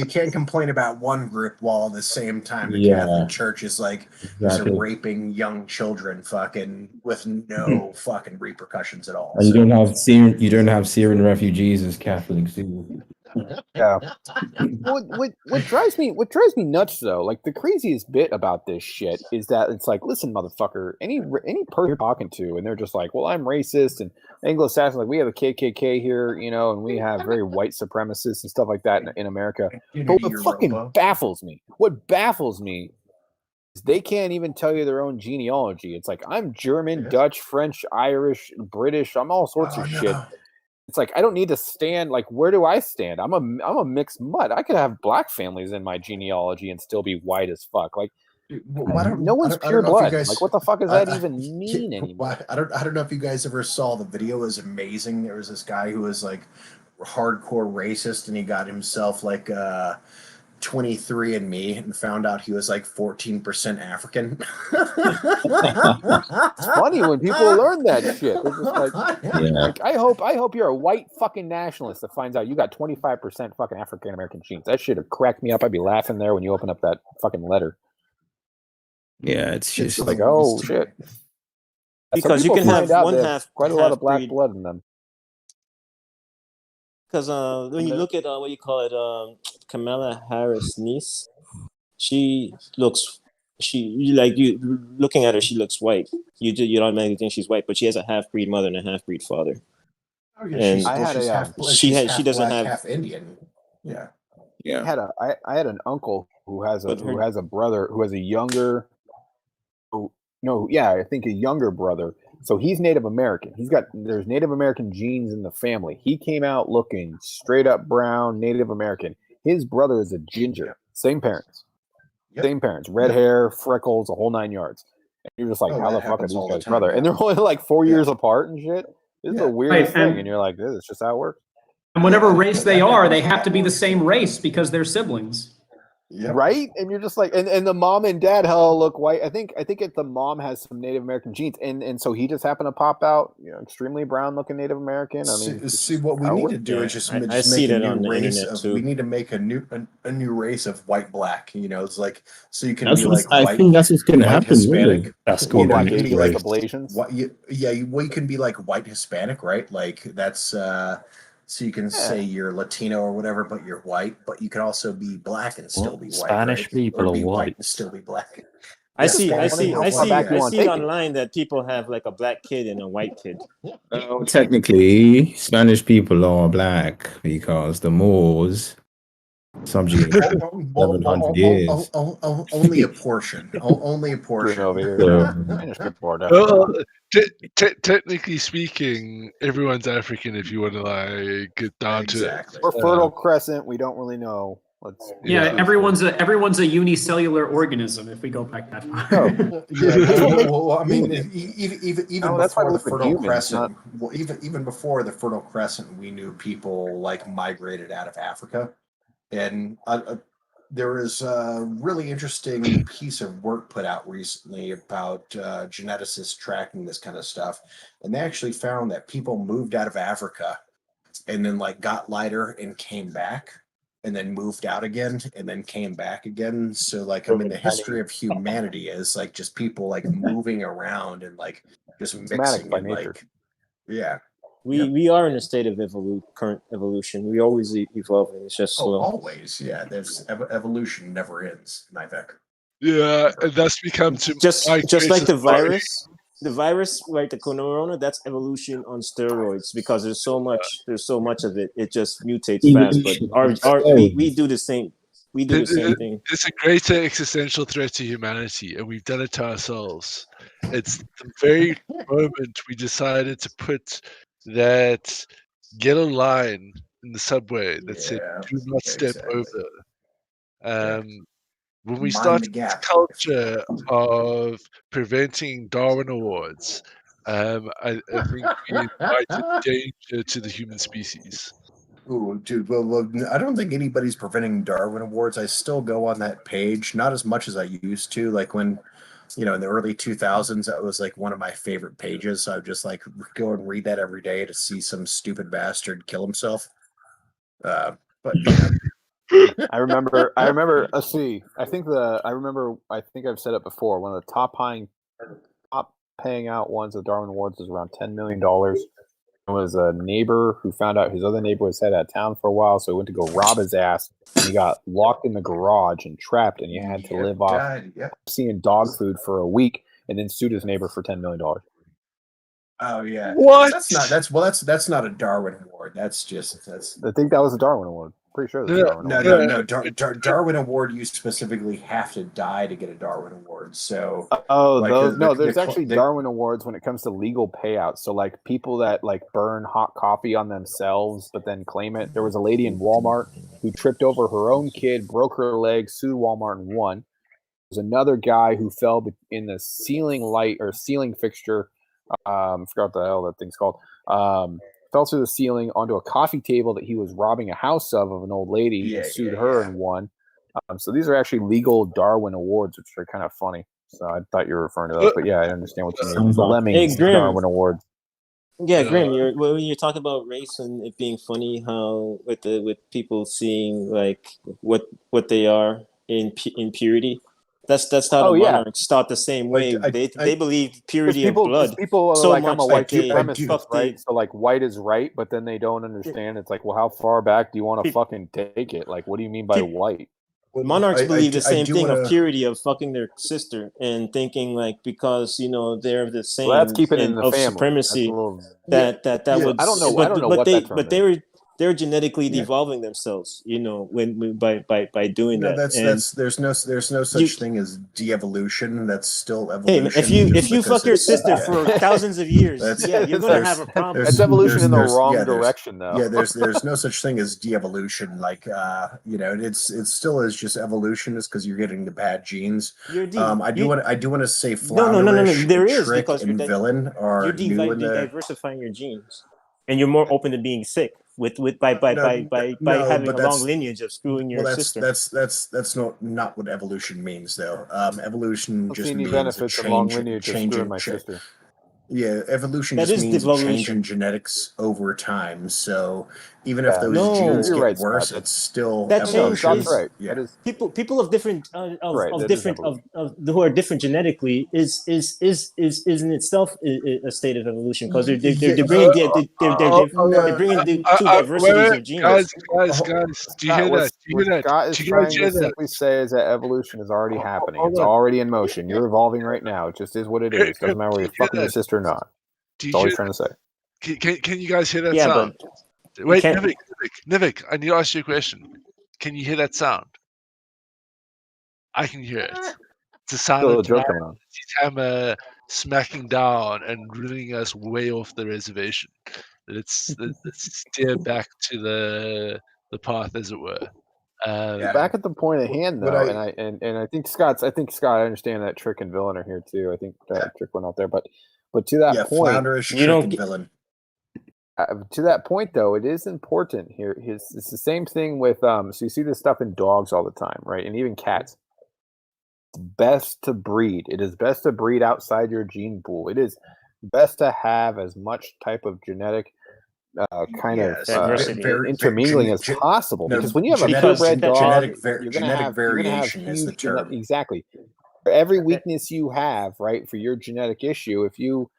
can't complain about one group while at the same time the Catholic Church is like raping young children fucking with no fucking repercussions at all. And you don't have Syrian refugees as Catholics, do you? Yeah. What drives me nuts though, like the craziest bit about this shit is that it's like, listen, motherfucker, any person you're talking to, and they're just like, well, I'm racist and Anglo-Saxon, like we have a KKK here, you know, and we have very white supremacists and stuff like that in America. But what fucking baffles me is they can't even tell you their own genealogy. It's like, I'm German, Dutch, French, Irish, British, I'm all sorts of shit. It's like, I don't need to stand, like, where do I stand? I'm a mixed mutt. I could have black families in my genealogy and still be white as fuck. Like, no one's pure blood. Like, what the fuck does that even mean anymore? I don't know if you guys ever saw the video. It was amazing. There was this guy who was like hardcore racist, and he got himself like 23andMe and found out he was like 14% African. It's funny when people learn that shit. They're just like, I hope you're a white fucking nationalist that finds out you got 25% fucking African American genes. That shit have cracked me up. I'd be laughing there when you open up that fucking letter. Yeah, it's just like, oh shit. Because you can have one half, quite a lot of black blood in them. Because when you look at what you call it, Kamala Harris' niece, she looking at her, she looks white. You automatically think she's white, but she has a half-breed mother and a half-breed father. Oh, yeah, and she doesn't have half Indian. Yeah. Yeah. I had an uncle who has a brother who has a younger. I think a younger brother. So he's Native American. There's Native American genes in the family. He came out looking straight up brown, Native American. His brother is a ginger. Same parents. Red hair, freckles, a whole 9 yards. And you're just like, how the fuck are these guys brother? And they're only like 4 years apart and shit. This is the weirdest thing. And you're like, this is just how it works. And whatever race they are, they have to be the same race because they're siblings. Yep. Right? And you're just like, and the mom and dad look white. I think the mom has some Native American genes, and so he just happened to pop out, extremely brown looking Native American. I mean, see what we need to do is just make a new race. We need to make a new race of white black. It's like, so you can be like white. I think that's what's going to happen. Hispanic. Really. That's cool. You can be like ablations. You can be like white Hispanic, right? Like that's. So you can say you're Latino or whatever, but you're white. But you can also be black and still be white. Spanish people are white and still be black. I see online that people have like a black kid and a white kid. Technically, Spanish people are black because the Moors subjugated 700 years. Only a portion. Only a portion. Over here. Spanish people are definitely. Technically speaking, everyone's African if you want to like get down to it. We're Fertile Crescent. We don't really know. Everyone's a unicellular organism if we go back that far. I mean, even before the Fertile Crescent, even before the Fertile Crescent, we knew people like migrated out of Africa, and there was a really interesting piece of work put out recently about geneticists tracking this kind of stuff, and they actually found that people moved out of Africa and then like got lighter and came back, and then moved out again and then came back again. So like, I mean, the history of humanity is like just people like moving around and like just mixing by nature. We are in a state of current evolution. We always evolving. It's just slow. Always, yeah. There's evolution never ends, in my book. Yeah, and that's become just like the virus. The virus, like the corona, that's evolution on steroids because there's so much of it. It just mutates fast. But we do the same. We do the same thing. It's a greater existential threat to humanity, and we've done it to ourselves. It's the very moment we decided to put that yellow line in the subway that said "Do not step over." When we started this culture of preventing Darwin Awards, I think we invited danger to the human species. Ooh, dude. Well, I don't think anybody's preventing Darwin Awards. I still go on that page, not as much as I used to. Like when, in the early 2000s, that was like one of my favorite pages. So I would just like go and read that every day to see some stupid bastard kill himself. But I remember. I think I've said it before. One of the top paying out ones of Darwin Awards is around $10 million. was a neighbor who found out his other neighbor was headed out of town for a while, so he went to go rob his ass. And he got locked in the garage and trapped, and he had to live off seeing dog food for a week, and then sued his neighbor for $10 million. Oh yeah. What? That's not a Darwin Award. I think that was a Darwin Award. Pretty sure. No. Darwin Award. You specifically have to die to get a Darwin Award. So. There's actually Darwin Awards when it comes to legal payouts. So like people that like burn hot coffee on themselves, but then claim it. There was a lady in Walmart who tripped over her own kid, broke her leg, sued Walmart and won. There's another guy who fell in the ceiling light or ceiling fixture. Forgot what the hell that thing's called. Fell through the ceiling onto a coffee table that he was robbing a house of an old lady, and sued her and won. So these are actually legal Darwin Awards, which are kind of funny. So I thought you were referring to those, but yeah, I understand what you mean. The Lemmings Darwin Awards. Yeah, Grim, when you talk about race and it being funny, how with people seeing like what they are in purity. That's how the monarchs thought the same way. They believe purity of blood. People so like, much I'm a white that supremacist, right? So like white is right, but then they don't understand. It's like, well, how far back do you want to fucking take it? Like, what do you mean by white? Monarchs believe the same thing of purity, of fucking their sister, and thinking like because they're the same. Well, that's keeping it in the of family. supremacy. That would. I don't know. I don't know what that term is. They're genetically devolving themselves, when by doing that. There's no such thing as de-evolution. That's still evolution. Hey, if you fuck your sister for thousands of years, you're gonna have a problem. That's evolution in the wrong direction, though. Yeah, there's no such thing as de-evolution. Like it still is just evolution, is because you're getting the bad genes. I do want to say Flounderish, There is Trick, because and Villain are you're diversifying your genes, and you're more open to being sick. By having a long lineage of screwing your sister. That's not what evolution means, though. Evolution just means benefits of long lineage of screwing my sister. Yeah, evolution just means changing genetics over time. So even if those genes get worse, it's still evolution. Right. Yeah. People of different who are different genetically is in itself a state of evolution, because they're bringing the two diversities of genes. Guys, do you hear that? Do you hear that? Scott is trying to simply say is that evolution is already happening. It's already in motion. You're evolving right now. It just is what it is. Doesn't matter whether you're fucking your sister or not. That's all he's trying to say. Can you guys hear that sound? Wait, Nivik, I need to ask you a question. Can you hear that sound? I can hear it. It's a sound of hammer smacking down and drilling us way off the reservation. Let's steer back to the path, as it were. Back at the point at hand, though, and I think Scott, I understand that Trick and Villain are here too. I think Trick went out there, but to that point, Flounderish, Trick, and Villain. To that point, though, it is important here. It's the same thing with so you see this stuff in dogs all the time, right? And even cats. It's best to breed. It is best to breed outside your gene pool. It is best to have as much type of genetic intermingling as possible. Because when you have a purebred dog, you're going to have variation is the term. Exactly. For every weakness you have, right, for your genetic issue, if you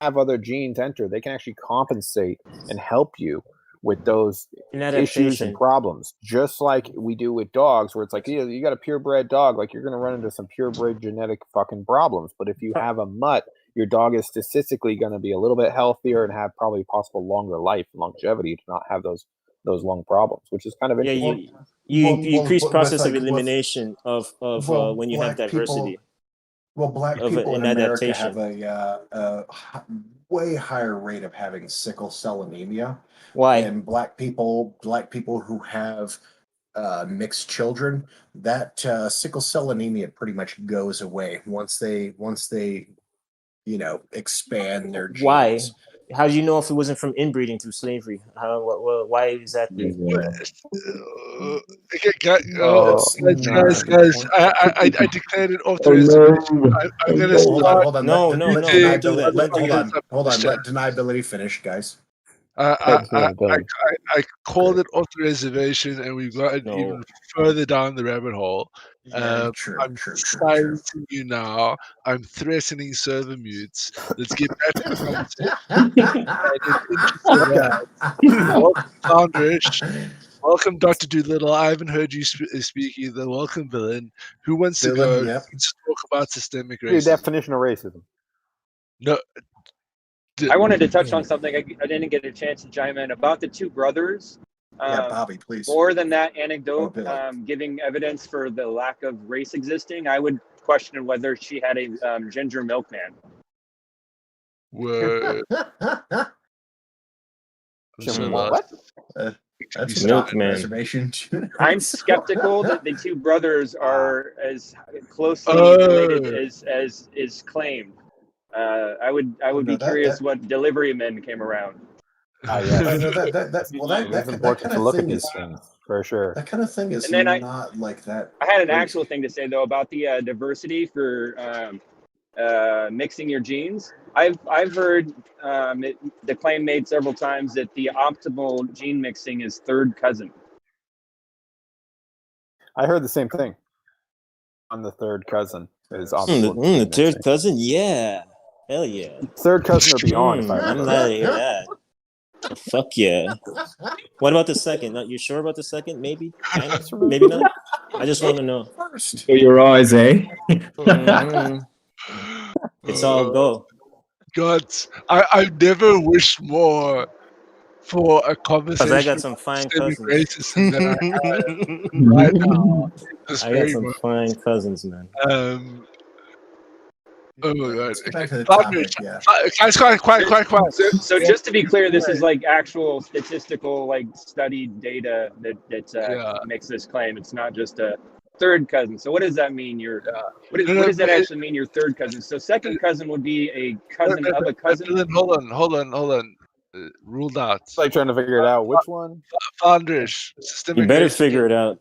have other genes enter, they can actually compensate and help you with those issues and problems, just like we do with dogs, where it's like, you got a purebred dog, like you're going to run into some purebred genetic fucking problems. But if you have a mutt, your dog is statistically going to be a little bit healthier and have probably possible longer life and longevity to not have those lung problems, which is kind of interesting. You increase process of elimination of when you have diversity. Black people in America have a way higher rate of having sickle cell anemia. Why? And black people who have mixed children, that sickle cell anemia pretty much goes away once they expand their genes. Why? How do you know if it wasn't from inbreeding through slavery? Why exactly? Guys, I declared it off the reservation. I'm going to start. Hold on. No, Hold on. Let deniability finish, guys. I called it auto reservation, and we've gotten even further down the rabbit hole. I'm silencing you now. I'm threatening server mutes. Let's get back to the conversation. Welcome, Founders. Welcome, Dr. Doolittle. I haven't heard you speak either. Welcome, Villain. Who wants to go? Yep. Let's talk about systemic Your racism. definition of racism. No. I wanted to touch on something I didn't get a chance to chime in about the two brothers. Yeah, Bobby, please. More than that anecdote, giving evidence for the lack of race existing, I would question whether she had a ginger milkman. Word. What? That's milkman. Reservation. I'm skeptical that the two brothers are as closely related as is claimed. I would be curious what delivery men came around. It's important to look at these things for sure. That kind of thing is not like that. I had an actual thing to say though about the diversity for mixing your genes. I've heard the claim made several times that the optimal gene mixing is third cousin. I heard the same thing. On the third cousin is the third cousin, yeah, hell yeah. Third cousin or beyond. If I I'm remember. not to hear that. Oh, fuck yeah. What about the second? Not you sure about the second? Maybe, kind of, maybe not. I just want to know. For your eyes, eh? It's all go. God, I've never wished more for a conversation. Because I got some fine cousins. Racism than I have right now. I got some fine cousins, man. Oh my god. Quiet. So just to be clear, this is like actual statistical, like studied data that makes this claim. It's not just a third cousin. So what does that mean? What does that actually mean? Your third cousin. So second cousin would be a cousin of a cousin. Hold on. Ruled out. It's like trying to figure it out. Which one? Founders. You better figure it out.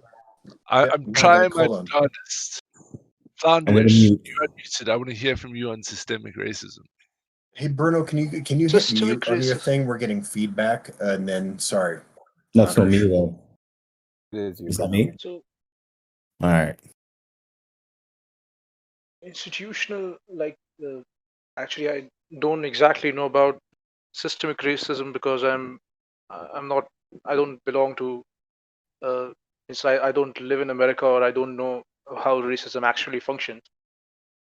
I'm trying my hardest. Founders, you're unmuted. I want to hear from you on systemic racism. Hey Bruno, can you hit mute on your thing? We're getting feedback, and then sorry. That's not me though. Is that me? So All right. institutional, actually, I don't exactly know about systemic racism because I don't belong to. I don't live in America, or I don't know how racism actually functions.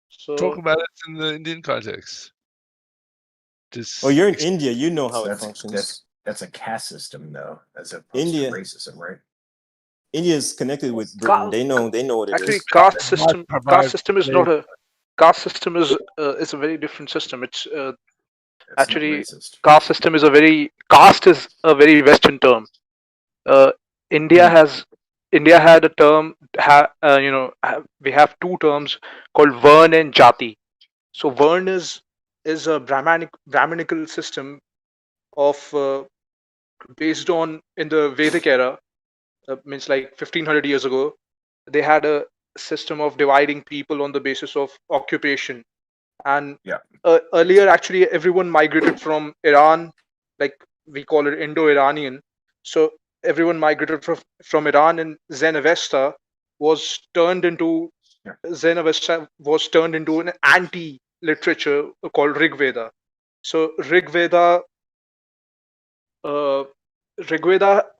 So talk about it in the Indian context. You're in India. You know how it functions. That's a caste system, though, as opposed India, to racism, right? India is connected with Britain. They know what it actually, is. caste system is not a caste system is a very different system. It's actually caste system is caste is a very Western term. India had a term. We have two terms called Varn and Jati. So Varn is a Brahmanical system of based on in the Vedic era, means like 1500 years ago, they had a system of dividing people on the basis of occupation. And earlier, actually, everyone migrated from Iran, like we call it Indo-Iranian. So everyone migrated from Iran, and Zen Avesta was turned into an anti-literature called Rig Veda. So Rig Veda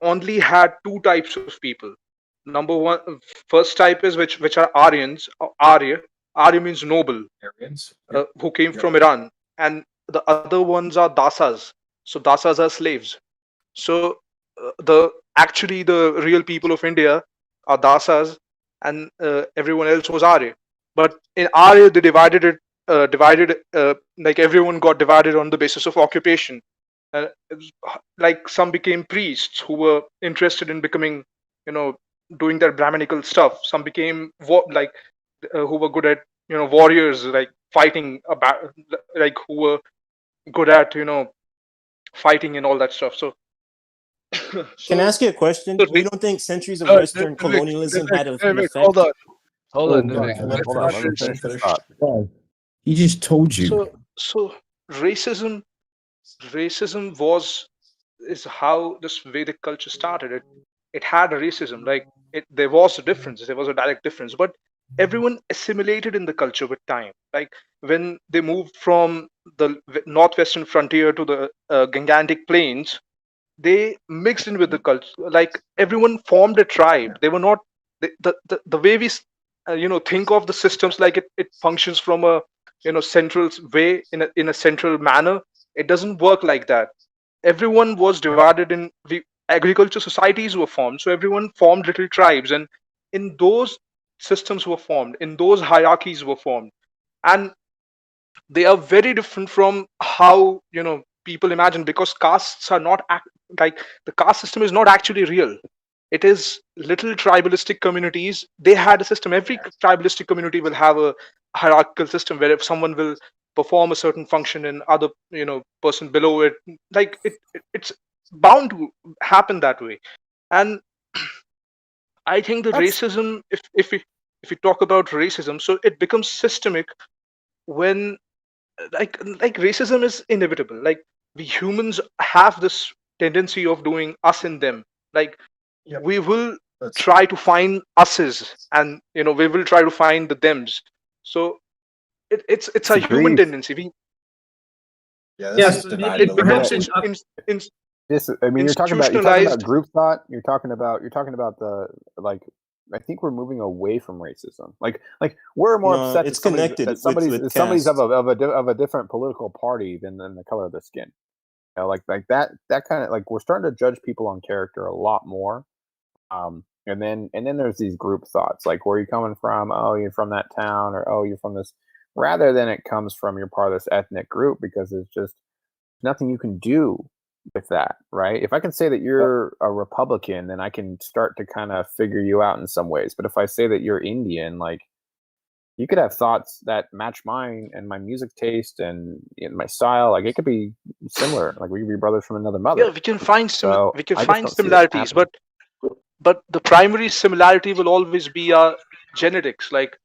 only had two types of people. Number one, first type is which are Aryans. Arya means noble, Aryans, who came from Iran, and the other ones are dasas. So dasas are slaves. So the real people of India are dasas, and everyone else was Arya. But in Arya, they divided like everyone got divided on the basis of occupation. Like some became priests who were interested in becoming, doing their Brahmanical stuff. Some became who were good at, warriors, like fighting who were good at, fighting and all that stuff. So can I ask you a question? You don't think centuries of Western colonialism had an effect? Hold on. He just told you. So racism was is how this Vedic culture started. It had racism, like there was a difference, there was a direct difference, but everyone assimilated in the culture with time. Like when they moved from the northwestern frontier to the Gangantic plains, they mixed in with the culture. Like everyone formed a tribe. They were not the way we think of the systems, like it functions from a central way, in a central manner. It doesn't work like that. Everyone was divided in the agriculture societies were formed, so everyone formed little tribes, and in those systems were formed, in those hierarchies were formed, and they are very different from how people imagine, because castes are not like the caste system is not actually real. It is little tribalistic communities. They had a system. Every tribalistic community will have a hierarchical system where if someone will perform a certain function and other person below it, like it's bound to happen that way. And I think the racism, if we talk about racism, so it becomes systemic when like racism is inevitable. Like we humans have this tendency of doing us and them. Like we will try to find us's, and we will try to find the thems. So it's a human tendency. It becomes I mean, you're talking about group thought. You're talking about the, like, I think we're moving away from racism. Like we're more upset it's that somebody's with of a different political party than the color of their skin. Like that kind of, like, we're starting to judge people on character a lot more. And then there's these group thoughts, like, where are you coming from? Oh, you're from that town, or oh, you're from this, rather than it comes from you're part of this ethnic group, because there's just nothing you can do with that, right? If I can say that you're a Republican, then I can start to kind of figure you out in some ways. But if I say that you're Indian, like, you could have thoughts that match mine and my music taste and my style. Like, it could be similar. Like, we could be brothers from another mother. Yeah, we can find find similarities, but the primary similarity will always be our genetics, like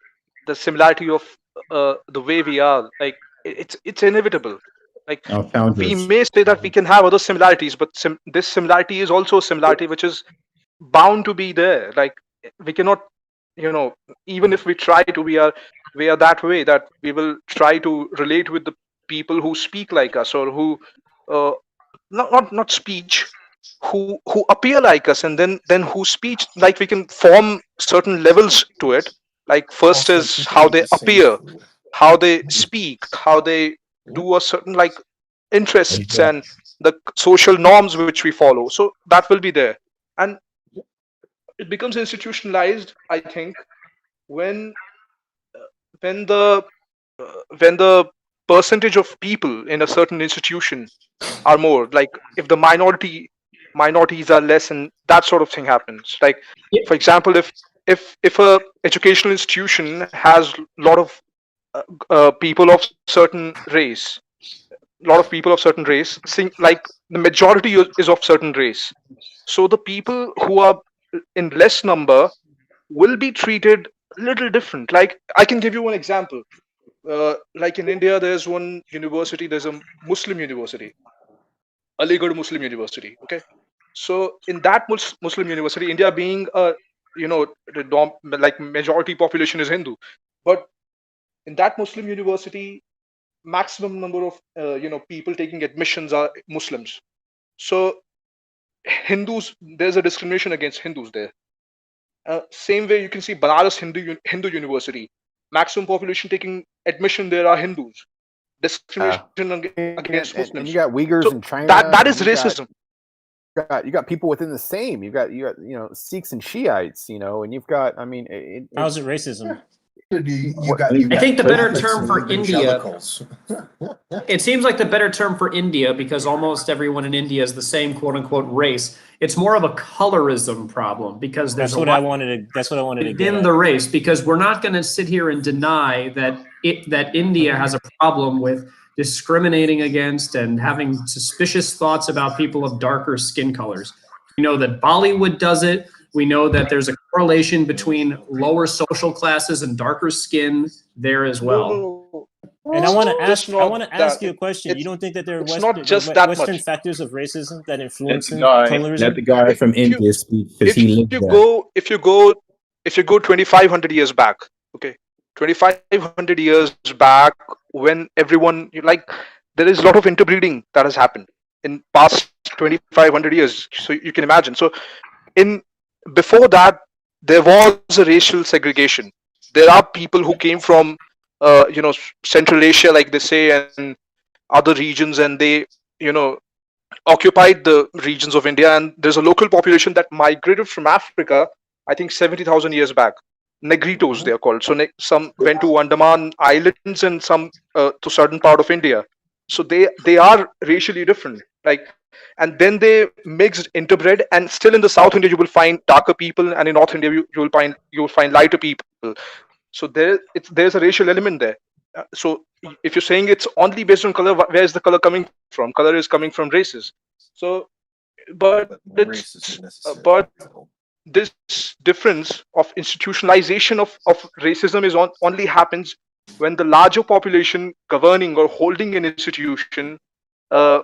the similarity of the way we are. Like it's inevitable. Like we may say that we can have other similarities, but this similarity is also a similarity which is bound to be there. Like we cannot, even if we try to, we are that way, that we will try to relate with the people who speak like us, or who not speech, who appear like us, and then who speech, like we can form certain levels to it. Like first is how they appear, how they speak, how they do a certain, like, interests and the social norms which we follow. So that will be there, and it becomes institutionalized, I think, when the percentage of people in a certain institution are more. Like if the minorities are less, and that sort of thing happens. Like for example, if a educational institution has a lot of people of certain race, like the majority is of certain race, so the people who are in less number will be treated a little different. Like I can give you one example. Like in India, there's one university, there's a Muslim university, Aligarh Muslim University. Okay, so in that Muslim university, India being like majority population is Hindu, but in that Muslim university, maximum number of people taking admissions are Muslims. So Hindus, there's a discrimination against Hindus there. Same way you can see Banaras Hindu University, maximum population taking admission there are Hindus. Discrimination against Muslims. And you got Uyghurs in China. That is racism. You got people within the same. You got Sikhs and Shiites. And you've got. I mean, how's it racism? I think the better term for India. It seems like the better term for India, because almost everyone in India is the same quote unquote race. It's more of a colorism problem, because there's that's what I wanted to get in the race, because we're not going to sit here and deny that India has a problem with discriminating against and having suspicious thoughts about people of darker skin colors. We know that Bollywood does it. We know that there's a correlation between lower social classes and darker skin there as well. And I want to just ask. I not want to ask that. you a question. You don't think that there are It's not Western, just that Western much. factors of racism that Let influence the guy, colorism? let the guy from If you India speak because if he lived you there. go if you go if you go 2,500 years back, okay, 2,500 years back, when everyone like there is a lot of interbreeding that has happened in past 2,500 years. So you can imagine. So in before that, there was a racial segregation. There are people who came from Central Asia, like they say, and other regions, and they you know occupied the regions of India, and there's a local population that migrated from Africa, I think 70,000 years back. Negritos, they are called. So some went to Andaman Islands and some to certain part of India. So they are racially different. Like, and then they mixed, interbred, and still in the South India you will find darker people, and in North India you will find lighter people. So there's a racial element there. So if you're saying it's only based on color, where is the color coming from? Color is coming from races. So, but this difference of institutionalization of racism is only happens when the larger population governing or holding an institution, uh,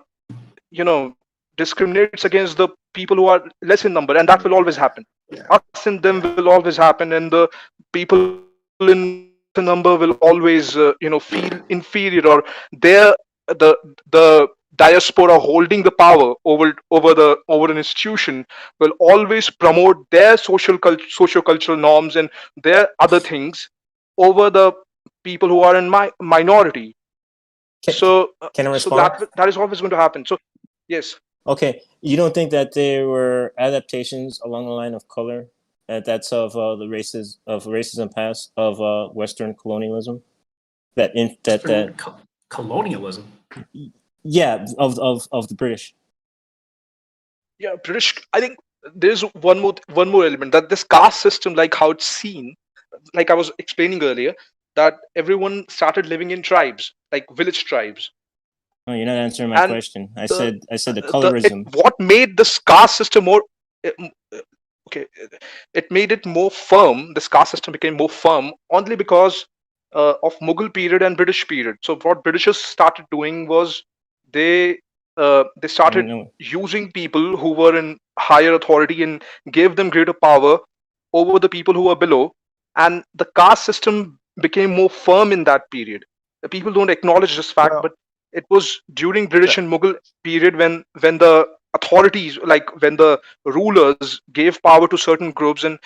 discriminates against the people who are less in number, and that will always happen. Us and them will always happen, and the people in the number will always feel inferior, or they're the diaspora holding the power over an institution will always promote their socio-cultural norms and their other things over the people who are in minority. So Can I so respond? that is always going to happen. So yes. Okay, you don't think that there were adaptations along the line of color, that's of the racism past of Western colonialism, colonialism? Yeah, of the British. Yeah, British. I think there's one more element, that this caste system, like how it's seen, like I was explaining earlier, that everyone started living in tribes, like village tribes. Oh, you're not answering my And question. I said the colorism. what made this caste system more okay, it made it more firm. This caste system became more firm only because of Mughal period and British period. So what Britishers started doing was they started using people who were in higher authority and gave them greater power over the people who were below, and the caste system became more firm in that period. The people don't acknowledge this fact, but it was during British and Mughal period when the authorities, like when the rulers gave power to certain groups, and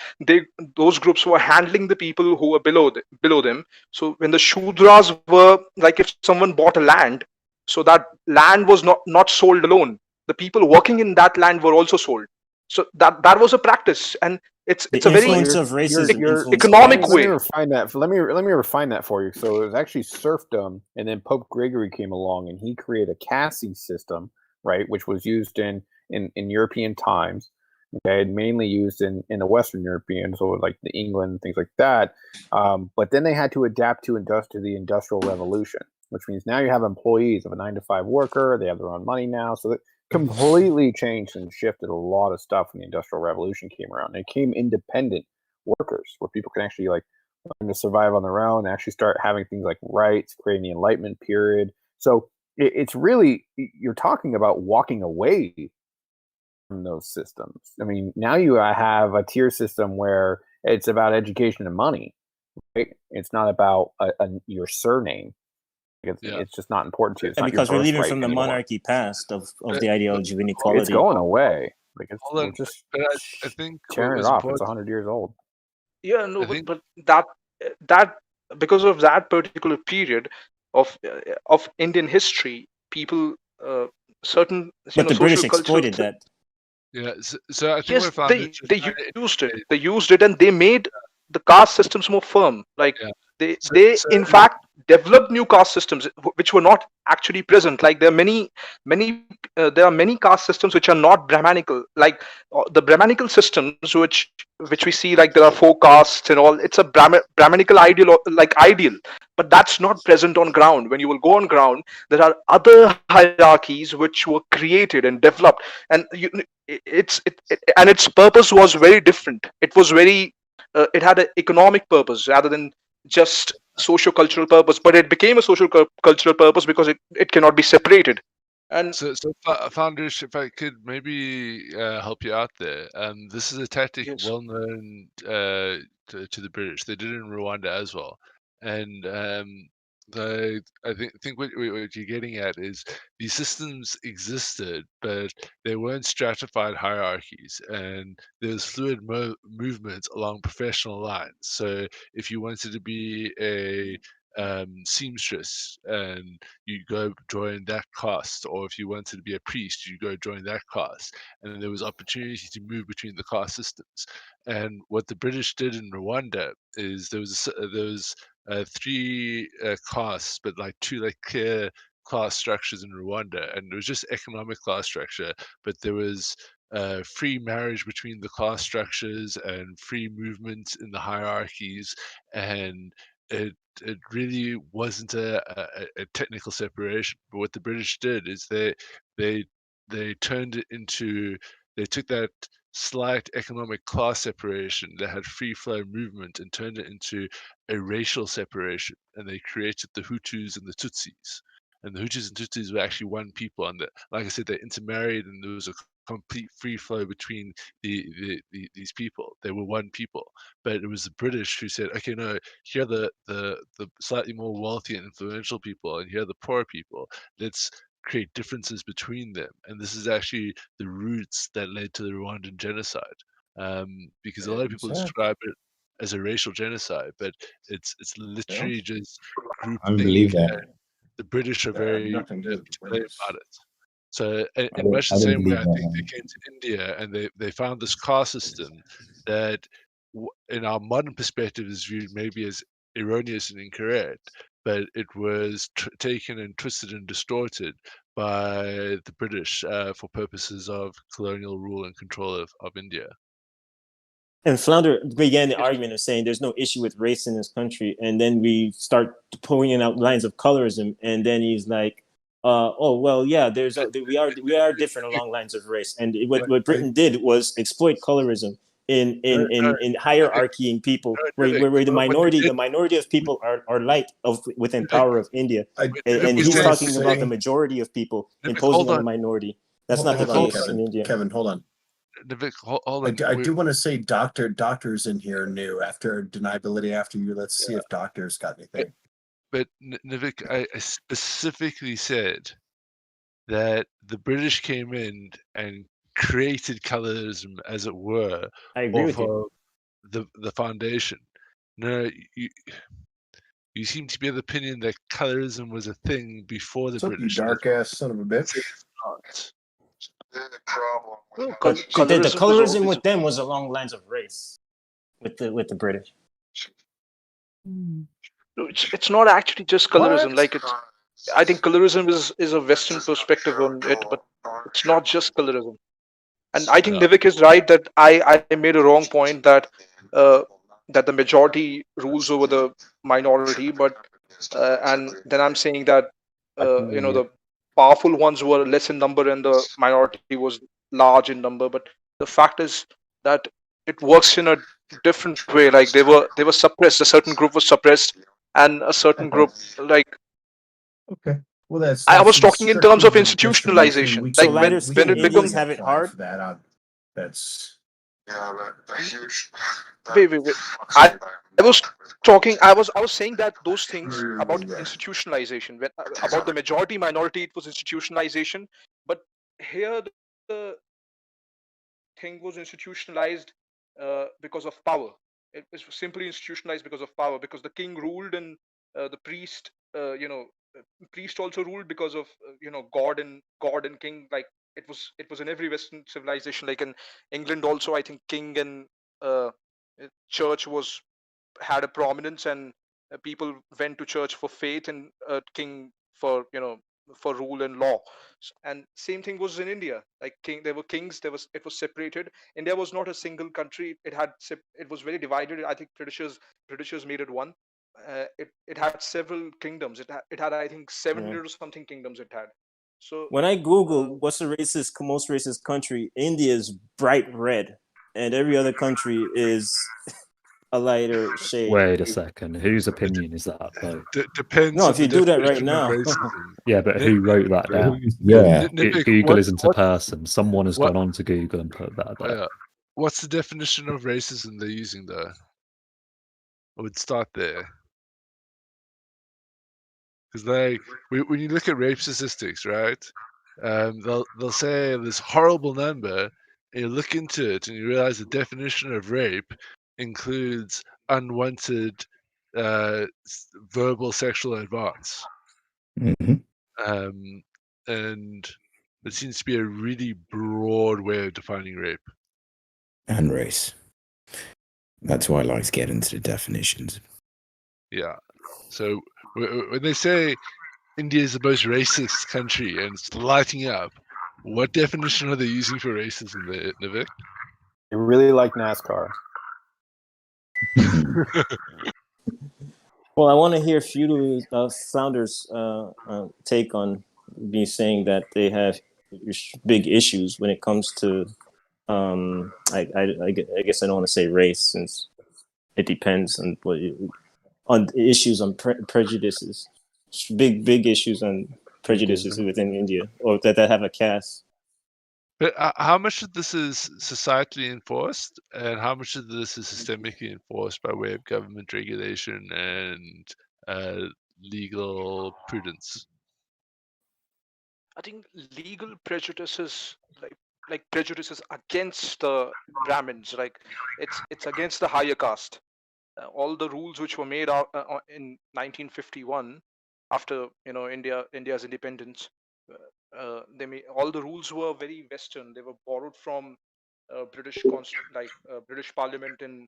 those groups were handling the people who were below them. So when the Shudras were, like, if someone bought a land, so that land was not sold alone. The people working in that land were also sold. So that was a practice, and it's a very economic way. Let me refine that for you. So it was actually serfdom, and then Pope Gregory came along and he created a caste system, right, which was used in European times. Okay, mainly used in the Western European, so like the England, things like that. But then they had to adapt to the Industrial Revolution, which means now you have employees of a 9-to-5 worker. They have their own money now, so that completely changed and shifted a lot of stuff when the Industrial Revolution came around. They came independent workers, where people can actually like learn to survive on their own, actually start having things like rights, creating the Enlightenment period. So it's really, you're talking about walking away from those systems. I mean, now you have a tier system where it's about education and money, right? It's not about your surname. It's just not important to you. It's And not because your we're leaving birthright from the anymore. monarchy past of the ideology of inequality. It's going away. Like Hold on, just but I think tearing it off. It's 100 years old. Yeah, no, but that because of that particular period of Indian history, people certain But the British social exploited cultural. that. Yeah, so I think Yes, we're found they used it. They used it, and they made the caste systems more firm. Like they in fact developed new caste systems which were not actually present. Like there are many there are many caste systems which are not Brahmanical. Like the Brahmanical systems which we see, like there are 4 castes and all. It's a Brahmanical ideal, but that's not present on ground. When you will go on ground, there are other hierarchies which were created and developed, and and its purpose was very different. It was very it had an economic purpose rather than just socio-cultural purpose, but it became a social-cultural purpose because it cannot be separated. And so founders, if I could maybe help you out there, this is a tactic well known to the British. They did it in Rwanda as well, and I think what you're getting at is these systems existed, but they weren't stratified hierarchies, and there was fluid movement along professional lines. So if you wanted to be a seamstress and you go join that caste, or if you wanted to be a priest you go join that caste, and there was opportunity to move between the caste systems. And what the British did in Rwanda is there was three castes, but like two like clear class structures in Rwanda, and it was just economic class structure, but there was free marriage between the class structures and free movement in the hierarchies, and it really wasn't a technical separation. But what the British did is they turned it into, they took that slight economic class separation that had free flow movement and turned it into a racial separation, and they created the Hutus and the Tutsis. And the Hutus and Tutsis were actually one people, and like I said, they intermarried, and there was a complete free flow between these people. They were one people. But it was the British who said, okay, no, here are the slightly more wealthy and influential people, and here are the poor people. Let's create differences between them. And this is actually the roots that led to the Rwandan genocide. Because a lot of people describe it as a racial genocide, but it's literally just I don't believe groupthink. that. The British are very particular about it. So in I don't, much I the don't same way, believe I think that. they came to India and they found this caste system that, in our modern perspective, is viewed maybe as erroneous and incorrect, but it was taken and twisted and distorted by the British for purposes of colonial rule and control of India. And Flounder began the argument of saying there's no issue with race in this country, and then we start pointing out lines of colorism, and then he's like, "Oh well, yeah, we are different along lines of race." And what Britain did was exploit colorism in hierarchying people, where the minority of people are light within power of India, and he's talking about the majority of people imposing on the minority. That's not the case in India. Kevin, hold on. Hold on. I do want to say doctors in here new after deniability after you. Let's see if doctors got anything. But Nivek, I specifically said that the British came in and created colorism, as it were, I agree with you. The foundation. No, you seem to be of the opinion that colorism was a thing before the British. You dark ass son of a bitch. It's not. The colorism with them was along lines of race, with the British. It's not actually just colorism. Like I think colorism is a Western perspective on it, but it's not just colorism. And I think Nivek is right that I made a wrong point that that the majority rules over the minority, but and then I'm saying that the powerful ones were less in number and the minority was large in number. But the fact is that it works in a different way. Like they were suppressed. A certain group was suppressed, and a certain group like. Okay. Well, that's I was talking in terms of institutionalization. So lighter skinned Indians have it hard. That's huge. Wait. I was talking. I was saying that those things about institutionalization, about the majority minority, it was institutionalization. But here the thing was institutionalized because of power. It was simply institutionalized because of power, because the king ruled and the priest, priest also ruled because of God and king. Like it was in every Western civilization. Like in England also, I think king and church had a prominence, and people went to church for faith and king for for rule and law. And same thing was in India. Like there were kings. It was separated. India was not a single country. It was very divided. I think Britishers made it one. It had several kingdoms. It had I think 700 or something kingdoms it had. So when I Google what's the most racist country, India is bright red, and every other country is a lighter shade. Wait a second. Whose opinion is that, though? Depends. No, on if you the do that right definition of now. racism. Yeah, but who wrote that down? Yeah. Google isn't a person. Someone has what- gone on to Google and put that there. What's the definition of racism they're using, though? I would start there. Because like when you look at rape statistics, right? They'll say this horrible number, and you look into it, and you realize the definition of rape includes unwanted verbal sexual advance. Mhm. And it seems to be a really broad way of defining rape. And race. That's why I like to get into the definitions. Yeah. So when they say India is the most racist country and it's lighting up, what definition are they using for racism there, Nivek? I really like NASCAR. Well, I want to hear Feudal Founders' take on me saying that they have big issues when it comes to, I guess I don't want to say race, since it depends on on issues on prejudices, big issues on prejudices within India, or that have a caste. But how much of this is societally enforced, and how much of this is systemically enforced by way of government regulation and legal prudence? I think legal prejudices, like prejudices against the Brahmins, like it's against the higher caste. All the rules which were made out in 1951, after India's independence, they made all the rules were very Western. They were borrowed from British Parliament in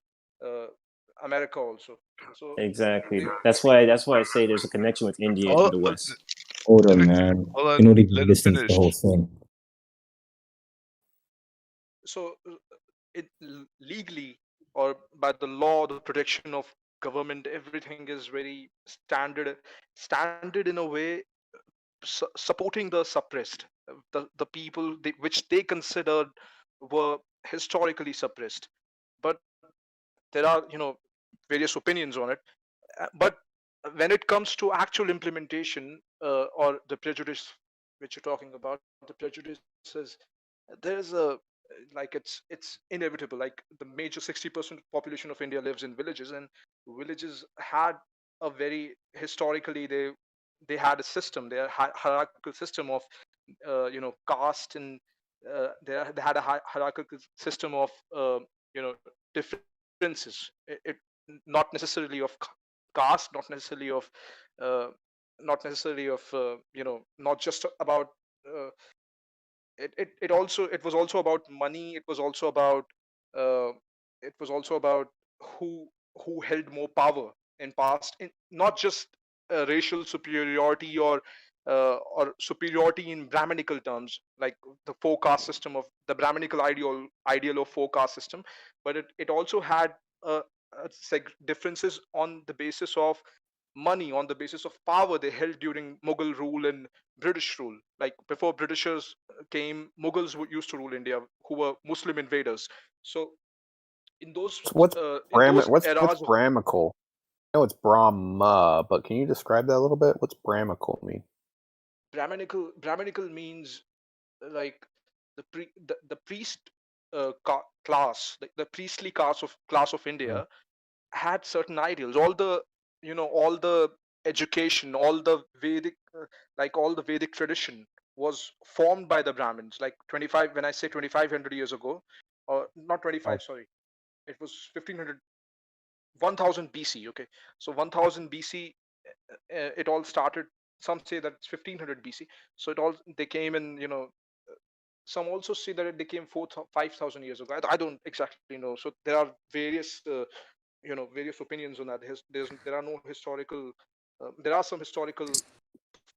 America also. So Exactly. That's why I say there's a connection with India and the West. Hold on, man. Hold on, You're not even let him listening to the finish. whole thing. So legally or by the law, the protection of government, everything is very standard in a way, supporting the suppressed, the people which they considered were historically suppressed. But there are various opinions on it. But when it comes to actual implementation, or the prejudice which you're talking about, the prejudice is there's a like it's inevitable. Like the major 60% population of India lives in villages, and villages had a very historically they had a system, they had a hierarchical system of caste, and they had a hierarchical system of differences. It not necessarily of caste, uh, not necessarily of not just about it was also about money. It was also about who held more power in past, not just racial superiority or superiority in Brahminical terms, like the four caste system of the Brahminical ideal of four caste system, but it also had differences on the basis of money, on the basis of power they held during Mughal rule and British rule. Like before Britishers came, Mughals used to rule India, who were Muslim invaders. So in those What's eras what's of Brahmical? I know it's Brahma, but can you describe that a little bit? What's Brahmical mean? Brahminical means like the priest class, the priestly class of India had certain ideals. All the education, all the Vedic all the Vedic tradition was formed by the Brahmins. Like 25, when I say 2500 years ago, or not 25, sorry, it was 1500, 1000 BC. Okay, so 1000 BC, it all started. Some say that it's 1500 BC. So they came in. Some also say that it came 5000 years ago. I don't exactly know. So there are various various opinions on that. There are no historical. There are some historical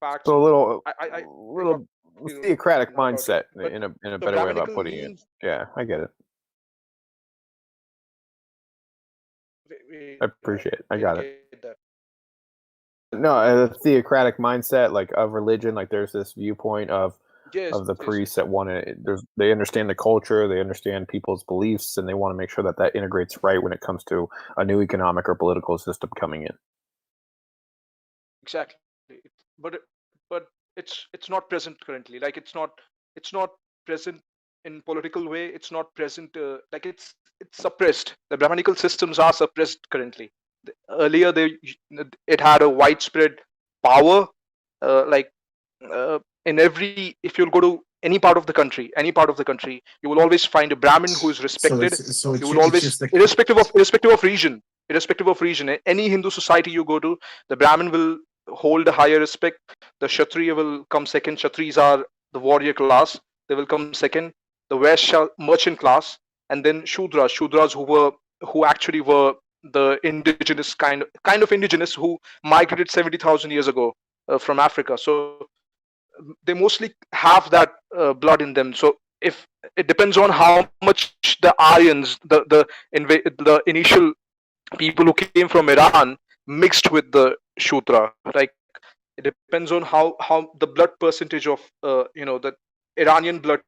facts. So a little I little theocratic know about it. mindset in a So better way about Brahminical putting it. means Yeah, I get it. I appreciate it. I got it. get that. No, a theocratic mindset, like of religion, like there's this viewpoint of of the priests that want to. They understand the culture, they understand people's beliefs, and they want to make sure that that integrates right when it comes to a new economic or political system coming in. Exactly, but it's not present currently. Like it's not present in political way. It's not present. Like it's suppressed. The Brahmanical systems are suppressed currently. Earlier, it had a widespread power. Like in every, if you'll go to any part of the country, you will always find a Brahmin who is respected. You will always, irrespective of region, any Hindu society you go to, the Brahmin will hold a higher respect. The Kshatriya will come second. Kshatris are the warrior class. They will come second. The Vaishya merchant class, and then Shudras who actually were the indigenous kind of indigenous who migrated 70,000 years ago from Africa. So they mostly have that blood in them. So if it depends on how much the Aryans, the initial people who came from Iran mixed with the Shudra, like it depends on how the blood percentage of the Iranian blood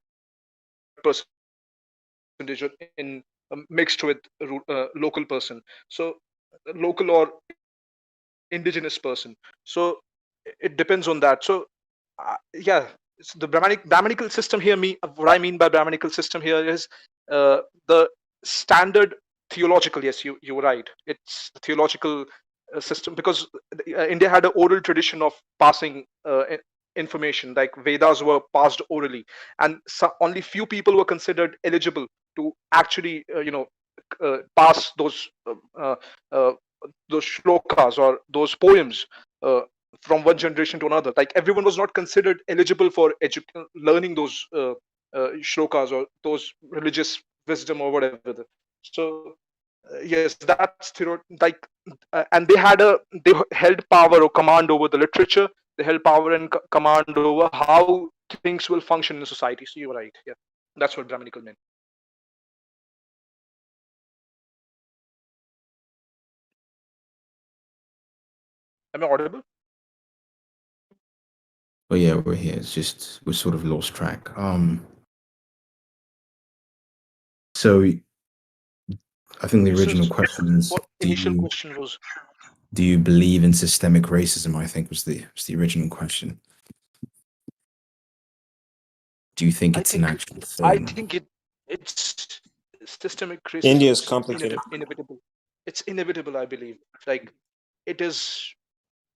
percentage in mixed with local person, so local or indigenous person. So it depends on that. So yeah, it's the Brahmanical system here. What I mean by Brahmanical system here is the standard theological. Yes, you were right. It's the theological system, because India had an oral tradition of passing information. Like Vedas were passed orally, and only few people were considered eligible to actually pass those shlokas or those poems from one generation to another. Like everyone was not considered eligible for learning those shlokas or those religious wisdom or whatever. So yes, that's like, and they held power or command over the literature. They held power and command over how things will function in society. So you're right. Yeah, that's what Brahmanical meant. Am I audible? But yeah, we're here. It's just we're sort of lost track. So I think the original question is, question was, do you believe in systemic racism? I think was the original question. Do you think it's an actual thing? I think it's systemic racism. India is complicated. Inevitable. It's inevitable, I believe. Like it is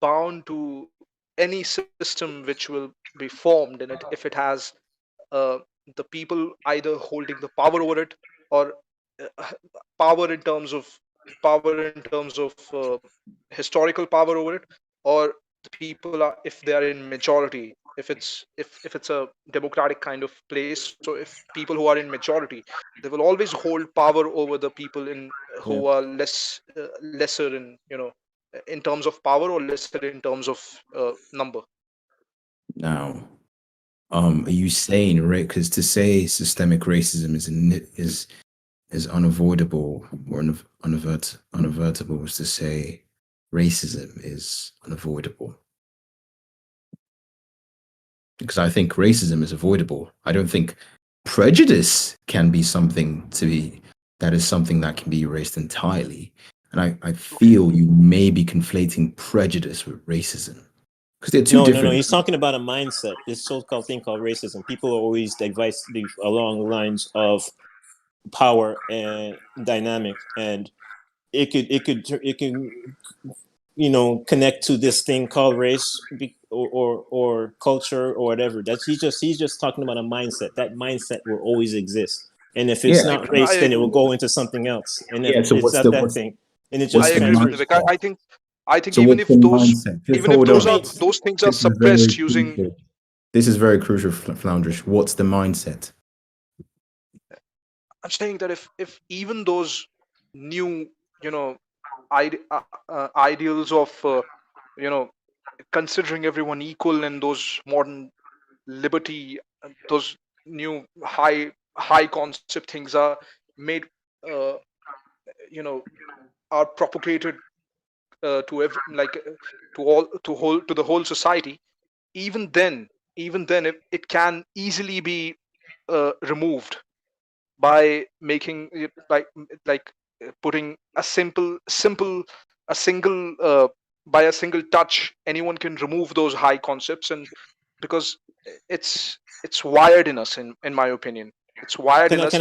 bound to any system which will be formed in it if it has the people either holding the power over it, or power in terms of historical power over it, or the people are, if they are in majority, if it's a democratic kind of place. So if people who are in majority, they will always hold power over the people who are lesser in terms of power, or lesser in terms of number. Now, are you saying, right? Because to say systemic racism is unavoidable or unavertible is to say racism is unavoidable. Because I think racism is avoidable. I don't think prejudice can be something that can be erased entirely. And I feel you may be conflating prejudice with racism. Because they're two different. No. He's talking about a mindset. This so-called thing called racism. People are always advice along the lines of power and dynamic, and it can connect to this thing called race or culture or whatever. He's just talking about a mindset. That mindset will always exist, and if it's not race, then it will go into something else. And if so it's not that thing, and it just transfers. I think so even if those things are suppressed using. This is very crucial, Floundrish. What's the mindset? I'm saying that if even those new ideals of considering everyone equal, and those modern liberty, those new high concept things are made are propagated to the whole society, even then even then it can easily be removed by making it like putting a single by a single touch, anyone can remove those high concepts, and because it's wired in us, in my opinion, it's wired in us in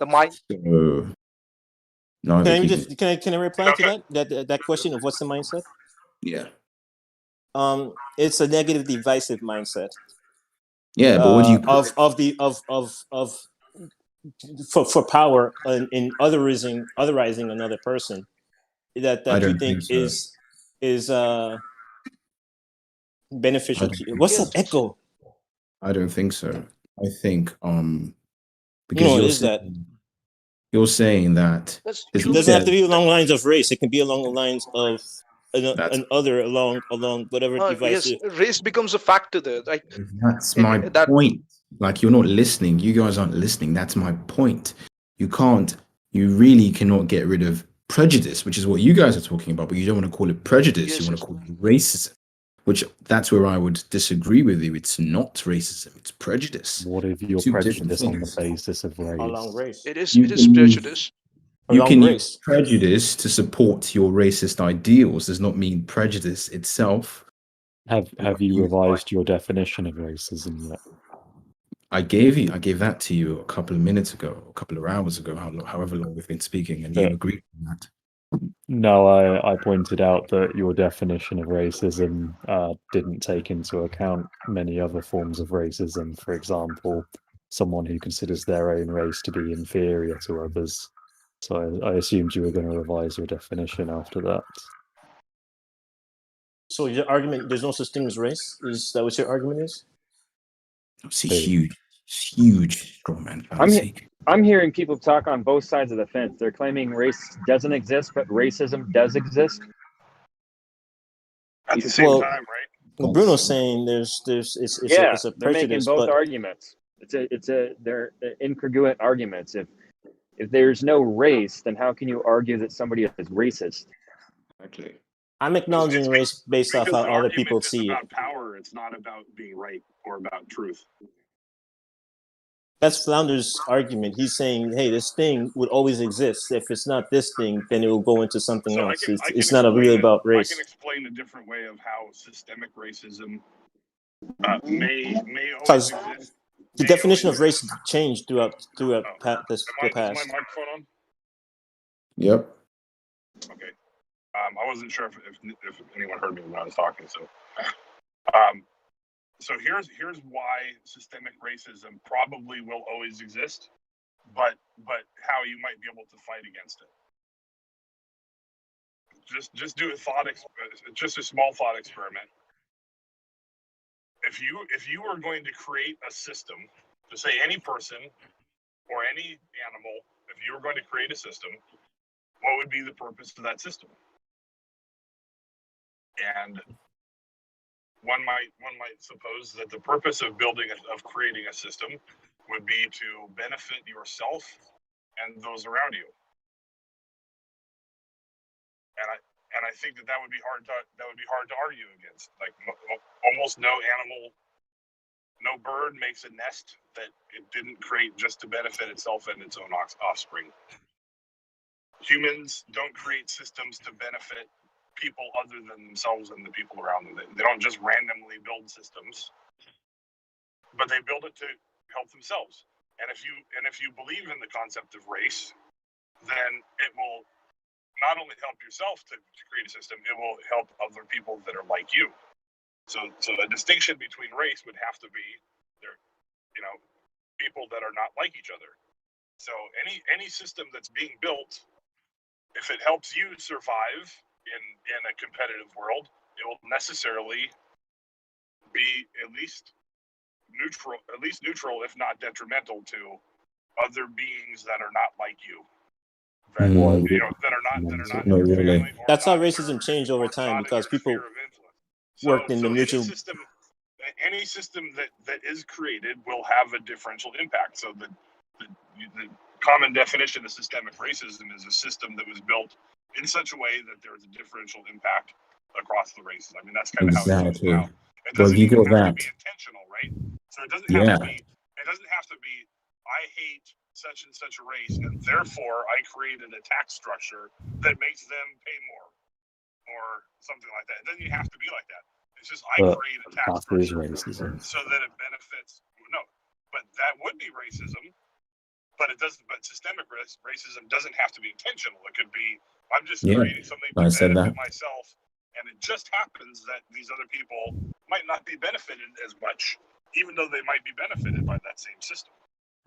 the mind. No, can I reply to that question of what's the mindset? Yeah. It's a negative divisive mindset. Yeah, but what do you for power in otherizing another person that you think so. is beneficial to you? What's that echo? I don't think so. I think because you're saying that it doesn't have to be along lines of race. It can be along the lines of another along whatever device. Yes, race becomes a factor there. Like that's my point. Like, you're not listening. You guys aren't listening. That's my point. You really cannot get rid of prejudice, which is what you guys are talking about, but you don't want to call it prejudice. Yes, you want to call it racism, which that's where I would disagree with you. It's not racism. It's prejudice. What if you're prejudiced on the basis of race? Along race. It is prejudice. You can use prejudice to support your racist ideals. Does not mean prejudice itself. Have you revised your definition of racism yet? I gave that to you a couple of minutes ago, a couple of hours ago, however long we've been speaking, and you agreed on that. No, I pointed out that your definition of racism didn't take into account many other forms of racism. For example, someone who considers their own race to be inferior to others. So I assumed you were going to revise your definition after that. So your argument, there's no such thing as race? Is that what your argument is? It's a huge strawman fallacy. I'm hearing people talk on both sides of the fence. They're claiming race doesn't exist, but racism does exist. At the same time, right? Well, Bruno's saying it's a prejudice. They're making both arguments. They're incongruent arguments. If there's no race, then how can you argue that somebody is racist? Exactly. I'm acknowledging race based off how other people see it. It's about power. It's not about being right or about truth. That's Flounder's argument. He's saying, hey, this thing would always exist. If it's not this thing, then it will go into something else. It's not really about race. I can explain a different way of how systemic racism may always exist. The definition of race changed throughout the past. Is my microphone on? Yep. Okay. I wasn't sure if anyone heard me when I was talking. So here's why systemic racism probably will always exist, but how you might be able to fight against it. Just do just a small thought experiment. If you were going to create a system, to say any person or any animal, if you were going to create a system, what would be the purpose of that system? And one might suppose that the purpose of creating a system would be to benefit yourself and those around you. And I think that would be hard to argue against. Like almost no animal, no bird makes a nest that it didn't create just to benefit itself and its own offspring. Humans don't create systems to benefit people other than themselves and the people around them. They don't just randomly build systems, but they build it to help themselves. And if you believe in the concept of race, then it will not only help yourself to create a system, it will help other people that are like you. So a distinction between race would have to be people that are not like each other. So any system that's being built, if it helps you survive in a competitive world, it will necessarily be at least neutral, if not detrimental to other beings that are not like you. That are not really. That's how racism changed over time, because people worked in the mutual. Any system that is created will have a differential impact. So the common definition of systemic racism is a system that was built in such a way that there is a differential impact across the races. I mean, that's kind of how it is now. Well, if you go that, intentional, right? So it doesn't yeah, have to be. It doesn't have to be. I hate such and such a race, and therefore I created a tax structure that makes them pay more, or something like that. It doesn't have to be like that. It's just I But create a tax that is structure racism. so that it benefits. No, but that would be racism. But it doesn't. But systemic racism doesn't have to be intentional. It could be I'm just yeah. creating something to I said benefit that. myself, and it just happens that these other people might not be benefited as much, even though they might be benefited by that same system.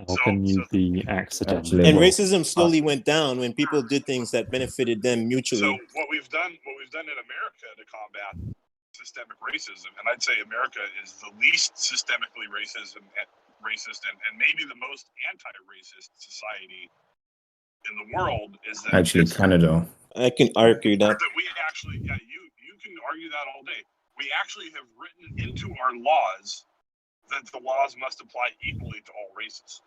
How can you be accidental? And racism slowly went down when people did things that benefited them mutually. So what we've done in America to combat systemic racism, and I'd say America is the least systemically racist and maybe the most anti-racist society in the world, is that Actually, Canada. I can argue that. we actually, you can argue that all day. We actually have written into our laws that the laws must apply equally to all races.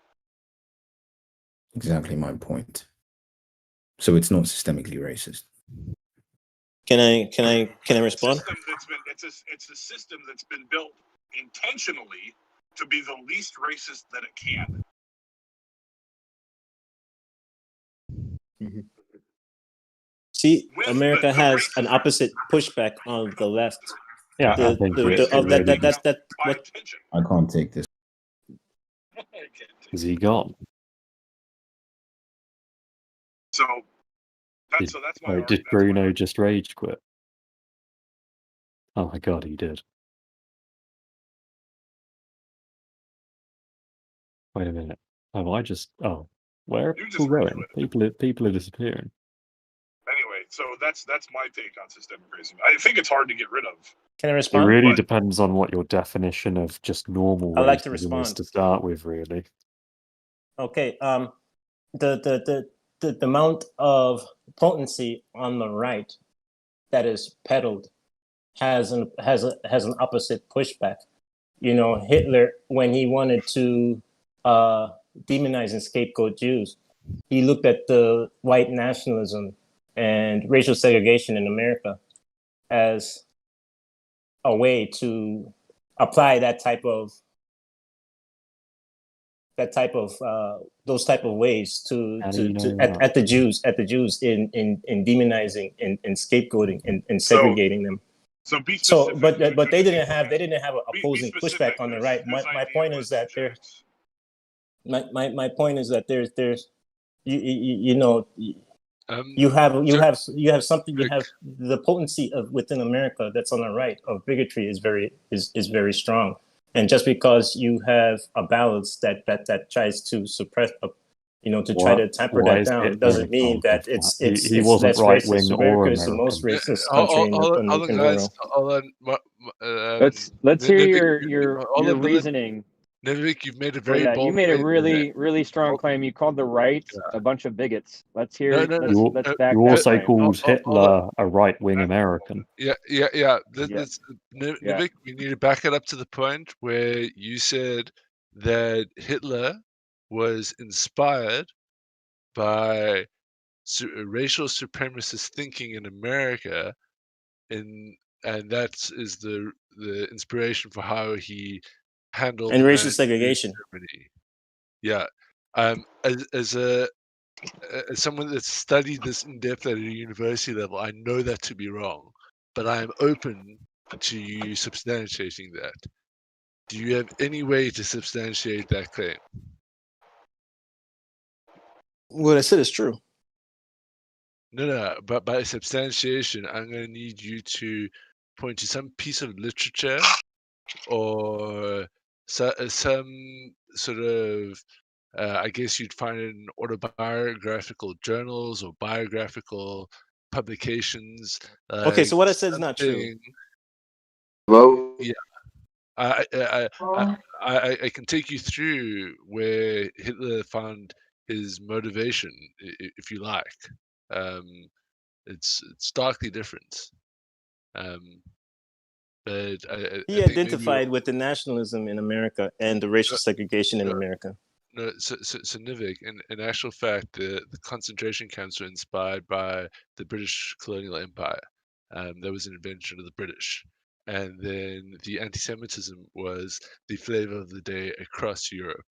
Exactly my point. So it's not systemically racist. Can I respond? It's a system that's been built intentionally to be the least racist that it can. See, America has an opposite pushback on the left. Yeah, I think I can't take this. Is he gone? So that's my did Bruno just rage quit? Oh my god, he did. Wait a minute. Have I just? Oh, where are people going? People are disappearing. Anyway, so that's my take on systemic racism. I think it's hard to get rid of. Can I It respond? really depends on what your definition of just normal I'd like to racism is respond. to start with, really. Okay. The amount of potency on the right that is peddled has an opposite pushback. You know, Hitler, when he wanted to demonize and scapegoat Jews, he looked at the white nationalism and racial segregation in America as a way to apply those type of ways at the Jews in demonizing and scapegoating and segregating them. But they didn't have opposing pushback on the right. My point is that there's you have something. You have the potency of within America that's on the right of bigotry is very strong. And just because you have a balance that tries to suppress, to try to temper that down, doesn't mean that it's he wasn't less right racist. wing or America is the most racist country in the world. Let's hear your reasoning. Nivik, you've made a very very bold you made a statement. really strong claim. You called the right a bunch of bigots. Let's hear. Let's back You that also claim. called Hitler a right wing American. Nivik, we need to back it up to the point where you said that Hitler was inspired by racial supremacist thinking in America, and that is the inspiration for how he handled and racial segregation. Yeah, as someone that's studied this in depth at a university level, I know that to be wrong, but I am open to you substantiating that. Do you have any way to substantiate that claim? What I said is true. No, but by substantiation, I'm going to need you to point to some piece of literature or some sort of, I guess you'd find it in autobiographical journals or biographical publications. Okay, so what I said is not true. Well, yeah, I can take you through where Hitler found his motivation, if you like. It's starkly different. But he identified with the nationalism in America and the racial segregation in America. No, so Nivik, in actual fact, the concentration camps were inspired by the British colonial empire. That was an invention of the British. and then the anti-Semitism was the flavor of the day across Europe.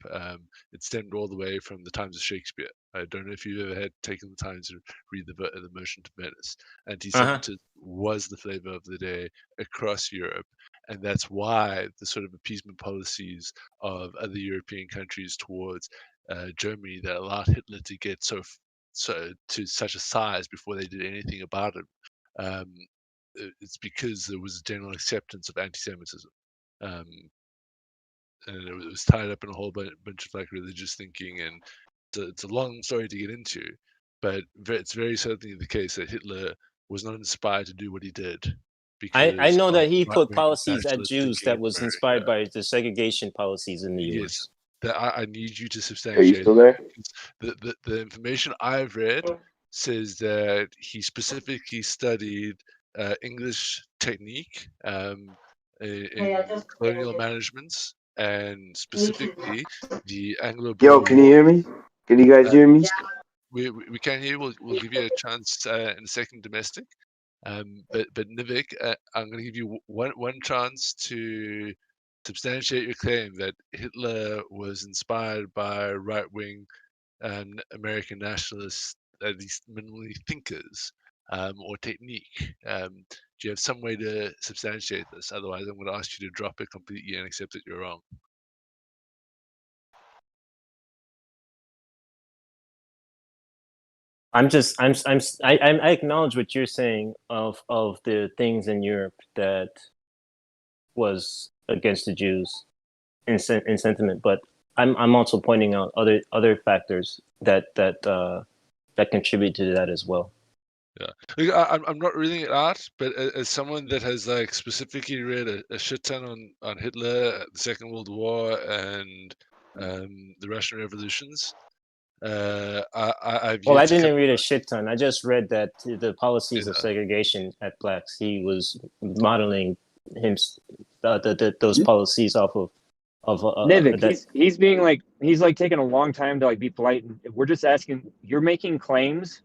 It stemmed all the way from the times of Shakespeare. I don't know if you've ever had taken the time to read the Merchant of Venice. Anti-Semitism was the flavor of the day across Europe, and that's why the sort of appeasement policies of other European countries towards Germany that allowed Hitler to get so to such a size before they did anything about it. It's because there was a general acceptance of anti-Semitism, and it was tied up in a whole bunch of like religious thinking, and it's a long story to get into, but it's very certainly the case that Hitler was not inspired to do what he did because I know that he put right-wing policies at nationalist Jews thinking that in was America. inspired by the segregation policies in the Yes, U.S. that I need you to Are you substantiate. still there? The information I've read says that he specifically studied English technique in colonial managements, and specifically the Anglo-Boer Yo, can you War. hear me? Can you guys hear me? We can hear. We'll give you a chance in a second, domestic. But Nivik, I'm going to give you one chance to substantiate your claim that Hitler was inspired by right-wing American nationalists, at least minimally thinkers, or technique. Do you have some way to substantiate this? Otherwise, I'm going to ask you to drop it completely and accept that you're wrong. I acknowledge what you're saying of the things in Europe that was against the Jews in sentiment, but I'm also pointing out other factors that contribute to that as well. Yeah, I'm not reading it out, but as someone that has like specifically read a shit ton on Hitler, the Second World War, and the Russian revolutions, I've Well, I yet to didn't come. read a shit ton. I just read that the policies of segregation at blacks, he was modeling those policies off of Nivik, he's being like, he's like taking a long time to like be polite. And we're just asking, you're making claims.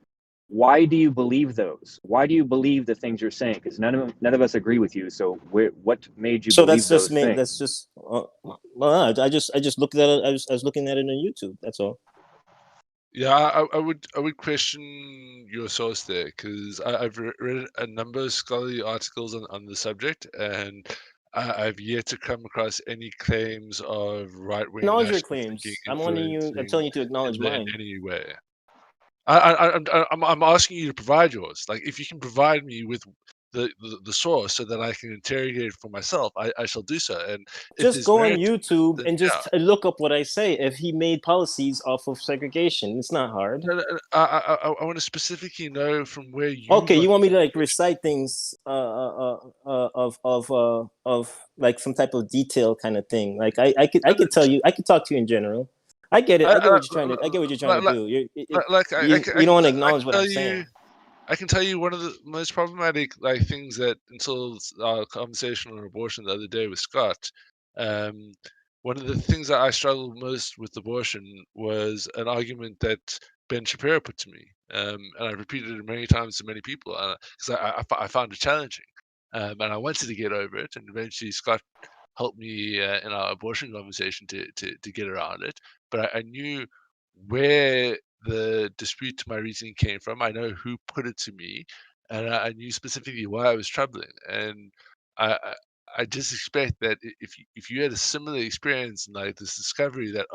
Why do you believe those? Why do you believe the things you're saying? Because none of us agree with you. So what made you So believe that's just those me. things? That's just I just looked at it. I was looking at it on YouTube. That's all. Yeah, I would question your source there, because I've read a number of scholarly articles on the subject, and I've yet to come across any claims of right-wing Acknowledge your national claims. thinking I'm wanting you. I'm telling you to acknowledge Hitler in mine. any way. I'm asking you to provide yours. Like, if you can provide me with the source so that I can interrogate it for myself, I shall do so. And if Just there's go on merit to it, YouTube then and just look up what I say. If he made policies off of segregation, it's not hard. No, I want to specifically know from where you. Okay, you want me to like recite things of like some type of detail kind of thing? Like I could tell you. I could talk to you in general. I get it. I get what you're trying to. I get what you're trying to do. You don't want to acknowledge what I'm saying. I can tell you one of the most problematic like things that until our conversation on abortion the other day with Scott, one of the things that I struggled most with abortion was an argument that Ben Shapiro put to me, and I repeated it many times to many people because I found it challenging, and I wanted to get over it, and eventually Scott helped me in our abortion conversation to get around it. But I knew where the dispute to my reasoning came from. I know who put it to me, and I knew specifically why I was troubling. And I just expect that if you had a similar experience and like this discovery that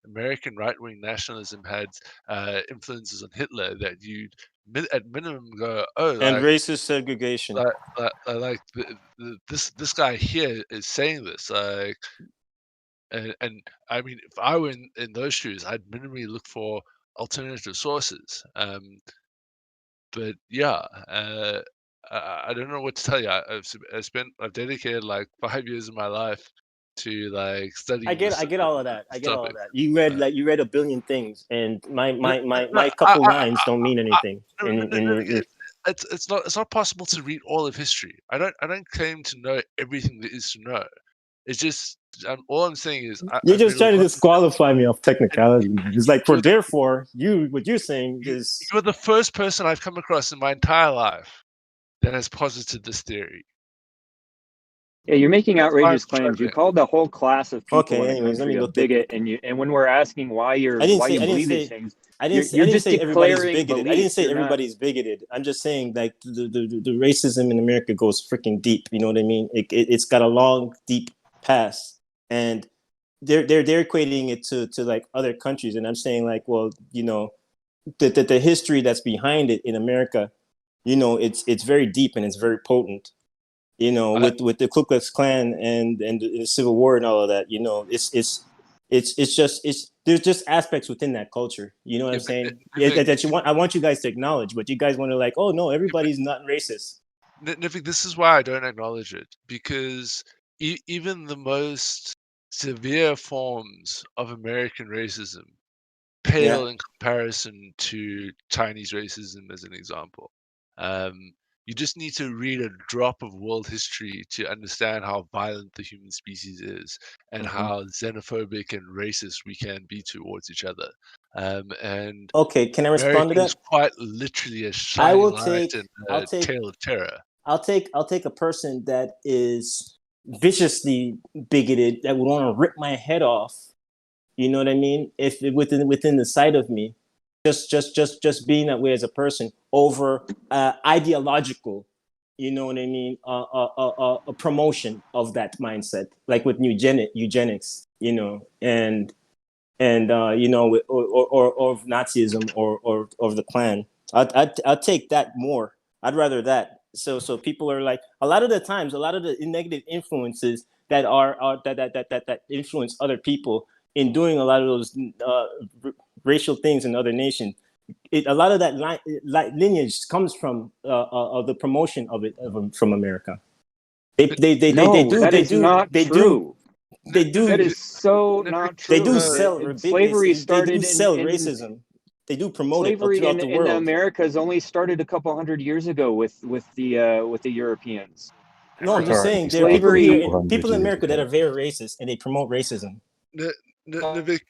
American right wing nationalism had influences on Hitler, that you'd at minimum go and racist segregation. Like this guy here is saying this like. And I mean, if I were in those shoes, I'd minimally look for alternative sources. But yeah, I don't know what to tell you. I've dedicated like 5 years of my life to like studying. I get all of that. I get all of that. You read a billion things, and my couple lines don't mean anything. It's not possible to read all of history. I don't claim to know everything there is to know. It's just all I'm saying is you're just trying to disqualify me off technicality, man. It's like what you're saying is you're the first person I've come across in my entire life that has posited this theory. Yeah, you're making outrageous claims. You called the whole class of people Okay, in a anyways, let me country a look at. bigot, and when we're asking why I didn't you say. believe these things, I you're didn't just say everybody's declaring bigoted. I didn't beliefs. say You're not. everybody's bigoted. I'm just saying like the racism in America goes freaking deep. You know what I mean? It's got a long, deep past, and they're equating it to like other countries, and I'm saying like, well, you know, the history that's behind it in America, you know, it's very deep and it's very potent. You know, with the Ku Klux Klan and the Civil War and all of that, you know, there's just aspects within that culture. You know what I'm saying? I want you guys to acknowledge, but you guys want to like, oh no, everybody's not racist. Nivik, this is why I don't acknowledge it, because even the most severe forms of American racism pale in comparison to Chinese racism, as an example. You just need to read a drop of world history to understand how violent the human species is and how xenophobic and racist we can be towards each other. And okay, can I respond to that? America is quite literally a I shining will light take. and I'll a take. tale of terror. I'll take a person that is viciously bigoted that would want to rip my head off. You know what I mean? If within the sight of me, just being that way as a person over ideological, you know what I mean? A promotion of that mindset, like with eugenics, you know, and you know, or of Nazism or the Klan. I'd take that more. I'd rather that. So people are like, a lot of the times, a lot of the negative influences that that influence other people in doing a lot of those racial things in other nations. A lot of that lineage comes from the promotion of it from America. That is not true. That is so not true. They do sell slavery started they do sell in racism. They do promote it slavery throughout the in world. America's only started a couple hundred years ago with the Europeans. No, I'm just saying there are people in America that are very racist and they promote racism. Nivik,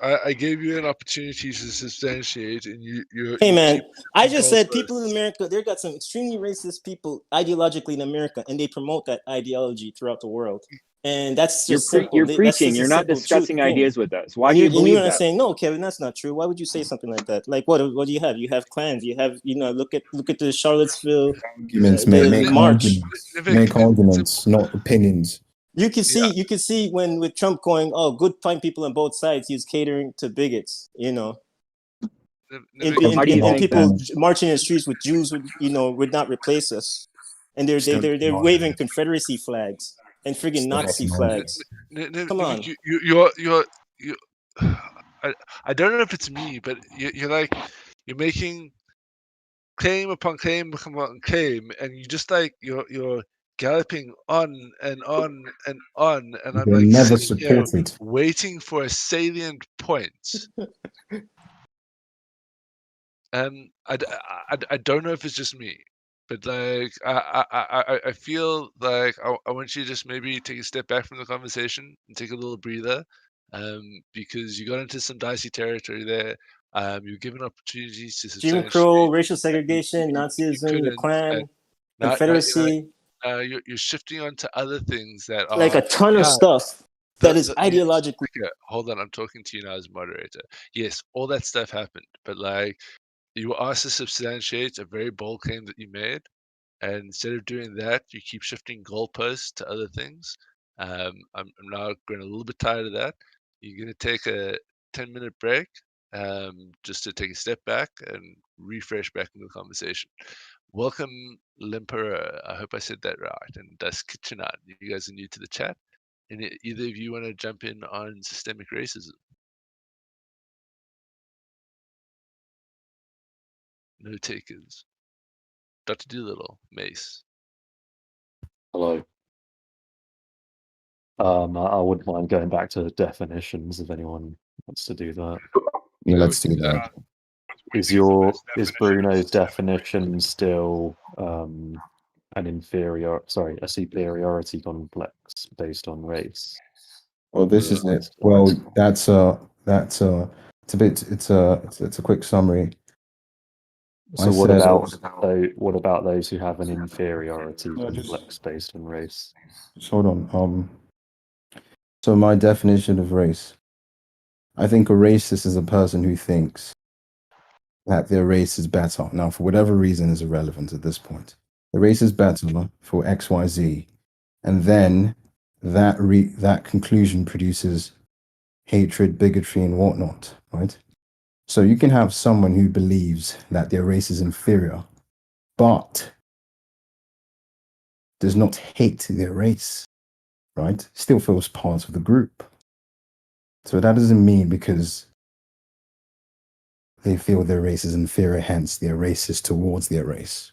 I gave you an opportunity to substantiate, and you. Hey man, I just said people in America. They've got some extremely racist people ideologically in America, and they promote that ideology throughout the world. And that's just simple. You're preaching. You're not discussing ideas with us. Why do you believe that? You're saying no, Kevin. That's not true. Why would you say something like that? Like what do you have? You have clans. You have look at the Charlottesville arguments, make march. Make arguments, not opinions. You can see when with Trump going, oh, good fine people on both sides. He's catering to bigots. You know. And people marching in the streets with Jews would not replace us, and they're waving Confederacy flags and friggin' Nazi flags. Come on, you're I don't know if it's me, but you're making claim upon claim upon claim, and you just you're galloping on and on and on, and I'm like never sitting here supported. waiting for a salient point. And I don't know if it's just me, but like I feel like I want you to just maybe take a step back from the conversation and take a little breather, because you got into some dicey territory there. You're given opportunities to Jim Crow, racial segregation, Nazism, the Klan, Confederacy. You're shifting onto other things that are like a ton of stuff that is ideologically. Hold on, I'm talking to you now as moderator. Yes, all that stuff happened, but like. You were asked to substantiate a very bold claim that you made, and instead of doing that, you keep shifting goalposts to other things. I'm now getting a little bit tired of that. You're going to take a 10-minute break, just to take a step back and refresh back into the conversation. Welcome, Limper. I hope I said that right. And Das Kitchenat. You guys are new to the chat. And either of you want to jump in on systemic racism? No takers. Dr. Doolittle, Mace. Hello. I wouldn't mind going back to definitions if anyone wants to do that. Yeah, let's do that. Is Bruno's definition still a superiority complex based on race? Well, this is it. Well, it's a quick summary. So what about those who have an inferiority complex based on race? Just hold on. So my definition of race, I think a racist is a person who thinks that their race is better. Now, for whatever reason, is irrelevant at this point. The race is better for X, Y, Z, and then that conclusion produces hatred, bigotry, and whatnot, right? So you can have someone who believes that their race is inferior, but does not hate their race, right? Still feels part of the group. So that doesn't mean because they feel their race is inferior, hence they're racist towards their race,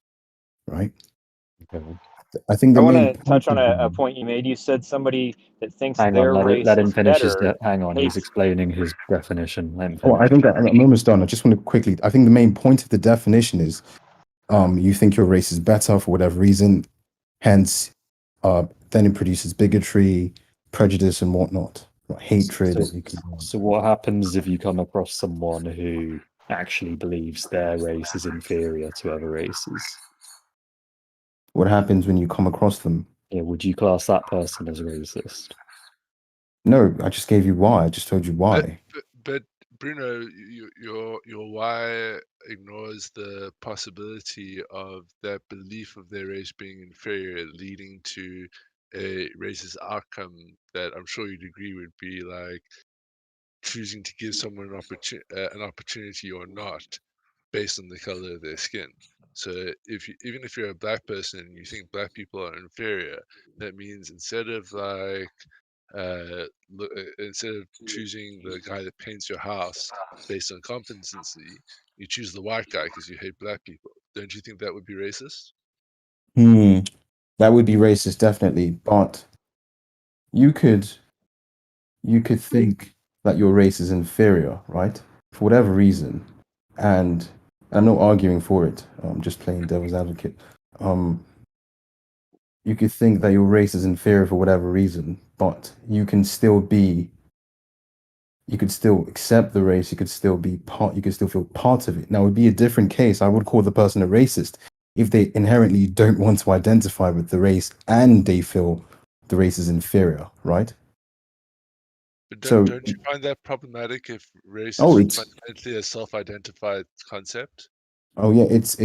right? I think I want to touch on a point you made. You said somebody that thinks Hang their on, race let him is finish his. better. Hang on, he's explaining his definition. Let him Oh, I finish. think I'm almost done. I just want to quickly. I think the main point of the definition is, you think your race is better for whatever reason, hence, then it produces bigotry, prejudice, and whatnot, hatred. So what happens if you come across someone who actually believes their race is inferior to other races? What happens when you come across them? Yeah, would you class that person as racist? No, I just gave you why. I just told you why. But Bruno, your why ignores the possibility of that belief of their race being inferior leading to a racist outcome that I'm sure you'd agree would be like choosing to give someone an opportunity or not based on the color of their skin. So even if you're a black person and you think black people are inferior, that means instead of choosing the guy that paints your house based on competency, you choose the white guy because you hate black people. Don't you think that would be racist? That would be racist, definitely. But you could think that your race is inferior, right? For whatever reason. And I'm not arguing for it. I'm just playing devil's advocate. You could think that your race is inferior for whatever reason, but you could still accept the race, you could still feel part of it. Now it would be a different case. I would call the person a racist if they inherently don't want to identify with the race and they feel the race is inferior, right? But don't you find that problematic if race is fundamentally a self-identified concept? Oh yeah, it's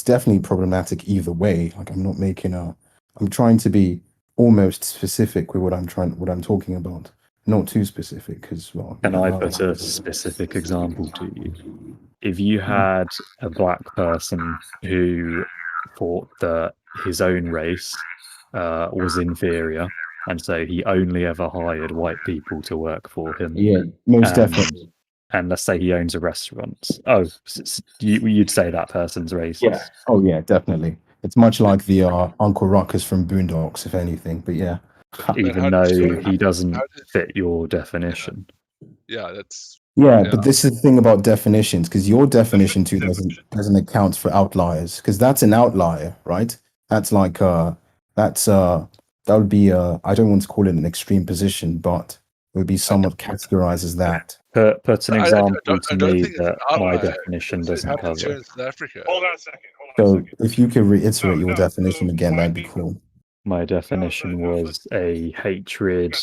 definitely problematic either way. Like I'm trying to be almost specific with what I'm talking about. Not too specific because Can I put a specific example to you? If you had a black person who thought that his own race was inferior, and so he only ever hired white people to work for him. Yeah, most definitely. And let's say he owns a restaurant. Oh, you'd say that person's racist. Yeah. Oh yeah, definitely. It's much like the Uncle Ruckus from Boondocks, if anything. But yeah. Even though he doesn't fit your definition. Yeah, that's. Yeah, but this is the thing about definitions, because your definition too doesn't account for outliers, because that's an outlier, right? That's like that would be I don't want to call it an extreme position, but it would be somewhat categorized as that. Put an example to me that my definition doesn't cover. Hold on a second. So if you could reiterate your definition again, that'd be cool. My definition was a hatred,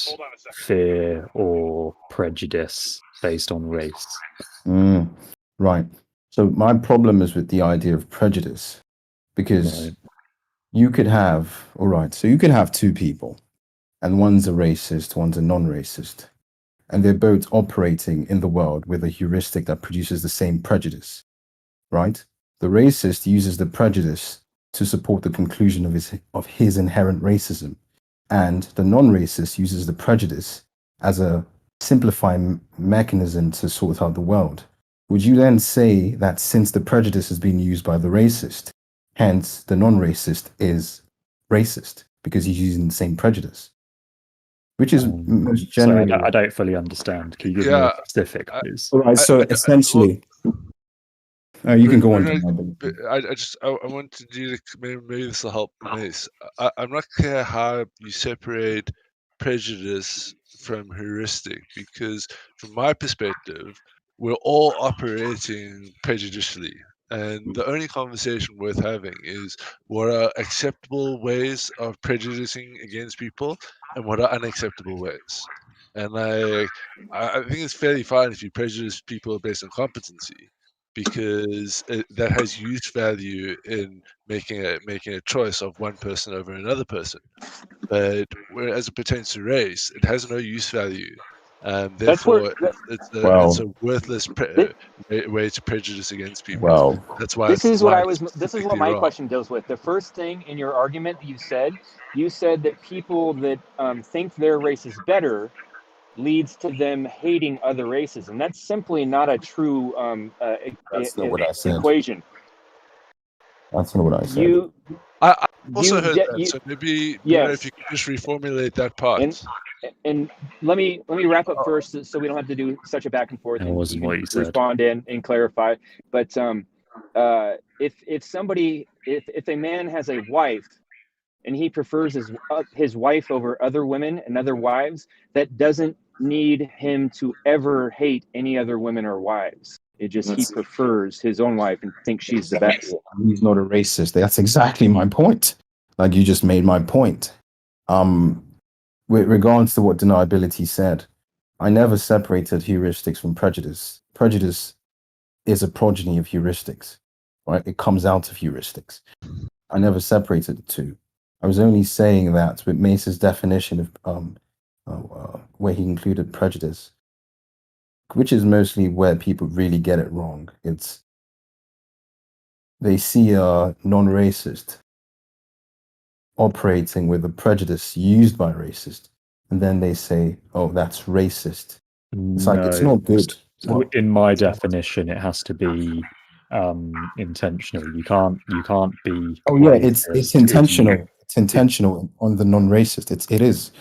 fear, or prejudice based on race. Right. So my problem is with the idea of prejudice, because you could have, so you could have two people, and one's a racist, one's a non-racist, and they're both operating in the world with a heuristic that produces the same prejudice, right? The racist uses the prejudice to support the conclusion of his inherent racism, and the non-racist uses the prejudice as a simplifying mechanism to sort out the world. Would you then say that since the prejudice has been used by the racist, hence the non-racist is racist because he's using the same prejudice? Which is most generally... I don't fully understand. Can you give me a specific, please? All right, so essentially... you can go on. I want to do maybe this will help Mace. I'm not clear how you separate prejudice from heuristic, because from my perspective, we're all operating prejudicially. And the only conversation worth having is what are acceptable ways of prejudicing against people and what are unacceptable ways. And I think it's fairly fine if you prejudice people based on competency, because that has use value in making a choice of one person over another person. But as it pertains to race, it has no use value. That's where Therefore, it's Well, a worthless way to prejudice against people. well, That's why this is what I was. it's This is what typically my wrong. question deals with. The first thing in your argument that you said that people that think their race is better leads to them hating other races, and that's simply not a true that's not what I said. equation. That's not what I said. You I also you heard get that. you So maybe Bruno, if yes. you could just reformulate that part. And let me wrap up first, so we don't have to do such a back and forth, That and wasn't you what can you said. respond and clarify. But if a man has a wife and he prefers his wife over other women and other wives, that doesn't need him to ever hate any other women or wives. It just he prefers his own wife and thinks she's the best. He's not a racist. That's exactly my point. Like, you just made my point. With regards to what deniability said, I never separated heuristics from prejudice. Prejudice is a progeny of heuristics, right? It comes out of heuristics. I never separated the two. I was only saying that with Mace's definition of where he included prejudice, which is mostly where people really get it wrong. It's they see a non-racist operating with a prejudice used by racist, and then they say, "Oh, that's racist." It's like it's not good. In my definition, it has to be intentional. You can't be. Oh yeah, it's racist intentional. if you- It's intentional on the non-racist. It is.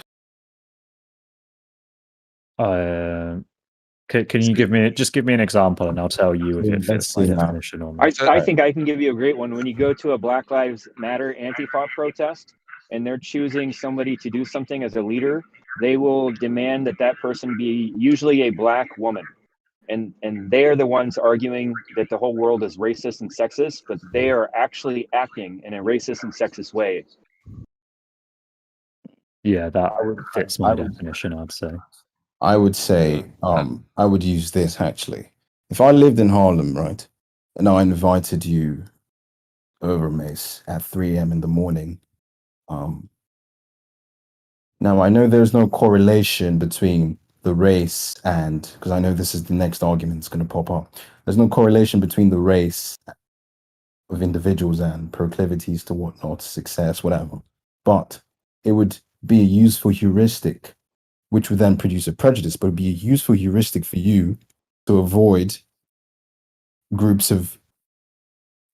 Can you give me an example, and I'll tell you if it fits my definition or not. I think I can give you a great one. When you go to a Black Lives Matter Antifa protest and they're choosing somebody to do something as a leader, they will demand that person be usually a black woman. And they're the ones arguing that the whole world is racist and sexist, but they are actually acting in a racist and sexist way. Yeah, that fits my definition, I'd say. I would say, I would use this actually. If I lived in Harlem, right, and I invited you over, Mace, at 3 a.m. in the morning, now I know there's no correlation between the race and, because I know this is the next argument that's going to pop up. There's no correlation between the race of individuals and proclivities to whatnot, success, whatever. But it would be a useful heuristic, which would then produce a prejudice, but it would be a useful heuristic for you to avoid groups of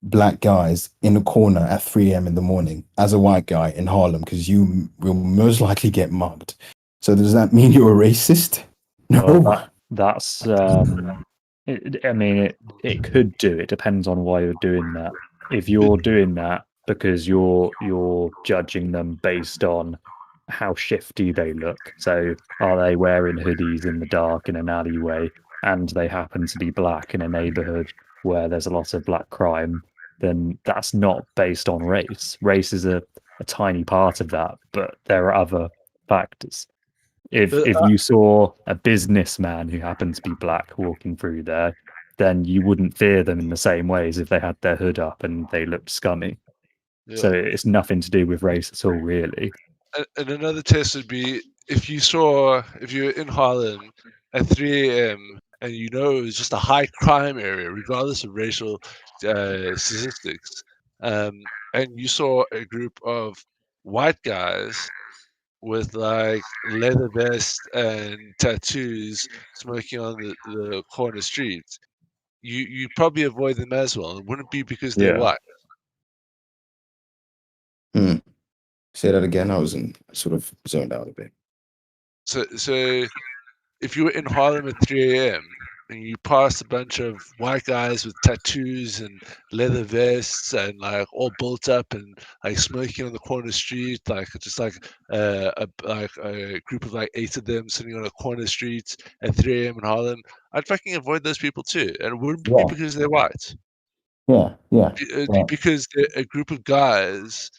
black guys in a corner at 3 a.m. in the morning as a white guy in Harlem, because you will most likely get mugged. So does that mean you're a racist? No. Well, that's I mean, it could do. It depends on why you're doing that. If you're doing that because you're judging them based on how shifty they look, so are they wearing hoodies in the dark in an alleyway and they happen to be black in a neighborhood where there's a lot of black crime, then that's not based on race. Race is a tiny part of that, but there are other factors. If you saw a businessman who happened to be black walking through there, then you wouldn't fear them in the same way as if they had their hood up and they looked scummy. Yeah. So it's nothing to do with race at all, really. And another test would be if you're in Harlem at 3 a.m. and you know it was just a high crime area, regardless of racial statistics, and you saw a group of white guys with like leather vests and tattoos smoking on the corner streets, you probably avoid them as well. It wouldn't be because they're white. Say that again. I was sort of zoned out a bit. So if you were in Harlem at 3 a.m. and you passed a bunch of white guys with tattoos and leather vests and like all built up and like smoking on the corner street, like just like a group of like 8 of them sitting on a corner street at 3 a.m. in Harlem, I'd fucking avoid those people too, and it wouldn't be because they're white. Because they're a group of guys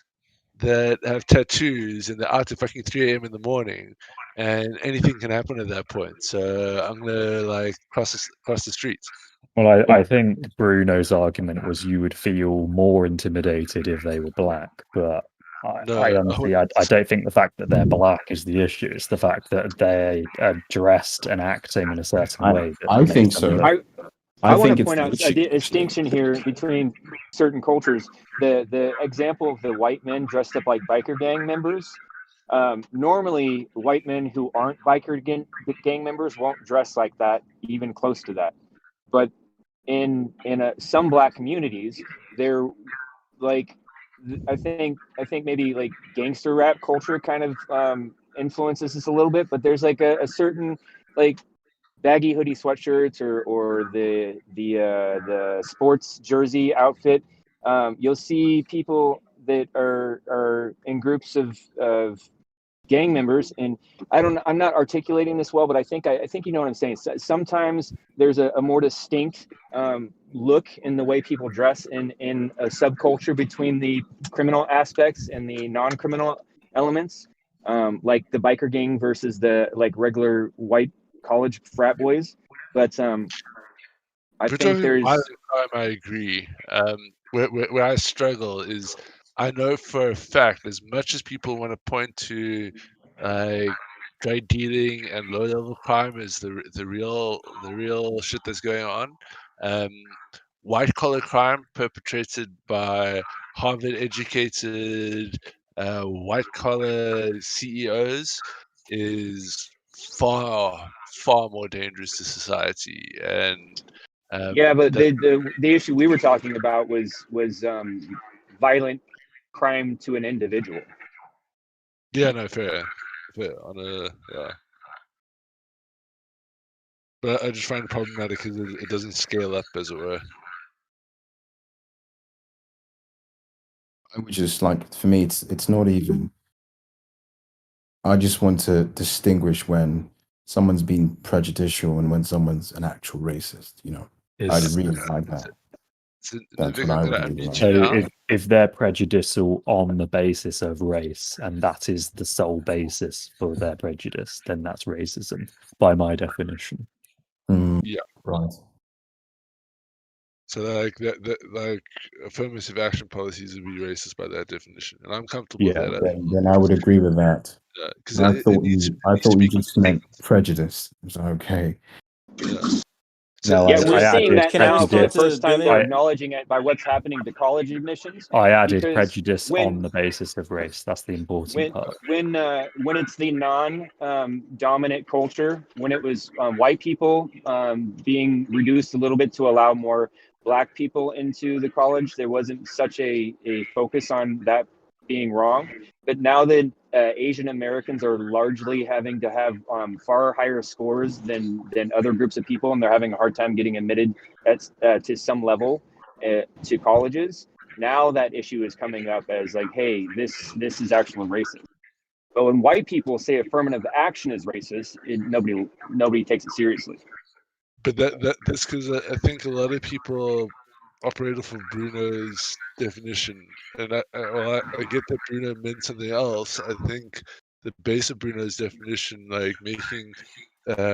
that have tattoos and they're out at fucking 3 a.m. in the morning, and anything can happen at that point. So I'm gonna like cross the streets. Well, I think Bruno's argument was you would feel more intimidated if they were black, but I honestly, I don't think the fact that they're black is the issue. It's the fact that they are dressed and acting in a certain way. I think so. I want to point out a distinction here between certain cultures. The example of the white men dressed up like biker gang members. Normally, white men who aren't biker gang members won't dress like that, even close to that. But in some black communities, they're like, I think maybe like gangster rap culture kind of influences this a little bit. But there's like a certain like baggy hoodie sweatshirts or the sports jersey outfit. You'll see people that are in groups of gang members, and I'm not articulating this well, but I think you know what I'm saying. Sometimes there's a more distinct look in the way people dress in a subculture between the criminal aspects and the non-criminal elements, like the biker gang versus the like regular white college frat boys. But I think there's I agree. Where I struggle is I know for a fact, as much as people want to point to drug dealing and low level crime as the real shit that's going on, white collar crime perpetrated by Harvard educated white collar CEOs is far more dangerous to society. And yeah, but the issue we were talking about was violent crime to an individual. Yeah, no, fair. On a but I just find it problematic because it doesn't scale up, as it were. I would just like, for me, it's not even. I just want to distinguish when someone's being prejudicial and when someone's an actual racist. You know, I really like that. That's what I would do. So if they're prejudicial on the basis of race, and that is the sole basis for their prejudice, then that's racism by my definition. Yeah. Right. So like affirmative action policies would be racist by that definition, and I'm comfortable with that. Then I would agree with that. Because I thought you just meant prejudice. So okay. No, yeah, we're seeing that now for the first time. They're I acknowledging it by what's happening to college admissions. I added because prejudice on the basis of race. That's the important part. When it's the non-dominant culture, when it was white people being reduced a little bit to allow more black people into the college, there wasn't such a focus on that being wrong. But now that Asian Americans are largely having to have far higher scores than other groups of people, and they're having a hard time getting admitted to some level to colleges. Now that issue is coming up as like, hey, this is actually racist. But when white people say affirmative action is racist, nobody takes it seriously. But that's because I think a lot of people operate off of Bruno's definition, and I get that Bruno meant something else. I think the base of Bruno's definition, like making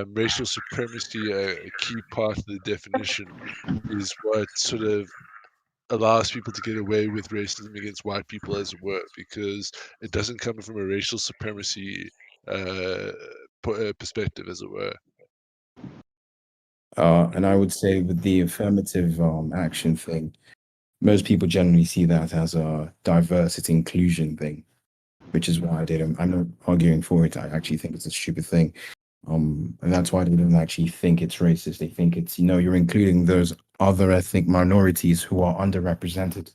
racial supremacy a key part of the definition, is what sort of allows people to get away with racism against white people, as it were, because it doesn't come from a racial supremacy perspective, as it were. And I would say with the affirmative action thing, most people generally see that as a diversity inclusion thing, which is why I'm not arguing for it. I actually think it's a stupid thing. And that's why they don't actually think it's racist. They think it's, you're including those other ethnic minorities who are underrepresented.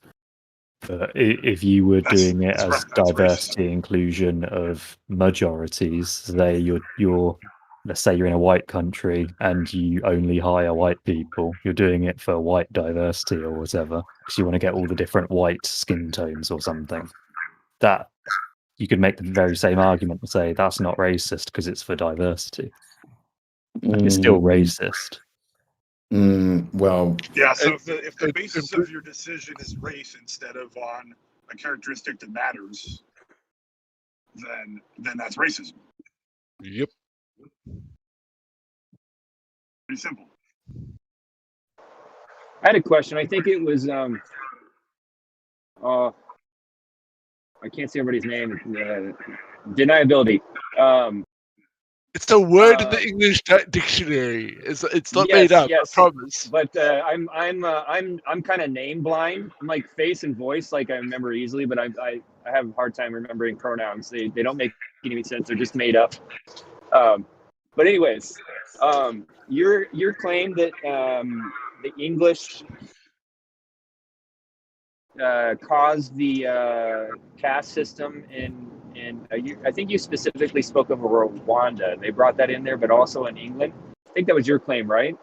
If you were doing it as diversity inclusion of majorities, say you're let's say you're in a white country and you only hire white people, you're doing it for white diversity or whatever, because you want to get all the different white skin tones or something. That you could make the very same argument and say that's not racist because it's for diversity. It's still racist. Well, Yeah, so if the basis of your decision is race instead of on a characteristic that matters, then that's racism. Yep. Pretty simple. I had a question. I think it was I can't see everybody's name. Deniability. It's a word in the English dictionary. It's not made up. Yes. I promise. But I'm kind of name blind. I'm like face and voice, like I remember easily, but I have a hard time remembering pronouns. They don't make any sense. They're just made up. But anyways, your claim that the English caused the caste system in I think you specifically spoke of Rwanda. They brought that in there, but also in England. I think that was your claim, right?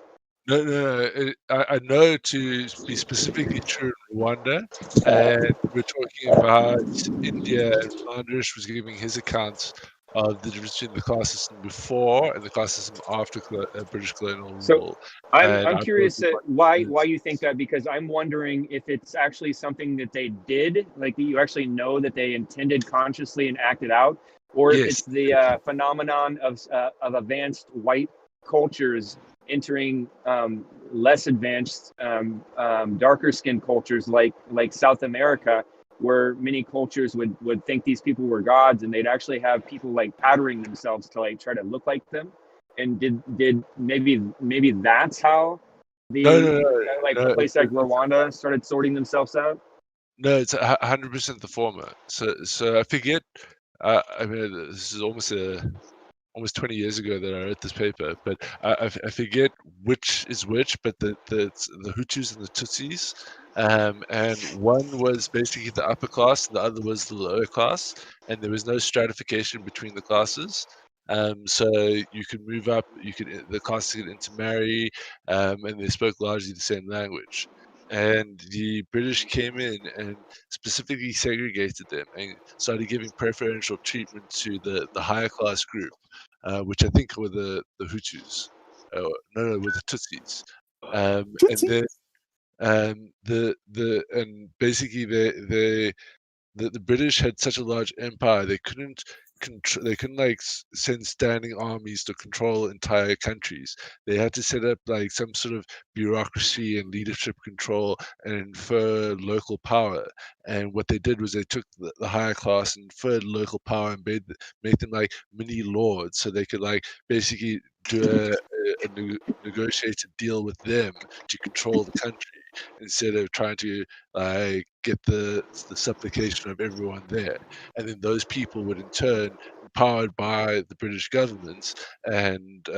No. I know to be specifically true in Rwanda, and we're talking about India, and Flanders was giving his accounts of the difference between the class system before and the class system after British colonial rule. I'm curious why you think that, because I'm wondering if it's actually something that they did, like that you actually know that they intended consciously and acted out, or if it's the phenomenon of advanced white cultures entering less advanced, darker skinned cultures like South America, where many cultures would think these people were gods, and they'd actually have people like powdering themselves to like try to look like them. And did maybe that's how the a place like Rwanda started sorting themselves out? No, it's 100% the former. So I forget. I mean, this is almost 20 years ago that I wrote this paper, but I forget which is which. But the Hutus and the Tutsis, and one was basically the upper class, and the other was the lower class, and there was no stratification between the classes. So you could move up, the classes could intermarry, and they spoke largely the same language. And the British came in and specifically segregated them and started giving preferential treatment to the higher class group, which I think were the Hutus. No, were the Tutsis. And then and basically the British had such a large empire they couldn't like send standing armies to control entire countries. They had to set up like some sort of bureaucracy and leadership control and infer local power. And what they did was they took the higher class and inferred local power and made them like mini lords, so they could like basically do a negotiated deal with them to control the country instead of trying to get the supplication of everyone there. And then those people would in turn, empowered by the British governments and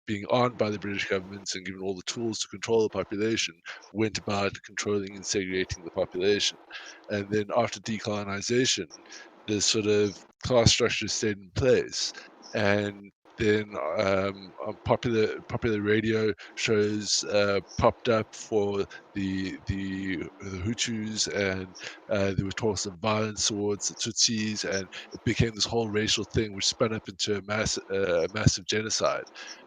being armed by the British governments and given all the tools to control the population, went about controlling and segregating the population. And then after decolonization, the sort of class structure stayed in place. And then popular radio shows popped up for the Hutus, and there were talks of violence towards the Tutsis, and it became this whole racial thing, which spun up into a massive genocide.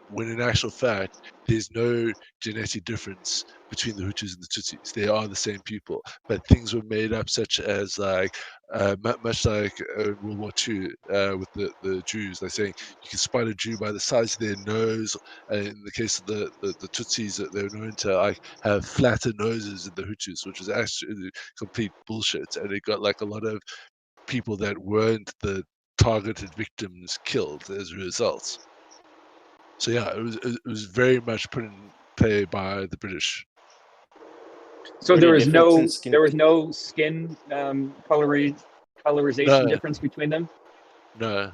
When in actual fact, there's no genetic difference between the Hutus and the Tutsis. They are the same people, but things were made up, such as like much like World War II with the Jews. They're saying you can spot a Jew by the size of their nose. In the case of the Tutsis, they were known to like have flatter noses than the Hutus, which is actually complete bullshit. And it got like a lot of people that weren't the targeted victims killed as a result. So yeah, it was very much put in play by the British. So there was no skin colorization difference between them? No, it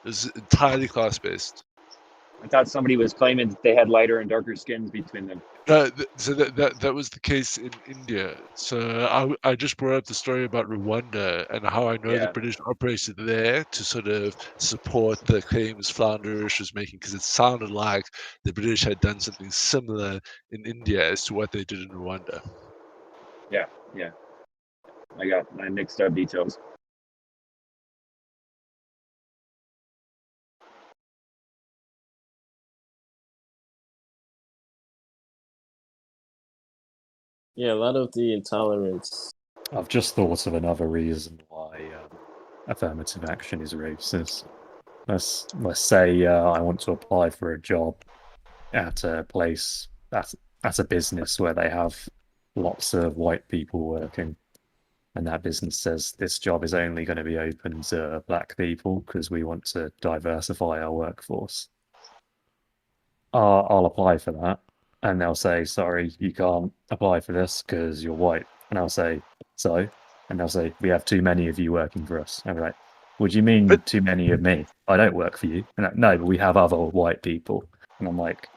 was entirely class based. I thought somebody was claiming that they had lighter and darker skins between them. No, so that was the case in India. So I just brought up the story about Rwanda and how I know the British operated there to sort of support the claims Flanders was making, because it sounded like the British had done something similar in India as to what they did in Rwanda. Yeah. I mixed up details. Yeah, a lot of the intolerance. I've just thought of another reason why affirmative action is racist. Let's say I want to apply for a job at a place at a business where they have lots of white people working, and that business says this job is only going to be open to black people because we want to diversify our workforce. I'll apply for that, and they'll say, sorry, you can't apply for this because you're white. And I'll say, so? And they'll say, we have too many of you working for us. And I'm like, what do you mean too many of me? I don't work for you. And like, no, but we have other white people. And I'm like,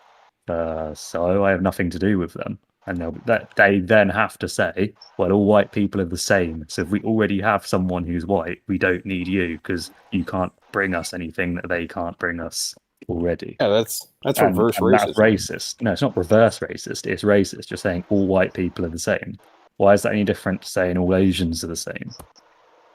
so I have nothing to do with them. And they then have to say, well, all white people are the same. So if we already have someone who's white, we don't need you because you can't bring us anything that they can't bring us already. Yeah, that's reverse racism. That's racist. No, it's not reverse racist. It's racist. Just saying all white people are the same. Why is that any different to saying all Asians are the same?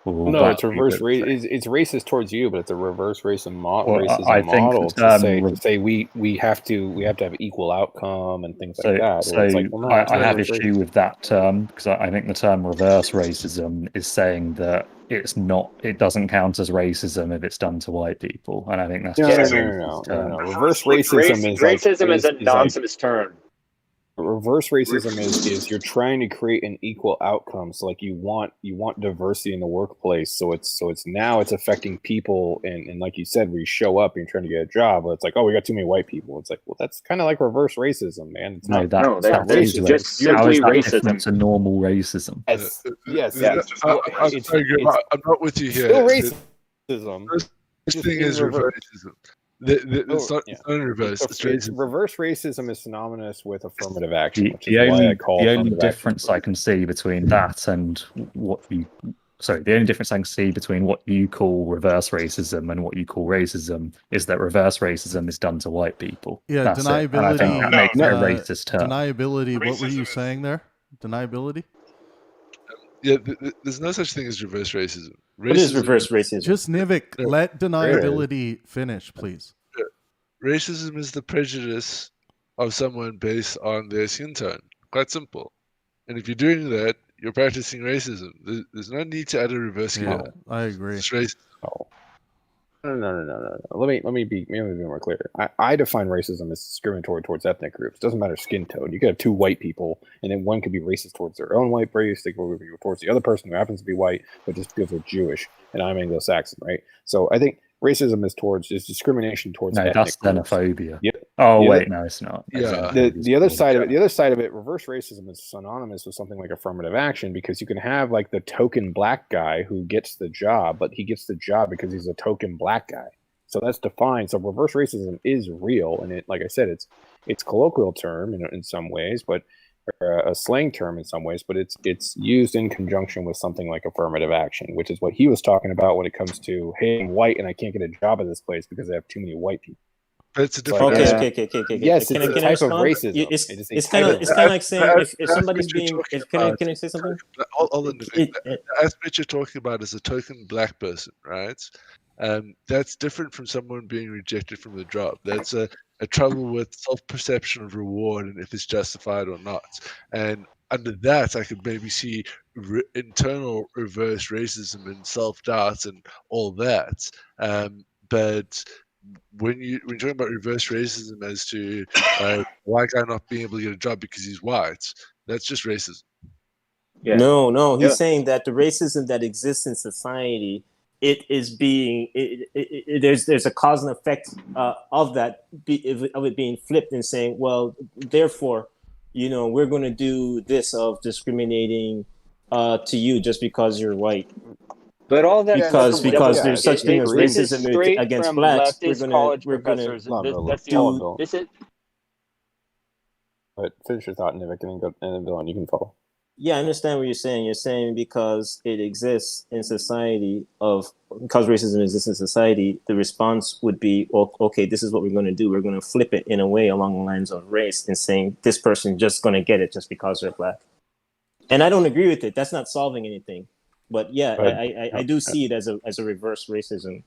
No, it's reverse. It's racist towards you, but it's a reverse racism model to say we have to have equal outcome and things like that. So it's like, well, no, I have issue with that term because I think the term reverse racism is saying that it's not. It doesn't count as racism if it's done to white people, and I think that's no. Reverse racism is a nonsense term. Reverse racism is you're trying to create an equal outcome. So like you want diversity in the workplace. So it's now it's affecting people and like you said, where you show up and you're trying to get a job, but it's like, oh, we got too many white people. It's like, well, that's kind of like reverse racism, man. It's not racism. Just simply racism. It's a normal racism. Yes. I'm not with you here. Still racism. This thing is reverse racism. It's not reverse. It's racism. Reverse racism is synonymous with affirmative action, which The is why I call the it only difference I can see between that and the only difference I can see between what you call reverse racism and what you call racism is that reverse racism is done to white people. Yeah, That's deniability. It. And I think that makes it a racist term. Deniability. What were you saying there? Deniability. Yeah, there's no such thing as reverse racism. What is reverse racism? Just Nivik, let deniability finish, please. Racism is the prejudice of someone based on their skin tone. Quite simple. And if you're doing that, you're practicing racism. There's no need to add a reverse here. I agree. It's racist. No. Let me be more clear. I define racism as discriminatory towards ethnic groups. It doesn't matter skin tone. You could have two white people, and then one could be racist towards their own white race. They could be towards the other person who happens to be white, but just because they're Jewish, and I'm Anglo-Saxon, right? So I think racism is discrimination towards ethnic that's groups. xenophobia. Yep. No, it's not. Yeah. The other side of it, reverse racism is synonymous with something like affirmative action, because you can have like the token black guy who gets the job, but he gets the job because he's a token black guy. So that's defined. So reverse racism is real, and it, like I said, it's colloquial term in some ways, but a slang term in some ways, but it's used in conjunction with something like affirmative action, which is what he was talking about when it comes to, hey, I'm white and I can't get a job at this place because I have too many white people. But it's a different. Okay. Yes, it's a type of racism. It's kind of like saying if somebody's being. Can I say something? Hold on. The aspect you're talking about is a token black person, right? That's different from someone being rejected from the job. That's a trouble with self-perception of reward and if it's justified or not. And under that, I could maybe see internal reverse racism and self-doubt and all that. But when you're talking about reverse racism as to white guy not being able to get a job because he's white, that's just racism. Yeah. No. He's saying that the racism that exists in society, it is being there's a cause and effect of that of it being flipped and saying, well, therefore, we're going to do this of discriminating to you just because you're white. But all that because there's such thing as racism against blacks. We're gonna that's the old. This is. But finish your thought, Nivik, and then Dylan, you can follow. Yeah, I understand what you're saying. You're saying because it exists in society because racism exists in society, the response would be, well, okay, this is what we're going to do. We're going to flip it in a way along the lines of race and saying this person just going to get it just because they're black. And I don't agree with it. That's not solving anything. But yeah, I do see it as a reverse racism.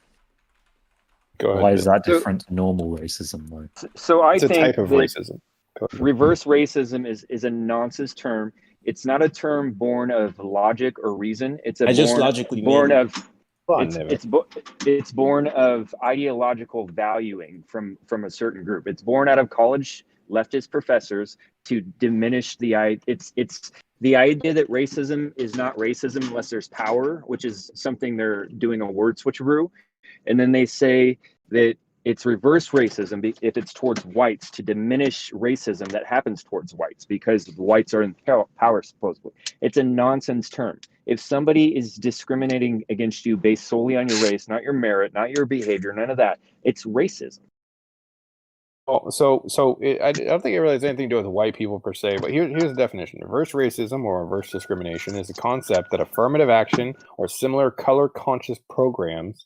Go ahead. Why is that different to normal racism, though? So I it's think a type of racism. Reverse racism is a nonsense term. It's not a term born of logic or reason. It's a I just logically born mean- of it's born of ideological valuing from a certain group. It's born out of college leftist professors to diminish it's the idea that racism is not racism unless there's power, which is something they're doing a word switcheroo. And then they say that it's reverse racism if it's towards whites, to diminish racism that happens towards whites because whites are in power, supposedly. It's a nonsense term. If somebody is discriminating against you based solely on your race, not your merit, not your behavior, none of that, it's racism. Well, I don't think it really has anything to do with white people per se, but here's the definition. Reverse racism or reverse discrimination is a concept that affirmative action or similar color-conscious programs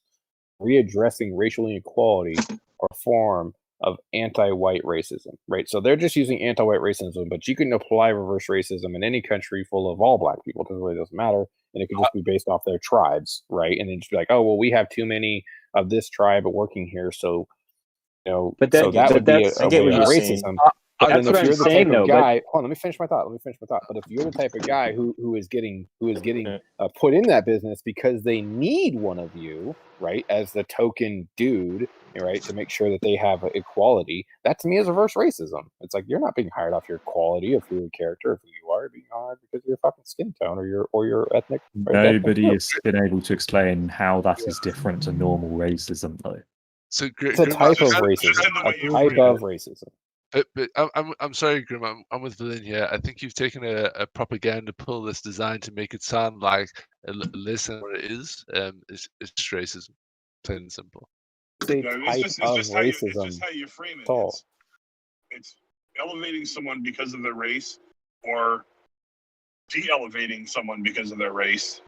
readdressing racial inequality or form of anti-white racism, right? So they're just using anti-white racism, but you can apply reverse racism in any country full of all black people. It really doesn't matter. And it could just be based off their tribes, right? And then just be like, oh, well, we have too many of this tribe working here, so But so that would be I get what you're saying. racism. But then if you're the type of guy, hold on, let me finish my thought. But if you're the type of guy who is getting put in that business because they need one of you, right, as the token dude, right, to make sure that they have equality, that to me is reverse racism. It's like you're not being hired off your quality of your character, of who you are, you're being hired because of your fucking skin tone or your ethnic. Nobody has been able to explain how that is different to normal racism, though. So it's a type of racism. But I'm sorry, Grim. I'm with Lynn here. I think you've taken a propaganda pull that's designed to make it sound like less than what it is. It's just racism, plain and simple. It's just how you frame it. It's elevating someone because of their race, or de-elevating someone because of their race.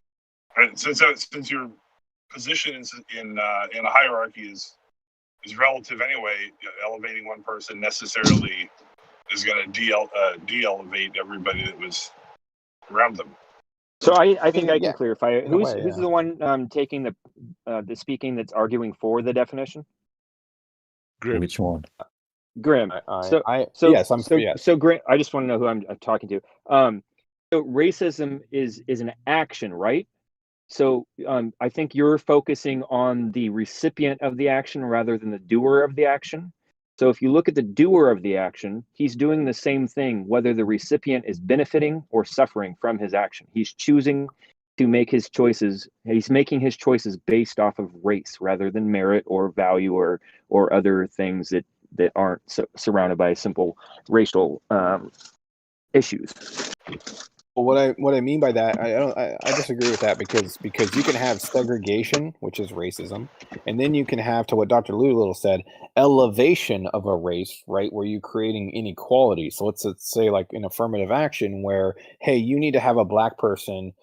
And since your position in a hierarchy is relative anyway, elevating one person necessarily is going to de-elevate everybody that was around them. So I think I can clarify. Who's the one taking the speaking that's arguing for the definition? Grim. Which one? Grim. So Grim. I just want to know who I'm talking to. So racism is an action, right? So I think you're focusing on the recipient of the action rather than the doer of the action. So if you look at the doer of the action, he's doing the same thing, whether the recipient is benefiting or suffering from his action. He's choosing to make his choices. He's making his choices based off of race rather than merit or value or other things that aren't surrounded by simple racial issues. Well, what I mean by that, I disagree with that because you can have segregation, which is racism, and then you can have, to what Dr. Little said, elevation of a race, right, where you're creating inequality. So let's say like in affirmative action where, hey, you need to have a black person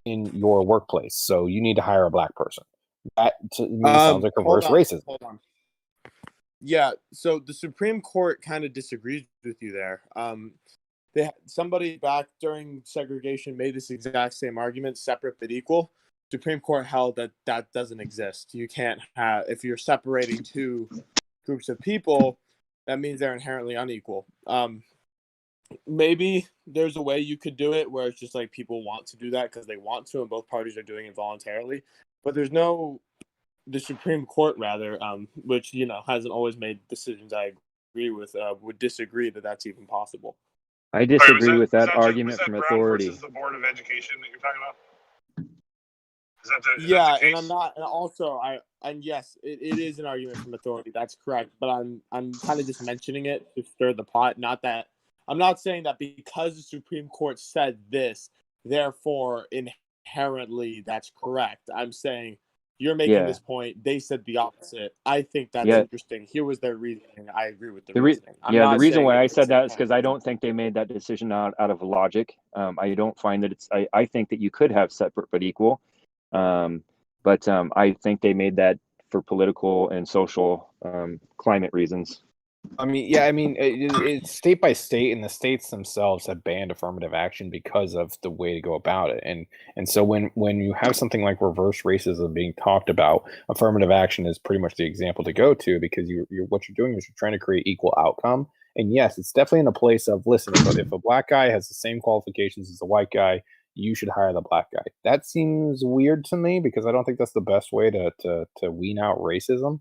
in your workplace, so you need to hire a black person. That to me sounds like reverse racism. Hold on. Yeah, so the Supreme Court kind of disagrees with you there. Somebody back during segregation made this exact same argument, separate but equal. Supreme Court held that doesn't exist. You can't have, if you're separating two groups of people, that means they're inherently unequal. Maybe there's a way you could do it where it's just like people want to do that because they want to, and both parties are doing it voluntarily. But there's the Supreme Court which hasn't always made decisions I agree with, would disagree that that's even possible. I disagree with that argument from authority. Is the Board of Education that you're talking about? And I'm not. And also, yes, it is an argument from authority. That's correct. But I'm kind of just mentioning it to stir the pot. Not that I'm not saying that because the Supreme Court said this, therefore inherently that's correct. I'm saying you're making this point. They said the opposite. I think that's interesting. Here was their reasoning. I agree with the reasoning. The reason why I said that is because I don't think they made that decision out of logic. I don't find that I think that you could have separate but equal. But I think they made that for political and social climate reasons. I mean, yeah, I mean, it's state by state, and the states themselves have banned affirmative action because of the way to go about it. And so when you have something like reverse racism being talked about, affirmative action is pretty much the example to go to, because you're what you're doing is you're trying to create equal outcome. And yes, it's definitely in a place of, listen, if a black guy has the same qualifications as a white guy, you should hire the black guy. That seems weird to me, because I don't think that's the best way to wean out racism.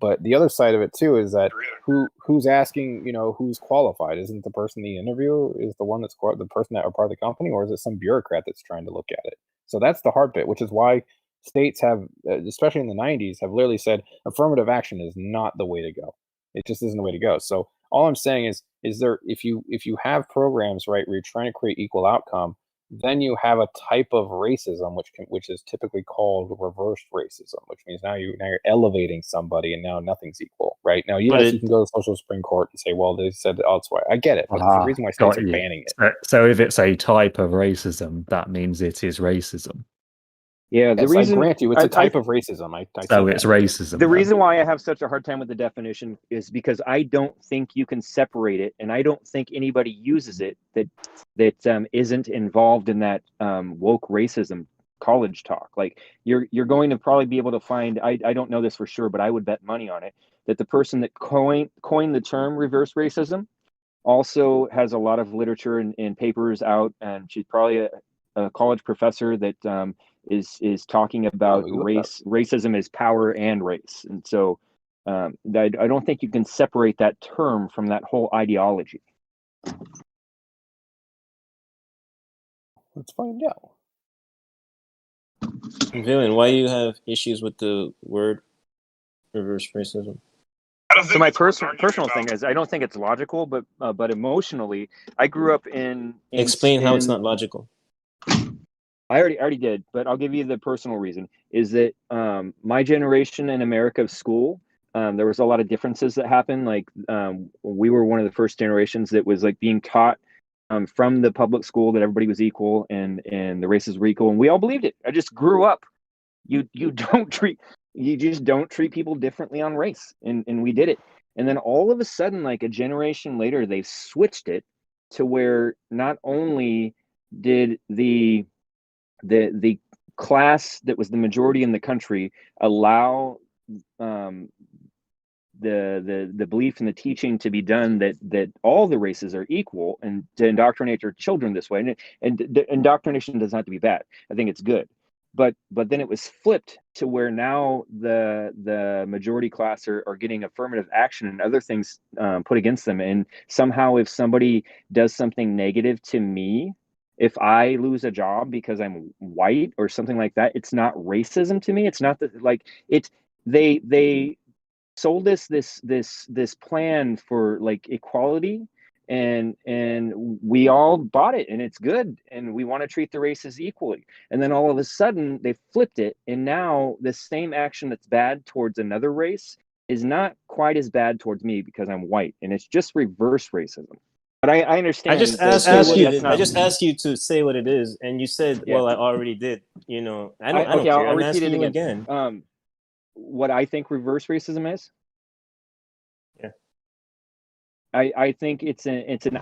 But the other side of it too is that who's asking, who's qualified? Isn't the person in the interview is the one that's the person that are part of the company, or is it some bureaucrat that's trying to look at it? So that's the hard bit, which is why states have, especially in the 90s, have literally said affirmative action is not the way to go. It just isn't the way to go. So all I'm saying is there, if you have programs, right, where you're trying to create equal outcome, then you have a type of racism which is typically called reverse racism, which means now you're elevating somebody and now nothing's equal, right? Now, yes, you can go to the social Supreme Court and say, well, they said elsewhere. I get it, but there's a reason why states are banning it. So if it's a type of racism, that means it is racism. Yeah, the reason I grant you, it's a type of racism. So it's racism. The reason why I have such a hard time with the definition is because I don't think you can separate it, and I don't think anybody uses it that isn't involved in that woke racism college talk. Like you're going to probably be able to find. I don't know this for sure, but I would bet money on it that the person that coined the term reverse racism also has a lot of literature and papers out, and she's probably a college professor that is talking about racism as power and race. And so I don't think you can separate that term from that whole ideology. Let's find out. Villain, why do you have issues with the word reverse racism? So my personal thing is I don't think it's logical, but emotionally, I grew up in Explain how it's not logical. I already did, but I'll give you the personal reason. Is that my generation in America of school, there was a lot of differences that happened. Like we were one of the first generations that was like being taught from the public school that everybody was equal and the races were equal, and we all believed it. I just grew up. You just don't treat people differently on race, and we did it. And then all of a sudden, like a generation later, they've switched it to where not only did the class that was the majority in the country allow the belief and the teaching to be done that all the races are equal, and to indoctrinate their children this way. And the indoctrination doesn't have to be bad. I think it's good. But then it was flipped to where now the majority class are getting affirmative action and other things put against them. And somehow if somebody does something negative to me, if I lose a job because I'm white or something like that, it's not racism to me. It's not that, like, it's they sold us this plan for like equality, and we all bought it, and it's good, and we want to treat the races equally. And then all of a sudden they flipped it, and now the same action that's bad towards another race is not quite as bad towards me because I'm white, and it's just reverse racism. But I understand. I just asked you to say what it is, and you said, "Well, I already did." I don't care. I'm asking you again. What I think reverse racism is? Yeah. I think it's an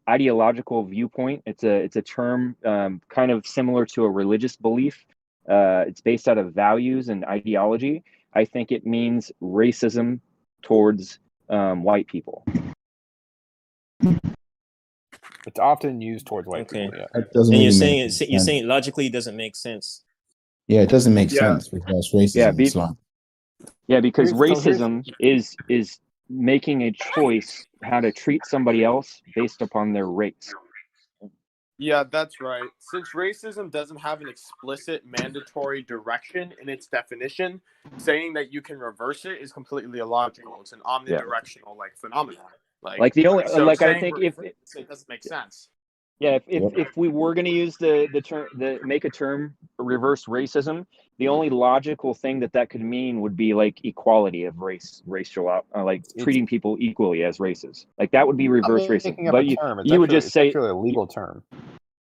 ideological viewpoint. It's a term kind of similar to a religious belief. It's based out of values and ideology. I think it means racism towards white people. It's often used towards white people. Yeah. And you're saying logically it doesn't make sense. Yeah, it doesn't make sense because racism. Because racism is making a choice how to treat somebody else based upon their race. Yeah, that's right. Since racism doesn't have an explicit mandatory direction in its definition, saying that you can reverse it is completely illogical. It's an omnidirectional phenomenon. Like the only so I think if it doesn't make sense. Yeah, if we were going to use the term, make a term reverse racism, the only logical thing that could mean would be like equality of racial, like treating people equally as races. Like that would be reverse racism. But you would just say it's actually a legal term.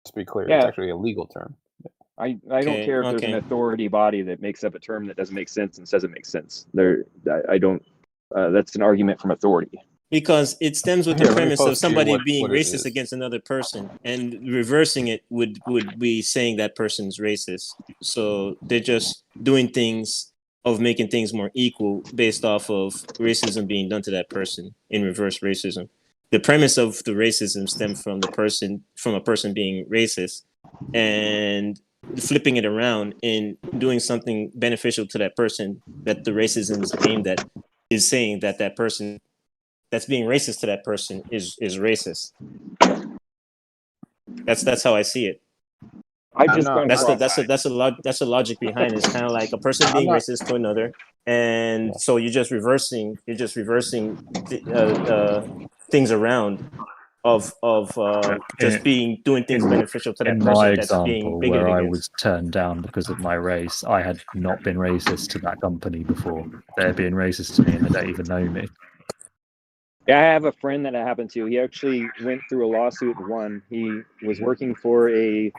To be clear, it's actually a legal term. I don't care if there's an authority body that makes up a term that doesn't make sense and says it makes sense. I don't. that's an argument from authority. Because it stems with the Here, let me premise of post to you somebody what being it racist is. against another person, and reversing it would be saying that person's racist. So they're just doing things of making things more equal based off of racism being done to that person in reverse racism. The premise of the racism stems from a person being racist, and flipping it around and doing something beneficial to that person that the racism is aimed at is saying that that person that's being racist to that person is racist. That's how I see it. That's a logic behind it. It's kind of like a person being racist to another, and so you're just reversing things around of just doing things beneficial to that in person my that's being example, bigoted where I against. was turned down because of my race, I had not been racist to that company before. They're being racist to me and they don't even know me. Yeah, I have a friend that it happened to. He actually went through a lawsuit and won. He was working for a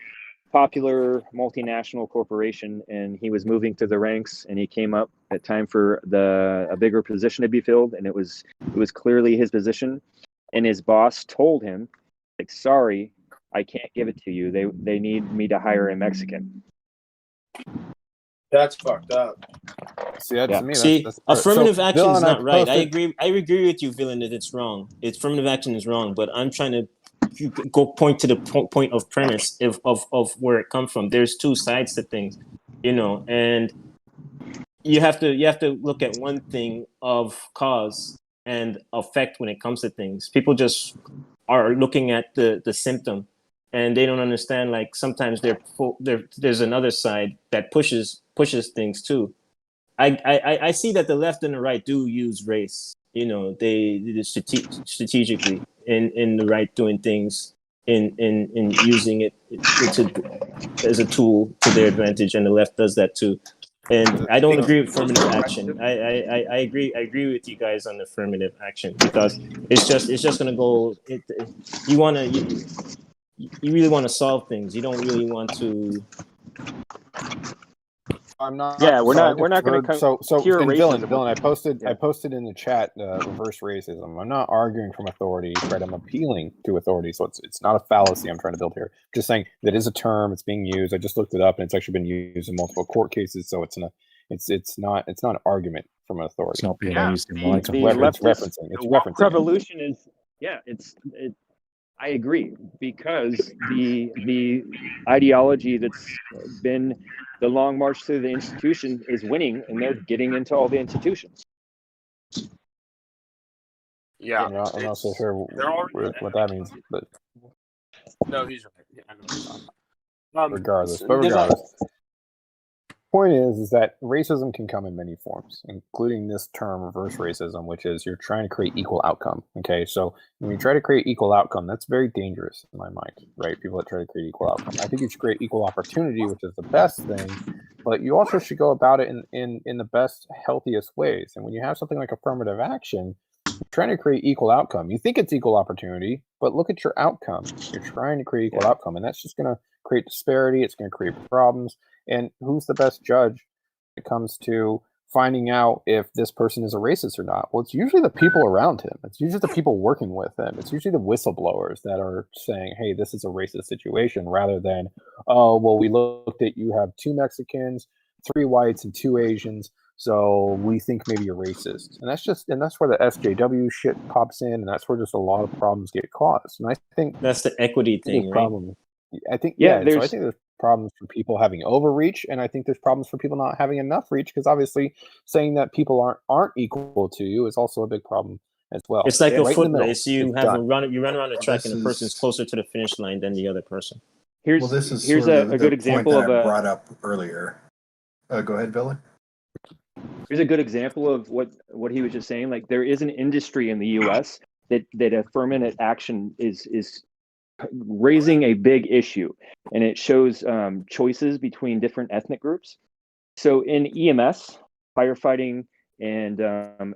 popular multinational corporation, and he was moving through the ranks, and he came up at time for a bigger position to be filled, and it was clearly his position, and his boss told him, like, sorry, I can't give it to you. They need me to hire a Mexican. That's fucked up. See, to me, See, that's affirmative so, action Dylan, is not right. I posted- agree with you, Villain, that it's wrong. Affirmative action is wrong, but I'm trying to go point to the point of premise of where it comes from. There's two sides to things, and you have to look at one thing of cause and effect when it comes to things. People just are looking at the symptom, and they don't understand, like, sometimes there's another side that pushes things too. I see that the left and the right do use race. They strategically in the right doing things in using it as a tool to their advantage, and the left does that too. And I don't agree with affirmative action. I agree with you guys on affirmative action, because it's just gonna go. You really want to solve things. You don't really want to. I'm not. Yeah, we're not going to cure and racism. Dylan, I posted in the chat reverse racism. I'm not arguing from authority, right? I'm appealing to authority, so it's not a fallacy I'm trying to build here. Just saying that is a term. It's being used. I just looked it up, and it's actually been used in multiple court cases. So it's not an argument from an authority. It's not being used in it's referencing. It's referencing. Revolution is I agree, because the ideology that's been the long march through the institution is winning, and they're getting into all the institutions. Yeah, I'm not so sure what that means, but no, he's right. Yeah, I know what you're talking about. regardless. Point is that racism can come in many forms, including this term reverse racism, which is you're trying to create equal outcome. Okay, so when you try to create equal outcome, that's very dangerous in my mind, right? People that try to create equal outcome. I think you should create equal opportunity, which is the best thing, but you also should go about it in the best, healthiest ways. And when you have something like affirmative action, you're trying to create equal outcome. You think it's equal opportunity, but look at your outcome. You're trying to create equal outcome, and that's just going to create disparity. It's going to create problems. And who's the best judge when it comes to finding out if this person is a racist or not? Well, it's usually the people around him. It's usually the people working with him. It's usually the whistleblowers that are saying, hey, this is a racist situation, rather than, oh, well, we looked at, you have 2 Mexicans, 3 whites, and 2 Asians, so we think maybe you're racist. And that's where the SJW shit pops in, and that's where just a lot of problems get caused. And I think that's the equity thing, right? I think so I think there's problems for people having overreach, and I think there's problems for people not having enough reach, because obviously saying that people aren't equal to you is also a big problem as well. It's like a right foot race. You run around the track, and the is person's closer to the finish line than the other person. Here's a good example of I brought up earlier. Go ahead, Billy. Here's a good example of what he was just saying. Like, there is an industry in the U.S. that affirmative action is raising a big issue, and it shows choices between different ethnic groups. So in EMS, firefighting, and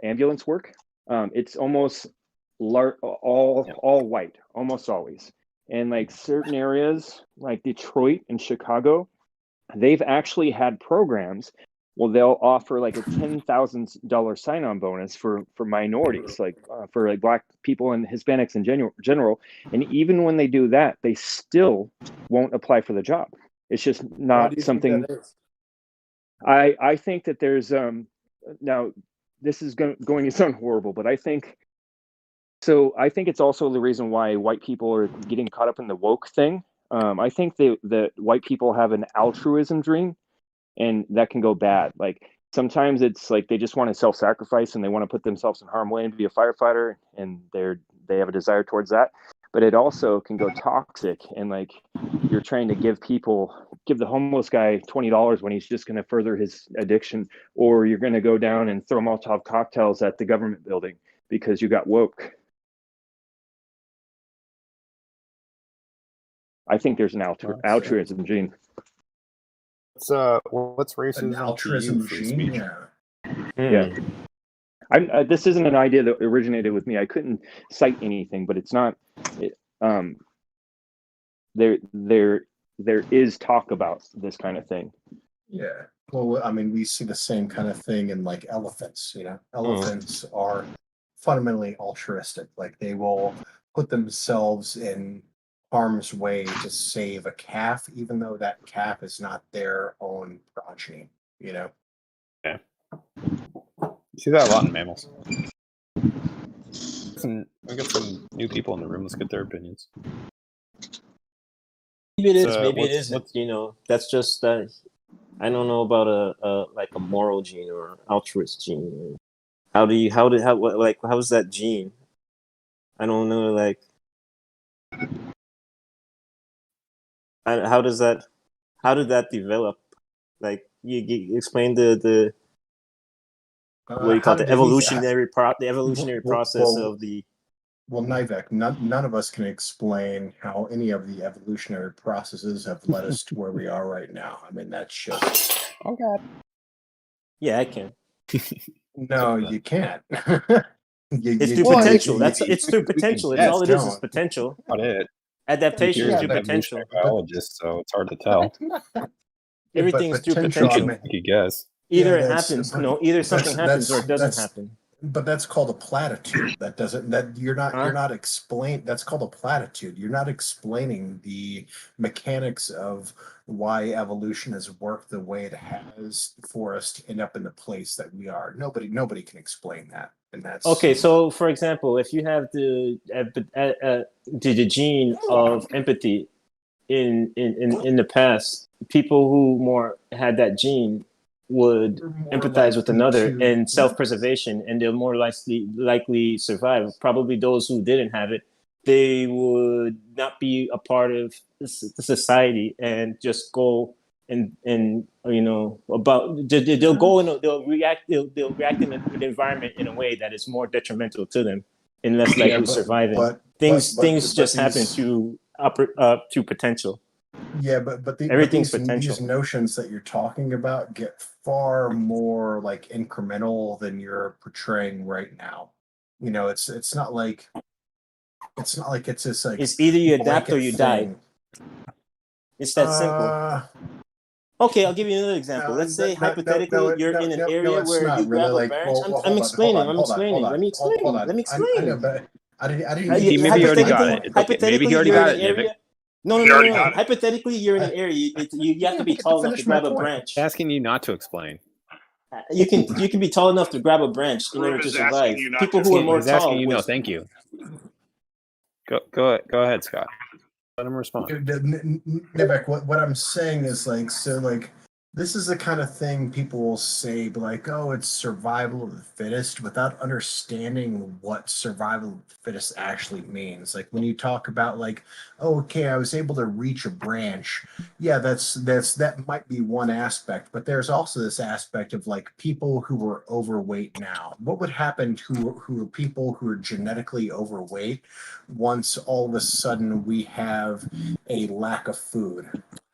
ambulance work, it's almost all white, almost always. And like certain areas like Detroit and Chicago, they've actually had programs well, they'll offer like a $10,000 sign-on bonus for minorities, like for like Black people and Hispanics in general. And even when they do that, they still won't apply for the job. It's just Why do not you something. think that is? I think that there's now this is going to sound horrible, but I think it's also the reason why white people are getting caught up in the woke thing. I think that white people have an altruism dream, and that can go bad. Like sometimes it's like they just want to self-sacrifice and they want to put themselves in harm's way and be a firefighter, and they have a desire towards that. But it also can go toxic, and like you're trying to give the homeless guy $20 when he's just going to further his addiction, or you're going to go down and throw Molotov cocktails at the government building because you got woke. I think there's an altruism gene. What's racism An altruism to you, free gene? speech? Yeah. This isn't an idea that originated with me. I couldn't cite anything, but it's not. There is talk about this kind of thing. Yeah. Well, I mean, we see the same kind of thing in like elephants. Elephants are fundamentally altruistic. Like they will put themselves in harm's way to save a calf, even though that calf is not their own progeny. Yeah. You see that a lot in mammals. We got some new people in the room. Let's get their opinions. Maybe it is, maybe it isn't. That's just I don't know about a moral gene or altruist gene. How's that gene? I don't know. Like, how did that develop? Like, you explain the what do you call it, the evolutionary process of the. Well, Nivek, none of us can explain how any of the evolutionary processes have led us to where we are right now. I mean, that's just. Oh God. Yeah, I can. No, you can't. It's through potential. It's through potential. It's all it is potential. Not it. Adaptation is through potential. Biologist, so it's hard to tell. Everything's through potential. You guess. Either it happens, either something happens or it doesn't happen. But that's called a platitude. You're not explain. That's called a platitude. You're not explaining the mechanics of why evolution has worked the way it has for us to end up in the place that we are. Nobody can explain that. And that's okay. So, for example, if you have the gene of empathy in the past, people who more had that gene would empathize with another and self-preservation, and they'll more likely survive. Probably those who didn't have it, they would not be a part of the society and just go and they'll react in the environment in a way that is more detrimental to them and less likely surviving. Things just happen through potential. Yeah, but everything's these potential. These notions that you're talking about get far more like incremental than you're portraying right now. It's not like it's just like it's either you adapt or you die. It's that simple. Okay, I'll give you another example. Let's say hypothetically you're in an area where you grab a branch. I'm explaining. Let me explain. Maybe you already got it. Maybe he already got it. No. Hypothetically, you're in an area. You have to be tall enough to grab a branch. Asking you not to explain. You can be tall enough to grab a branch in order to survive. People who are more tall. Asking you no, thank you. Go ahead, Scott. Let him respond. Nivek, what I'm saying is this is the kind of thing people will say, like, oh, it's survival of the fittest, without understanding what survival of the fittest actually means. Like when you talk about like, oh, okay, I was able to reach a branch. Yeah, that might be one aspect, but there's also this aspect of like people who are overweight now. What would happen to who are people who are genetically overweight once all of a sudden we have a lack of food?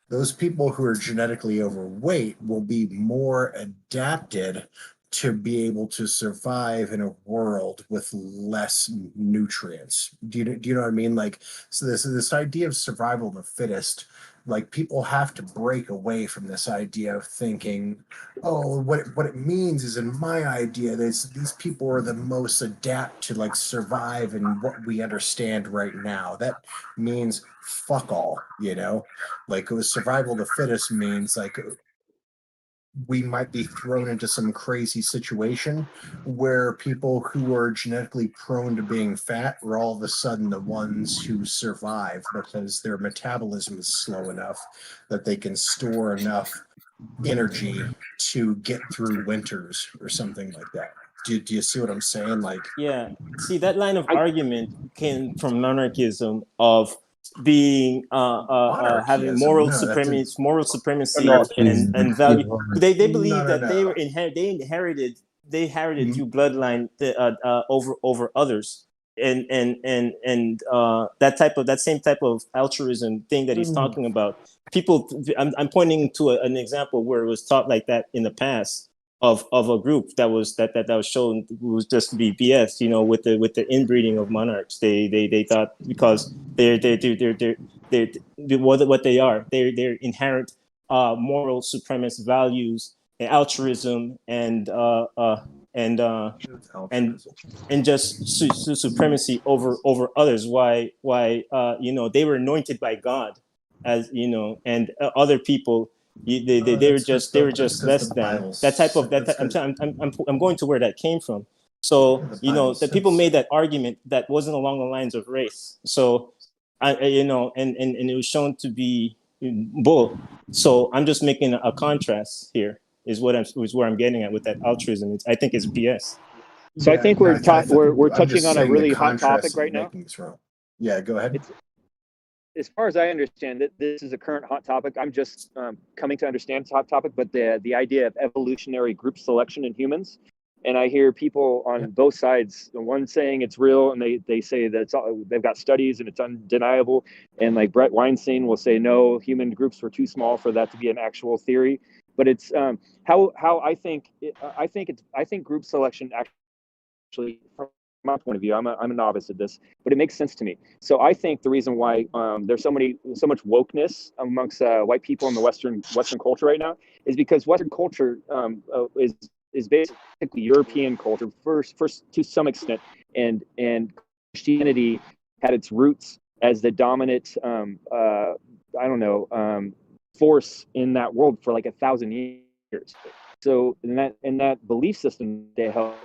Those people who are genetically overweight will be more adapted to be able to survive in a world with less nutrients. Do you know what I mean? Like, so this idea of survival of the fittest Like people have to break away from this idea of thinking, oh, what it means is in my idea, these people are the most adapt to like survive in what we understand right now. That means fuck all, you know? Like it was survival of the fittest means like we might be thrown into some crazy situation where people who are genetically prone to being fat are all of a sudden the ones who survive because their metabolism is slow enough that they can store enough energy to get through winters or something like that. Do you see what I'm saying? Like, yeah, see that line of argument came from monarchism of being having moral supremacy and value. They believe that they were they inherited through bloodline over others, and that same type of altruism thing that he's talking about. People, I'm pointing to an example where it was taught like that in the past of a group that was shown was just to be BS, you know, with the inbreeding of monarchs. They thought because they're what they are, they're inherent moral supremacist values and altruism and just supremacy over others. Why you know, they were anointed by God, as you know, and other people. They were just less than that type of that. I'm going to where that came from. So you know, the people made that argument that wasn't along the lines of race. So you know, and it was shown to be bull. So I'm just making a contrast here. Is where I'm getting at with that altruism. I think it's BS. So I think we're touching on a really hot topic right now. Yeah, go ahead. As far as I understand it, this is a current hot topic. I'm just coming to understand it's a hot topic, but the idea of evolutionary group selection in humans. And I hear people on both sides, the one saying it's real, and they say that they've got studies and it's undeniable. And like Brett Weinstein will say, no, human groups were too small for that to be an actual theory. But it's how I think group selection actually, from my point of view, I'm a novice at this, but it makes sense to me. So I think the reason why there's so much wokeness amongst white people in the Western culture right now is because Western culture is basically European culture first to some extent, and Christianity had its roots as the dominant force in that world for like 1,000 years. So in that belief system, they held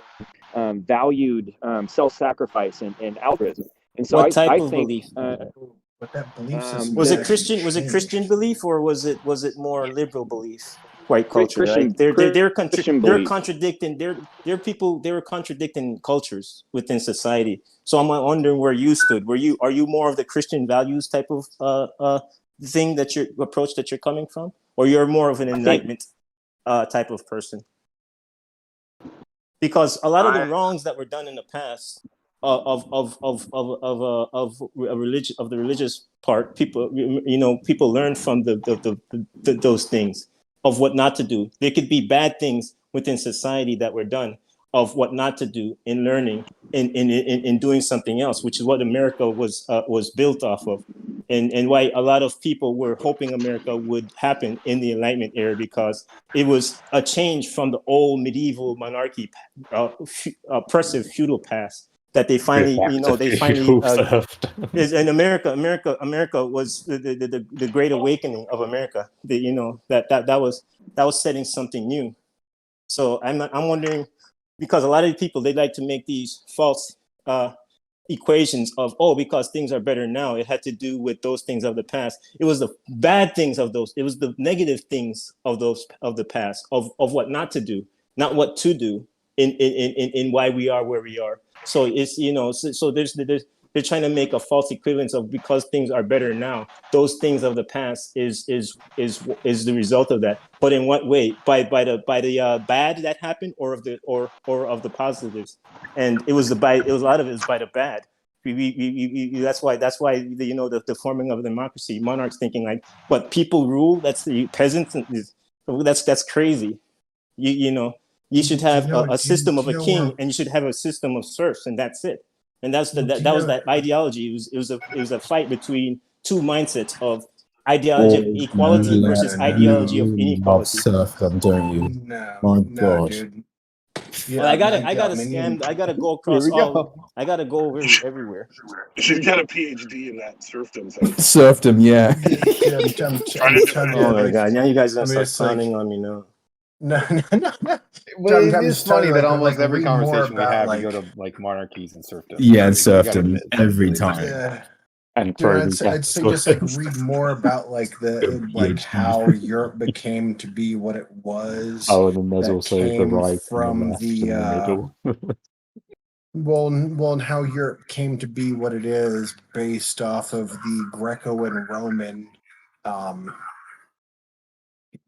valued self-sacrifice and altruism. And so what type I of think, belief? But that belief system was it Christian? Was it Christian belief, or was it more liberal belief? White culture, Christian, right? They're belief. contradicting. They're people. They were contradicting cultures within society. So I'm wondering where you stood. Are you more of the Christian values type of thing that your approach that you're coming from, or you're more of an enlightenment type of person? Because a lot of the wrongs that were done in the past of the religious part, people learn from those things of what not to do. There could be bad things within society that were done of what not to do in learning in doing something else, which is what America was built off of. And why a lot of people were hoping America would happen in the Enlightenment era, because it was a change from the old medieval monarchy, oppressive feudal past that they finally, and America was the great awakening of America. That was setting something new. So I'm wondering, because a lot of people, they like to make these false equations of, because things are better now, it had to do with those things of the past. It was the bad things of those. It was the negative things of those of the past, of what not to do, not what to do in why we are where we are. So it's so there's they're trying to make a false equivalence of, because things are better now, those things of the past is the result of that. But in what way? By the bad that happened, or of the positives? And it was a lot of it is by the bad. That's why the forming of democracy, monarchs thinking like, what, people rule? That's the peasants. That's crazy. You should have a system of a king, and you should have a system of serfs, and that's it. And that was that ideology. It was a fight between two mindsets of ideology of equality versus ideology of inequality. Serfdom, don't you? My God. Dude. Yeah, well, I gotta scan. I gotta go across all. I gotta go everywhere. She's got a PhD in that serfdom thing. Serfdom, yeah. Oh my God! Now you guys are gonna start clowning on me now. No. Well, it is funny that like, almost every read more conversation we about, have, like, we go to like monarchies and serfdom. Yeah, and You gotta serfdom admit, every time. Yeah. And Dude, I'd say just like read more about like the like how Europe became to be what it was. Oh, and then there's that also the came right and the from left and the middle. well, and how Europe came to be what it is based off of the Greco and Roman,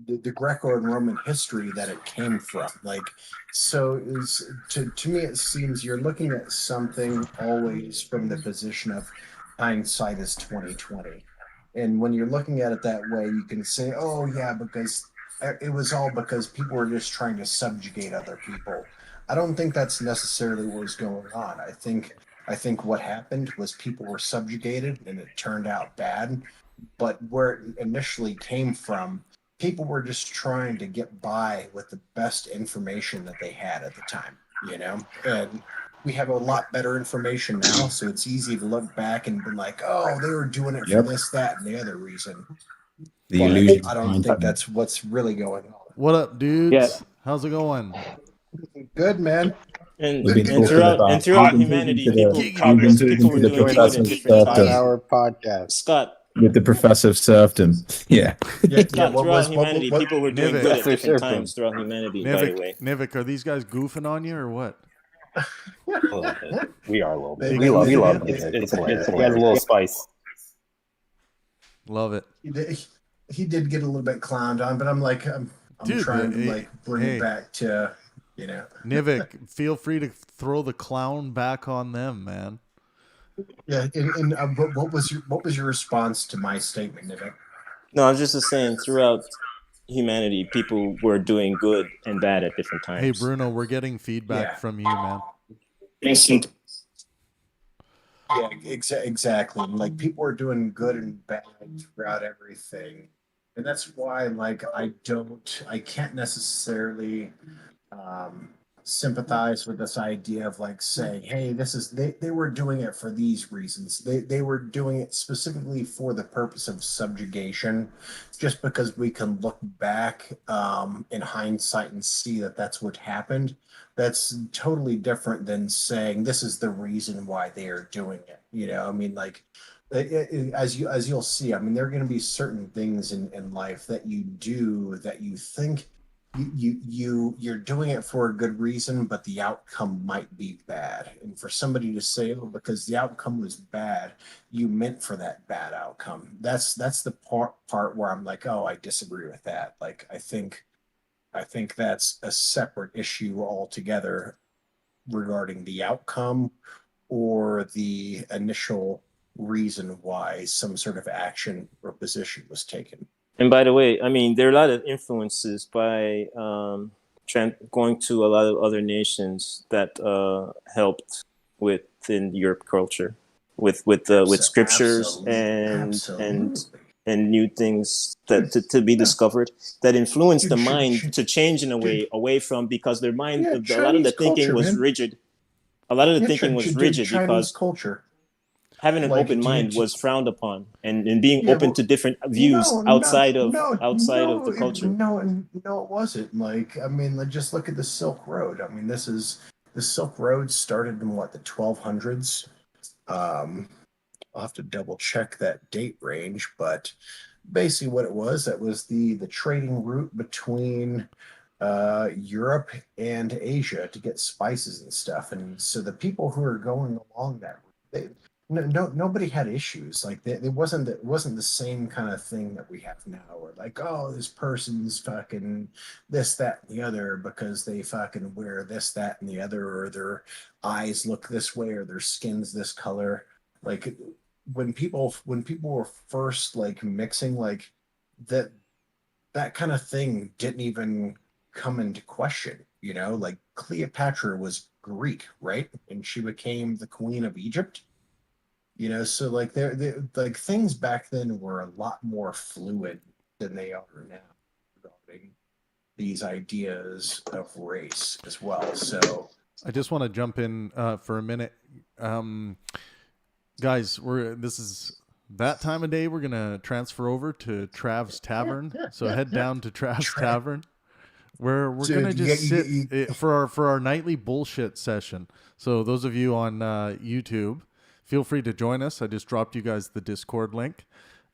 the Greco and Roman history that it came from. Like, so is to me, it seems you're looking at something always from the position of hindsight is 2020. And when you're looking at it that way, you can say, oh yeah, because it was all because people were just trying to subjugate other people. I don't think that's necessarily what was going on. I think what happened was people were subjugated and it turned out bad. But where it initially came from, people were just trying to get by with the best information that they had at the time, you know? And we have a lot better information now, so it's easy to look back and be like, oh, they were doing it for this, that, and the other reason. The But illusion I don't behind think it. that's what's really going on. What up, dudes? Yeah. How's it going? Good, man. And We've been talking about humanity, people were doing good at different times. Our podcast. Scott, with the professor of serfdom. Yeah. Scott, throughout humanity, people were doing good at different times throughout humanity. By the way, Nivik, are these guys goofing on you or what? A little bit. We are a little bit. They We love goofing it. you? It's hilarious. He has a little spice. Love it. He did get a little bit clowned on, but I'm like, I'm Dude, trying to like bring it back to, you know. Nivik, feel free to throw the clown back on them, man. Yeah, and what was your response to my statement, Nivek? no, I was just saying throughout humanity, people were doing good and bad at different times. Hey, Bruno, we're getting feedback from you, man. Yeah, exactly. Like people are doing good and bad throughout everything, and that's why, like, I can't necessarily sympathize with this idea of like saying, hey, this is they were doing it for these reasons. They were doing it specifically for the purpose of subjugation, just because we can look back in hindsight and see that that's what happened. That's totally different than saying this is the reason why they are doing it. You know, I mean, like as you'll see, I mean, there are going to be certain things in life that you do that you think you're doing it for a good reason, but the outcome might be bad. And for somebody to say, oh, because the outcome was bad, you meant for that bad outcome. That's the part where I'm like, oh, I disagree with that. Like, I think that's a separate issue altogether regarding the outcome or the initial reason why some sort of action or position was taken. And by the way, I mean, there are a lot of influences by going to a lot of other nations that helped within Europe culture, with scriptures and new things that to be discovered that influenced the mind to change in a way away from, because their mind, a lot of the thinking was rigid. A lot of the thinking was rigid because culture. Having an open mind was frowned upon, and being open to different views outside of the culture. No, it wasn't. Like, I mean, just look at the Silk Road. I mean, the Silk Road started in what, the 1200s. I'll have to double check that date range, but basically what it was, that was the trading route between Europe and Asia to get spices and stuff. And so the people who are going along that route, nobody had issues. Like, it wasn't the same kind of thing that we have now, where like, oh, this person's fucking this, that, and the other because they fucking wear this, that, and the other, or their eyes look this way, or their skin's this color. Like, when people were first like mixing, like that kind of thing didn't even come into question. You know, like Cleopatra was Greek, right? And she became the queen of Egypt. You know, so like they're like things back then were a lot more fluid than they are now regarding these ideas of race as well. So I just want to jump in for a minute. Guys, this is that time of day. We're going to transfer over to Trav's Tavern. So head down to Trav's Tavern. We're going to just sit for our nightly bullshit session. So those of you on YouTube, feel free to join us. I just dropped you guys the Discord link.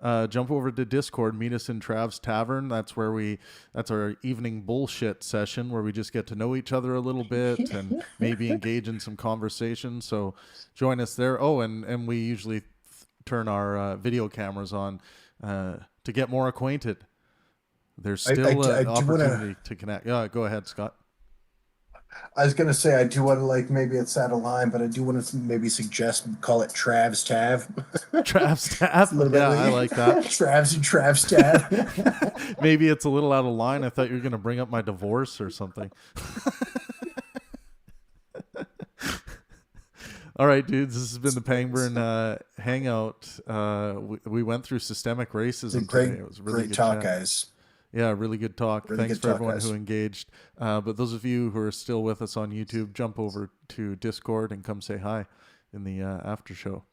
Jump over to Discord, meet us in Trav's Tavern. That's our evening bullshit session where we just get to know each other a little bit and maybe engage in some conversation. So join us there. Oh, and we usually turn our video cameras on to get more acquainted. There's still an opportunity to connect. Yeah, go ahead, Scott. I was going to say, I do want to, like, maybe it's out of line, but I do want to maybe suggest call it Trav's Tav. Trav's Tav? Yeah, I like that. Trav's Tav. Maybe it's a little out of line. I thought you were going to bring up my divorce or something. All right, dudes, this has been the Pangburn Hangout. We went through systemic racism today. It was really great talk, guys. Yeah, really good talk. Really Thanks good for talk, everyone guys. who engaged. But those of you who are still with us on YouTube, jump over to Discord and come say hi in the after show.